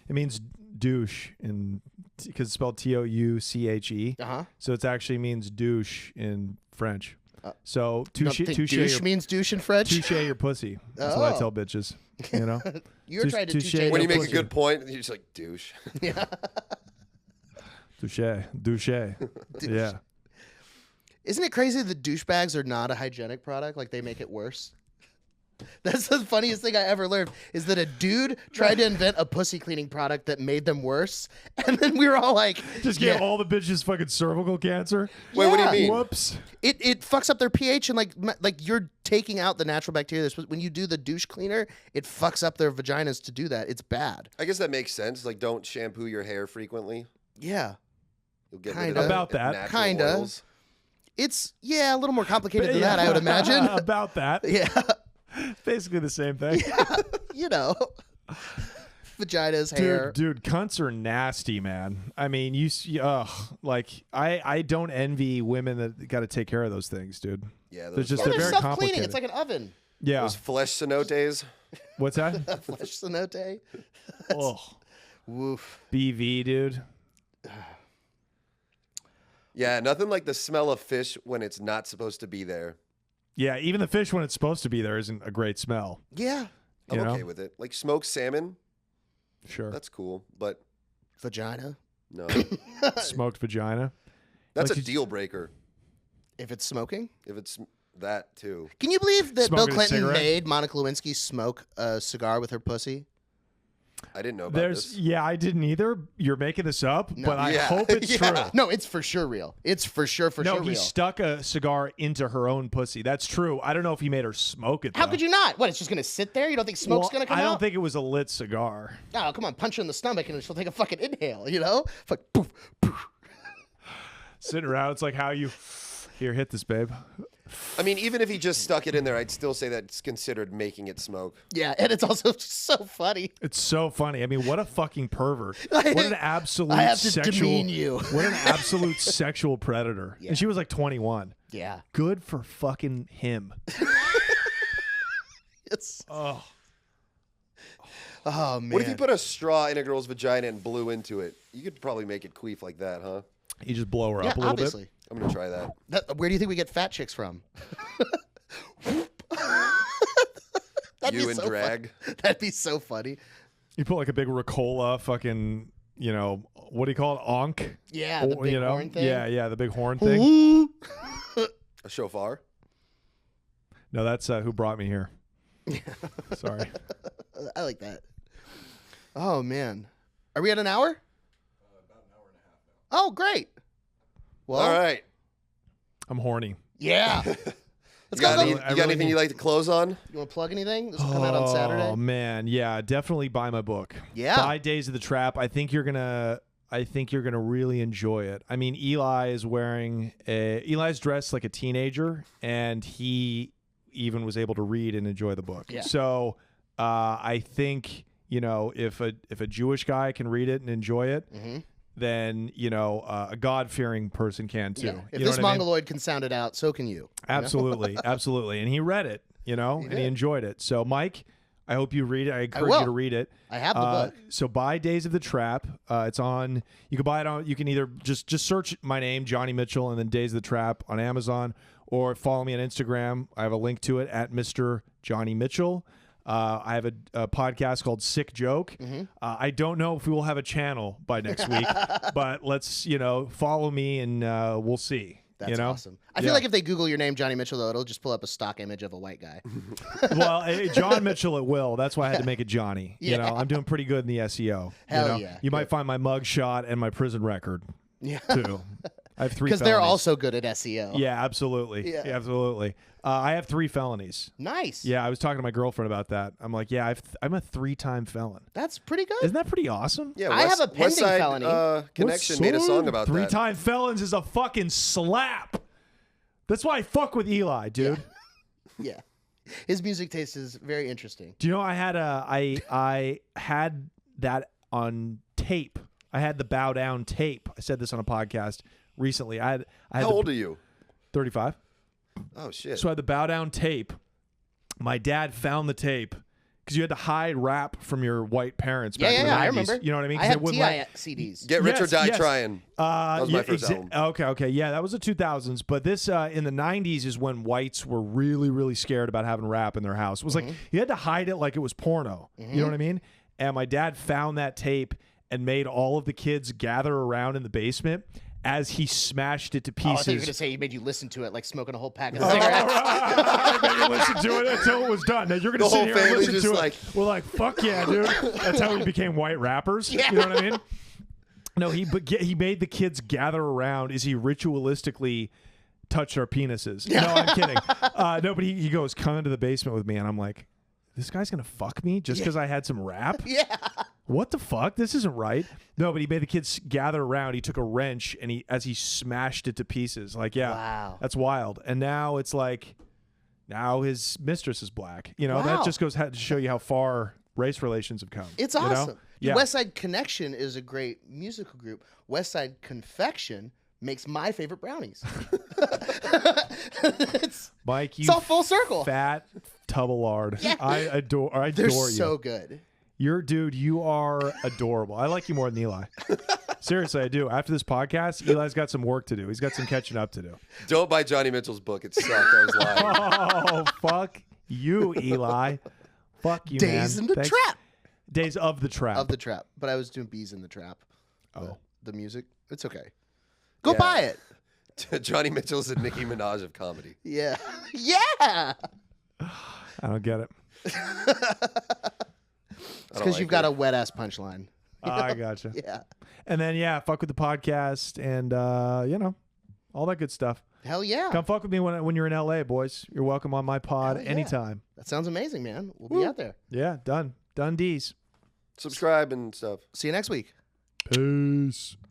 C: It means douche because it's spelled Touche.
A: Uh-huh.
C: So it actually means douche in French. So touche
A: douche means douche in French?
C: Touche your pussy. That's what I tell bitches. You know?
A: You're trying to touche
B: when you make
A: pussy.
B: a good point, you're just like, douche.
A: Yeah.
C: Douche. Yeah.
A: Isn't it crazy that douchebags are not a hygienic product? Like, they make it worse? That's the funniest thing I ever learned, is that a dude tried to invent a pussy cleaning product that made them worse. And then we were all like...
C: Just give all the bitches fucking cervical cancer.
B: Wait, what do you mean?
C: Whoops.
A: It fucks up their pH, and like you're taking out the natural bacteria. When you do the douche cleaner, it fucks up their vaginas to do that. It's bad.
B: I guess that makes sense. Like, don't shampoo your hair frequently.
A: Yeah.
B: You'll get
A: Kinda.
B: rid of
C: About that.
B: natural
A: Kinda.
B: oils.
A: It's, a little more complicated than that, I would imagine.
C: About that.
A: Yeah.
C: Basically the same thing.
A: You know. Vaginas, hair.
C: Dude, cunts are nasty, man. I mean, I don't envy women that got to take care of those things, dude.
B: Yeah,
C: they're
B: those
C: very
A: self-cleaning.
C: complicated.
A: It's like an oven.
C: Yeah.
B: those flesh cenotes.
C: What's that?
A: Flesh cenote.
C: Oh,
A: Woof.
C: BV, dude.
B: Yeah, nothing like the smell of fish when it's not supposed to be there.
C: Yeah, even the fish when it's supposed to be there isn't a great smell.
A: Yeah.
B: I'm
C: You know?
B: okay with it. Like smoked salmon,
C: Sure.
B: that's cool, but
A: Vagina.
B: no.
C: Smoked vagina.
B: That's
C: Like
B: a
C: you-
B: deal breaker
A: If it's smoking.
B: if it's that too.
A: Can you believe that Bill
C: Smoking a
A: Clinton
C: cigarette?
A: made Monica Lewinsky smoke a cigar with her pussy?
B: I didn't know about this.
C: I didn't either. You're making this up, but I
B: Yeah.
C: hope it's
B: Yeah.
C: true.
A: No, it's for sure real. It's for sure
C: No,
A: real.
C: he stuck a cigar into her own pussy. That's true. I don't know if he made her smoke it.
A: How
C: though.
A: could you not? What, it's just going to sit there? You don't think smoke's going to come
C: I
A: out?
C: don't think it was a lit cigar.
A: Oh, come on. Punch her in the stomach and she'll take a fucking inhale, you know? Fuck, poof, poof.
C: Sitting around, it's like how you here hit this, babe.
B: I mean, even if he just stuck it in there, I'd still say that's considered making it smoke.
A: Yeah, and it's also so funny.
C: It's so funny. I mean, what a fucking pervert. What an absolute
A: I have to
C: sexual
A: demean you.
C: What an absolute sexual predator.
A: Yeah.
C: And she was like 21.
A: Yeah.
C: Good for fucking him.
A: It's,
C: Oh.
A: oh, man.
B: What if you put a straw in a girl's vagina and blew into it? You could probably make it queef like that, huh?
C: You just blow her
A: yeah,
C: up a little
A: obviously.
B: I'm gonna try that.
A: Where do you think we get fat chicks from? That'd
B: You
A: be
B: in
A: so
B: drag.
A: That'd be so funny.
C: bit. You put like a big Ricola fucking, what do you call it? Onk?
A: Yeah, the big horn thing.
C: Yeah, the big horn thing.
B: A shofar.
C: No, that's who brought me here. Sorry.
A: I like that. Oh, man. Are we at an hour?
D: About an hour and a half now.
A: Oh, great. Well,
B: All right.
C: I'm horny.
A: yeah.
B: You
A: Let's
B: got,
A: go.
B: any,
A: You
B: you
C: I
B: got
C: really
B: anything
C: need-
B: you'd like to close on?
A: want to plug anything? This will come out on Saturday.
C: Oh man, yeah, definitely buy my book.
A: Yeah.
C: Buy Days of the Trap. I think you're gonna really enjoy it. I mean, Eli's dressed like a teenager, and he even was able to read and enjoy the book.
A: Yeah.
C: So I think if a Jewish guy can read it and enjoy it, then a God-fearing person can too.
A: Yeah. If
C: You know
A: this
C: what I mean?
A: mongoloid can sound it out, so can you.
C: Absolutely, absolutely. And he read it, and he enjoyed it. So, Mike, I hope you read it. I encourage you
A: will.
C: to read it.
A: I have the book.
C: So buy Days of the Trap. It's on. You can buy it on. You can either just search my name, Johnny Mitchell, and then Days of the Trap on Amazon, or follow me on Instagram. I have a link to it at Mr. Johnny Mitchell. I have a podcast called Sick Joke. I don't know if we will have a channel by next week, but let's follow me and we'll see.
A: That's awesome. I feel like if they Google your name, Johnny Mitchell, though, it'll just pull up a stock image of a white guy.
C: Well, John Mitchell it will. That's why I had to make it Johnny.
A: Yeah.
C: I'm doing pretty good in the SEO.
A: Hell yeah.
C: You might find my mug shot and my prison record
A: Yeah.
C: too. I have 3
A: Because they're
C: felonies.
A: also good at SEO.
C: Yeah, absolutely.
A: Yeah.
C: Yeah, absolutely. I have 3 felonies.
A: Nice.
C: Yeah, I was talking to my girlfriend about that. I'm like, yeah, I'm a 3-time felon.
A: That's pretty good.
C: Isn't that pretty awesome?
B: Yeah,
A: I have a pending
B: West Side,
A: felony.
B: Connection made a song about that.
C: 3-time felons is a fucking slap. That's why I fuck with Eli, dude.
A: Yeah. His music taste is very interesting.
C: Do you know I had that on tape. I had the Bow Down tape. I said this on a podcast recently. I had
B: How old are you?
C: 35.
B: Oh shit.
C: So I had the Bow Down tape. My dad found the tape because you had to hide rap from your white parents back in the 90s.
A: I remember.
C: You know what I mean?
A: I
C: 'Cause
A: have
C: they wouldn't
A: TI
C: let-
A: CDs.
B: Get Rich or
C: Yes,
B: Die
C: yes.
B: Trying. That was my first album.
C: Okay. Yeah, that was the 2000s. But this in the 90s is when whites were really, really scared about having rap in their house. It was like you had to hide it like it was porno. You know what I mean? And my dad found that tape and made all of the kids gather around in the basement as he smashed it to
A: Oh, I
C: pieces.
A: thought you were going to say he made you listen to it like smoking a whole pack of
C: Oh,
A: cigarettes.
C: I made you listen to it until it was done. Now you're gonna
B: The
C: sit
B: whole
C: here and
B: family
C: listen
B: just
C: to
B: like-
C: it. We're like, fuck yeah, dude. That's how we became white rappers.
A: Yeah.
C: You know what I mean? No, he made the kids gather around as he ritualistically touched our penises. No, I'm kidding. No, but he goes, come into the basement with me, and I'm like, this guy's gonna fuck me just because I had some rap?
A: Yeah.
C: What the fuck? This isn't right. No, but he made the kids gather around. He took a wrench and as he smashed it to pieces. Like, yeah,
A: Wow.
C: that's wild. And now it's like, now his mistress is black. You know,
A: Wow.
C: that just goes to show you how far race relations have come.
A: It's
C: you know?
A: awesome.
C: Yeah.
A: West Side Connection is a great musical group. West Side Confection makes my favorite brownies. it's
C: Mike, you
A: all full circle.
C: fat tub of lard.
A: Yeah.
C: I adore
A: They're
C: you.
A: so good.
C: You are adorable. I like you more than Eli. Seriously, I do. After this podcast, Eli's got some work to do. He's got some catching up to do.
B: Don't buy Johnny Mitchell's book. It sucked. I was lying.
C: Oh, fuck you, Eli. Fuck you, man.
A: Days in the
C: Thanks.
A: Trap.
C: Days of the Trap.
A: Of the Trap. But I was doing Bees in the Trap.
C: Oh.
A: The music. It's okay. Go
B: Yeah.
A: buy it.
B: Johnny Mitchell's the Nicki Minaj of comedy.
A: Yeah. Yeah.
C: I don't get it.
A: It's
B: I don't
A: because
B: like
A: you've got
B: her.
A: a wet ass punchline.
C: I gotcha.
A: Yeah.
C: And then, yeah, fuck with the podcast and, all that good stuff.
A: Hell yeah.
C: Come fuck with me when you're in LA, boys. You're welcome on my pod
A: Hell yeah.
C: anytime.
A: That sounds amazing, man. We'll be out there.
C: Yeah, done. Done D's.
B: Subscribe and stuff.
A: See you next week.
C: Peace.